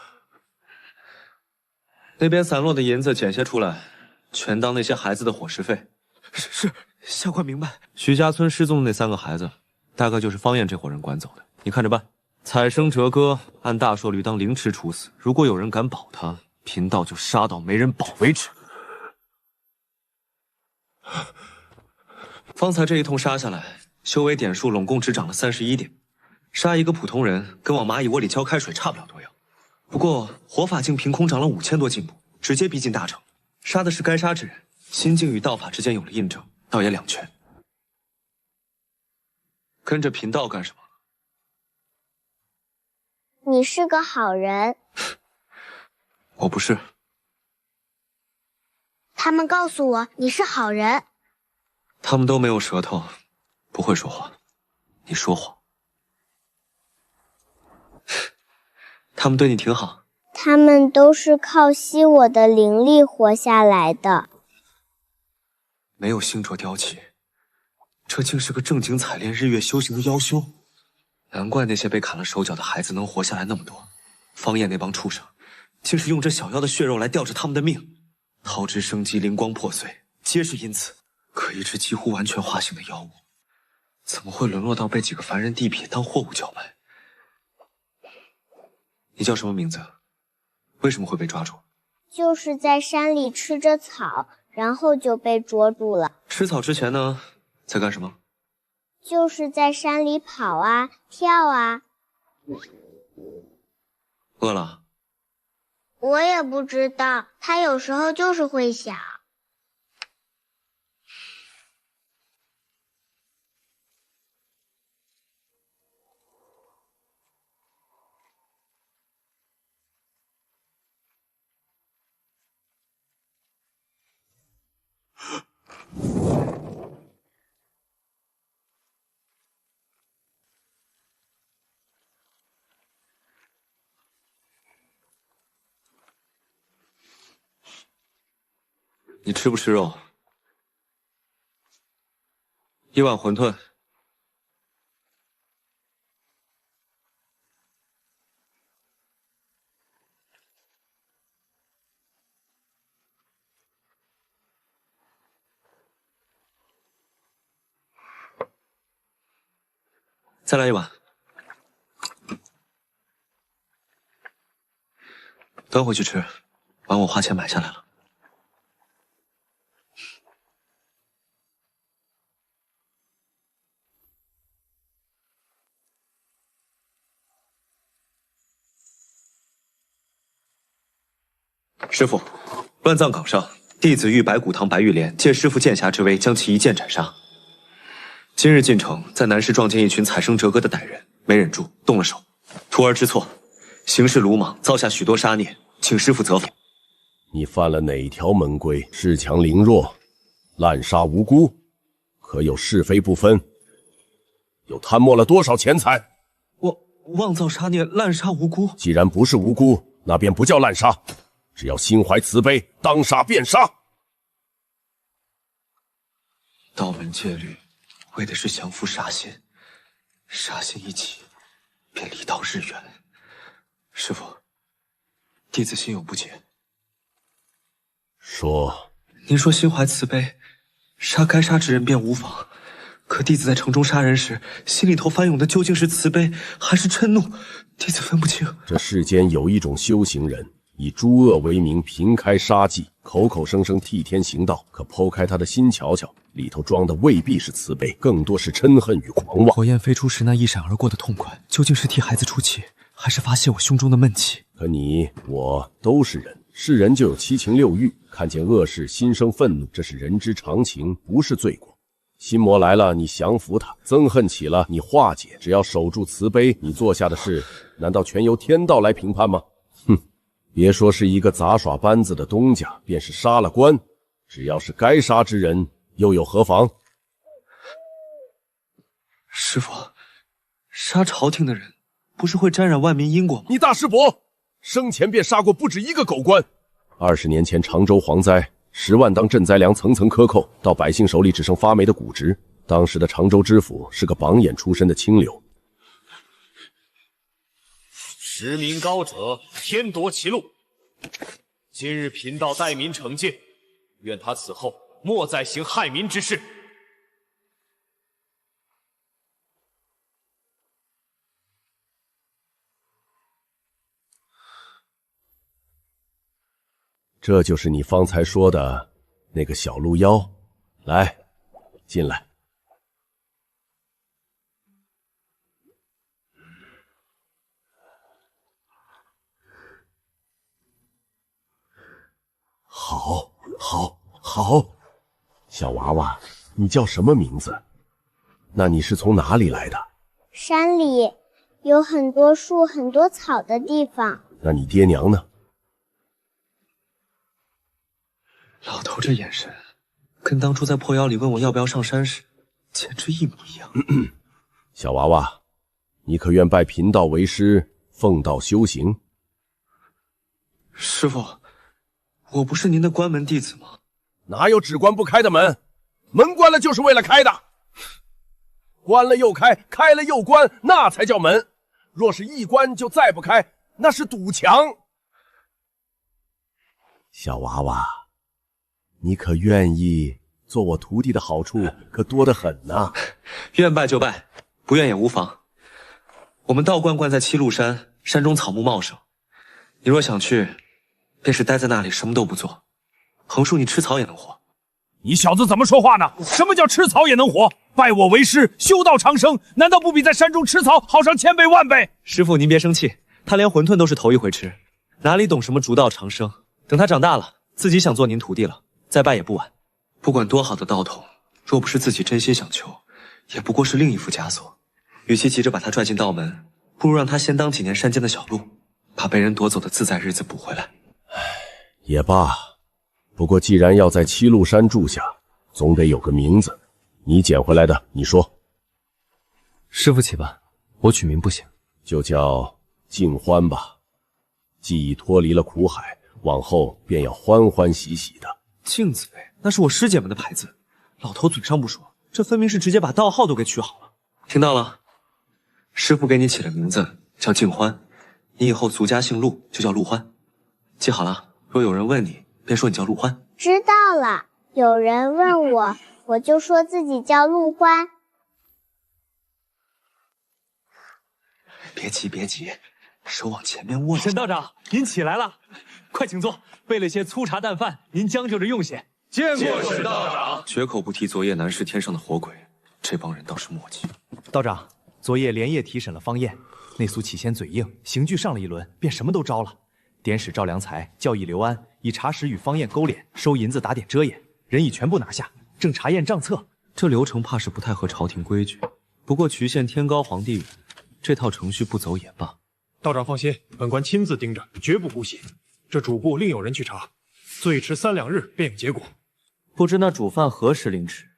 那边散落的银子捡些出来，全当那些孩子的伙食费。是，下官明白。徐家村失踪的那3个孩子，大概就是方燕这伙人管走的，你看着办。采生折割，按大硕律当凌迟处死。如果有人敢保他，贫道就杀到没人保为止。方才这一通杀下来，修为点数拢共只涨了31点。杀一个普通人，跟往蚂蚁窝里浇开水差不了多样。不过火法竟凭空涨了5000多进步，直接逼近大成。杀的是该杀之人，心境与道法之间有了印证，倒也两全。跟着贫道干什么？你是个好人。我不是。他们告诉我你是好人。他们都没有舌头，不会说话。你说谎。他们对你挺好。他们都是靠吸我的灵力活下来的。没有星卓雕骑，这竟是个正经采炼日月修行的妖修。难怪那些被砍了手脚的孩子能活下来那么多。方燕那帮畜生，竟是用这小妖的血肉来吊着他们的命。桃枝生机，灵光破碎，皆是因此。可一只几乎完全化形的妖物，怎么会沦落到被几个凡人地痞当货物叫卖？你叫什么名字？为什么会被抓住？就是在山里吃着草，然后就被捉住了。吃草之前呢，在干什么？就是在山里跑啊，跳啊。饿了？我也不知道，他有时候就是会想。你吃不吃肉？一碗馄饨。再来一碗。端回去吃，碗我花钱买下来了。师傅，乱葬岗上，弟子遇白骨堂白玉莲借师傅剑侠之威，将其一剑斩杀。今日进城，在南市撞见一群采生折割的歹人，没忍住动了手，徒儿知错，行事鲁莽，造下许多杀孽，请师傅责罚。你犯了哪条门规？恃强凌弱，滥杀无辜，可有是非不分？又贪没了多少钱财？我妄造杀孽，滥杀无辜。既然不是无辜，那便不叫滥杀。只要心怀慈悲，当杀便杀。道门戒律，为的是降服杀心，杀心一起，便离道日远。师傅，弟子心有不解。说，您说心怀慈悲，杀该杀之人便无妨。可弟子在城中杀人时，心里头翻涌的究竟是慈悲还是嗔怒？弟子分不清。这世间有一种修行人，以诸恶为名，频开杀技，口口声声替天行道，可剖开他的心瞧瞧，里头装的未必是慈悲，更多是嗔恨与狂妄。火焰飞出时那一闪而过的痛快，究竟是替孩子出气，还是发泄我胸中的闷气？可你我都是人，是人就有七情六欲，看见恶事心生愤怒，这是人之常情，不是罪过。心魔来了，你降服他；憎恨起了，你化解。只要守住慈悲，你做下的事，难道全由天道来评判吗？哼！别说是一个杂耍班子的东家，便是杀了官，只要是该杀之人，又有何妨？师傅，杀朝廷的人，不是会沾染万民因果吗？你大师伯，生前便杀过不止一个狗官。20年前常州蝗灾，10万当赈灾粮层层克扣，到百姓手里只剩发霉的谷值。当时的常州知府是个榜眼出身的清流。实名高者，天夺其路。今日贫道代民惩戒，愿他此后莫再行害民之事。这就是你方才说的那个小鹿妖，来，进来。好，小娃娃，你叫什么名字？那你是从哪里来的？山里有很多树、很多草的地方。那你爹娘呢？老头这眼神，跟当初在破妖里问我要不要上山时，简直一模一样。小娃娃，你可愿拜贫道为师，奉道修行？师傅，我不是您的关门弟子吗？哪有只关不开的门？门关了就是为了开的，关了又开，开了又关，那才叫门。若是一关就再不开，那是堵墙。小娃娃，你可愿意做我徒弟的好处可多得很呐。愿拜就拜，不愿也无妨。我们道观关在七鹿山，山中草木茂盛，你若想去，便是待在那里什么都不做，横竖你吃草也能活。你小子怎么说话呢？什么叫吃草也能活？拜我为师，修道长生，难道不比在山中吃草好上千倍万倍？师傅您别生气，他连馄饨都是头一回吃，哪里懂什么逐道长生。等他长大了，自己想做您徒弟了，再拜也不晚。不管多好的道统，若不是自己真心想求，也不过是另一副枷锁。与其急着把他拽进道门，不如让他先当几年山间的小路，把被人夺走的自在日子补回来。也罢，不过既然要在七鹿山住下，总得有个名字。你捡回来的，你说。师父且吧，我取名不行，就叫静欢吧。既已脱离了苦海，往后便要欢欢喜喜的。镜子呗，那是我师姐们的牌子。老头嘴上不说，这分明是直接把道号都给取好了。听到了？师傅给你起了名字叫静欢，你以后俗家姓陆，就叫陆欢。记好了，若有人问你，便说你叫陆欢。知道了。有人问我，我就说自己叫陆欢。别急，别急，手往前面握。沈道长，您起来了，快请坐。备了些粗茶淡饭，您将就着用些。见过沈道长。绝口不提昨夜南市天上的火鬼，这帮人倒是墨迹。道长，昨夜连夜提审了方燕，那苏起先嘴硬，刑具上了一轮，便什么都招了。典使赵良才教义刘安以查实与方燕勾连，收银子打点遮掩，人已全部拿下，正查验账册。这流程怕是不太合朝廷规矩，不过渠县天高皇帝远，这套程序不走也罢。道长放心，本官亲自盯着，绝不姑息。这主簿另有人去查，最迟3、2日便有结果。不知那主犯何时凌迟？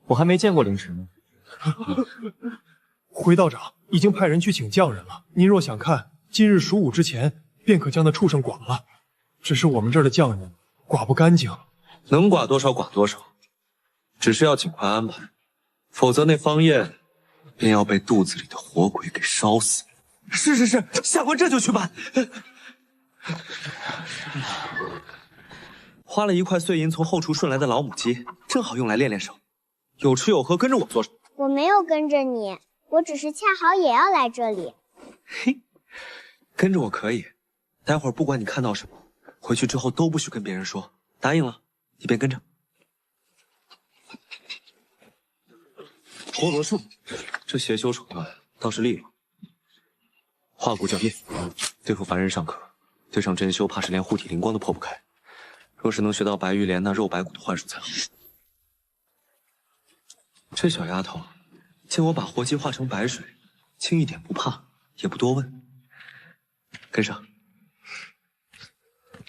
我还没见过凌迟呢。回道长已经派人去请匠人了，您若想看，今日蜀午之前便可将那畜生剐了。只是我们这儿的匠人剐不干净，能剐多少剐多少，只是要尽快安排，否则那方燕便要被肚子里的活鬼给烧死。是，下官这就去办。花了1块碎银从后厨顺来的老母鸡，正好用来练练手。有吃有喝，跟着我做。我没有跟着你，我只是恰好也要来这里。嘿，跟着我可以。待会儿不管你看到什么，回去之后都不许跟别人说。答应了，你便跟着。陀螺术，这邪修手段倒是利落。化骨教印，对付凡人尚可，对上真修，怕是连护体灵光都破不开。若是能学到白玉莲那肉白骨的幻术才好。这小丫头见我把活鸡化成白水，轻一点不怕，也不多问。跟上。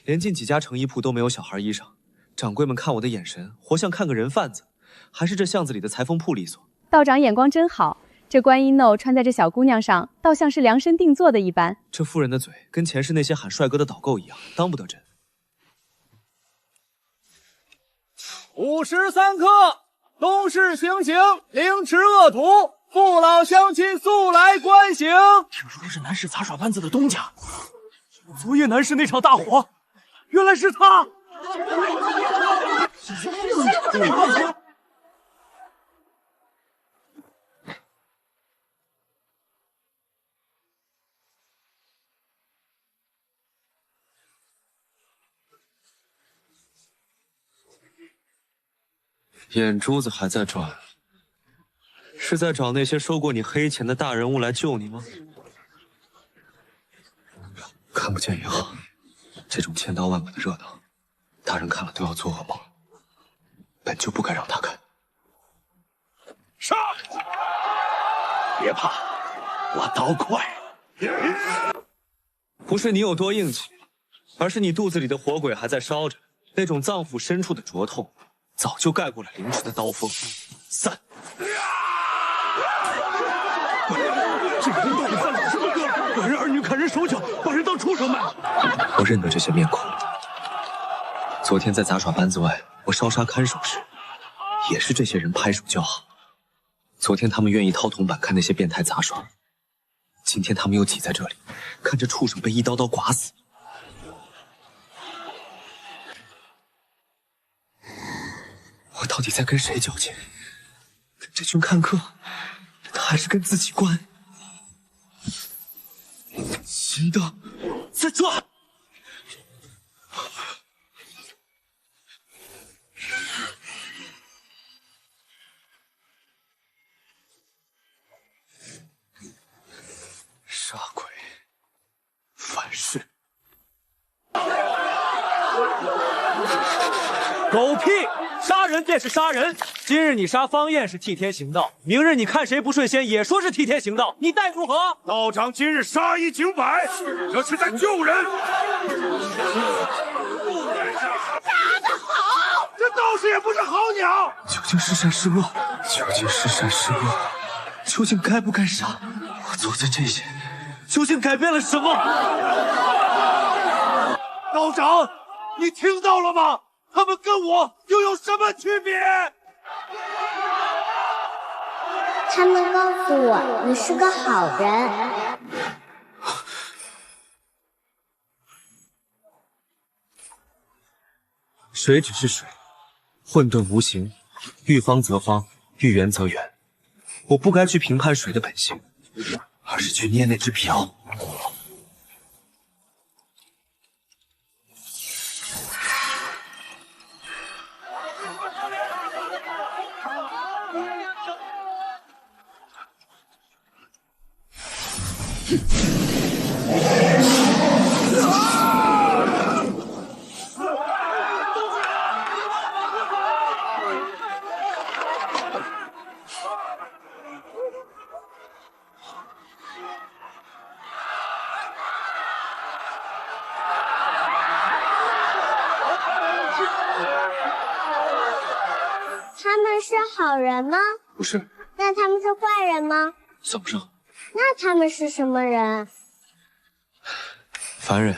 连进几家成衣铺都没有小孩衣裳，掌柜们看我的眼神，活像看个人贩子，还是这巷子里的裁缝铺利索。道长眼光真好，这观音袄穿在这小姑娘上，倒像是量身定做的一般。这妇人的嘴跟前世那些喊帅哥的导购一样，当不得真。53刻，东市行刑，凌迟恶徒，父老乡亲速来观刑。听说是南市杂耍班子的东家，昨夜南市那场大火，原来是他。眼珠子还在转，是在找那些收过你黑钱的大人物来救你吗？看不见也好，这种千刀万剐的热闹，大人看了都要做噩梦，本就不该让他看。杀！别怕，我刀快。不是你有多硬气，而是你肚子里的火鬼还在烧着，那种脏腑深处的灼痛。早就盖过了凌迟的刀锋。散！这个人到底犯了什么恶？把人儿女砍人手脚，把人当畜生卖。我认得这些面孔。昨天在杂耍班子外，我烧杀看守时，也是这些人拍手叫好。昨天他们愿意掏铜板看那些变态杂耍，今天他们又挤在这里，看着畜生被一刀刀剐死。我到底在跟谁较劲？跟这群看客，还是跟自己关？行动，再抓！杀鬼，反噬！狗屁！杀人便是杀人。今日你杀方燕是替天行道，明日你看谁不顺心也说是替天行道，你待如何？道长今日杀一儆百，这是在救人。杀得好！这道士也不是好鸟。究竟是善是恶？究竟是善是恶？究竟该不该杀？我做的这些，究竟改变了什么？道长，你听到了吗？他们跟我又有什么区别？他们告诉我你是个好人。水只是水，混沌无形，遇方则方，遇圆则圆。我不该去评判水的本性，而是去捏那只瓢。他们是好人吗？不是。那他们是坏人吗？算不上。那他们是什么人？凡人。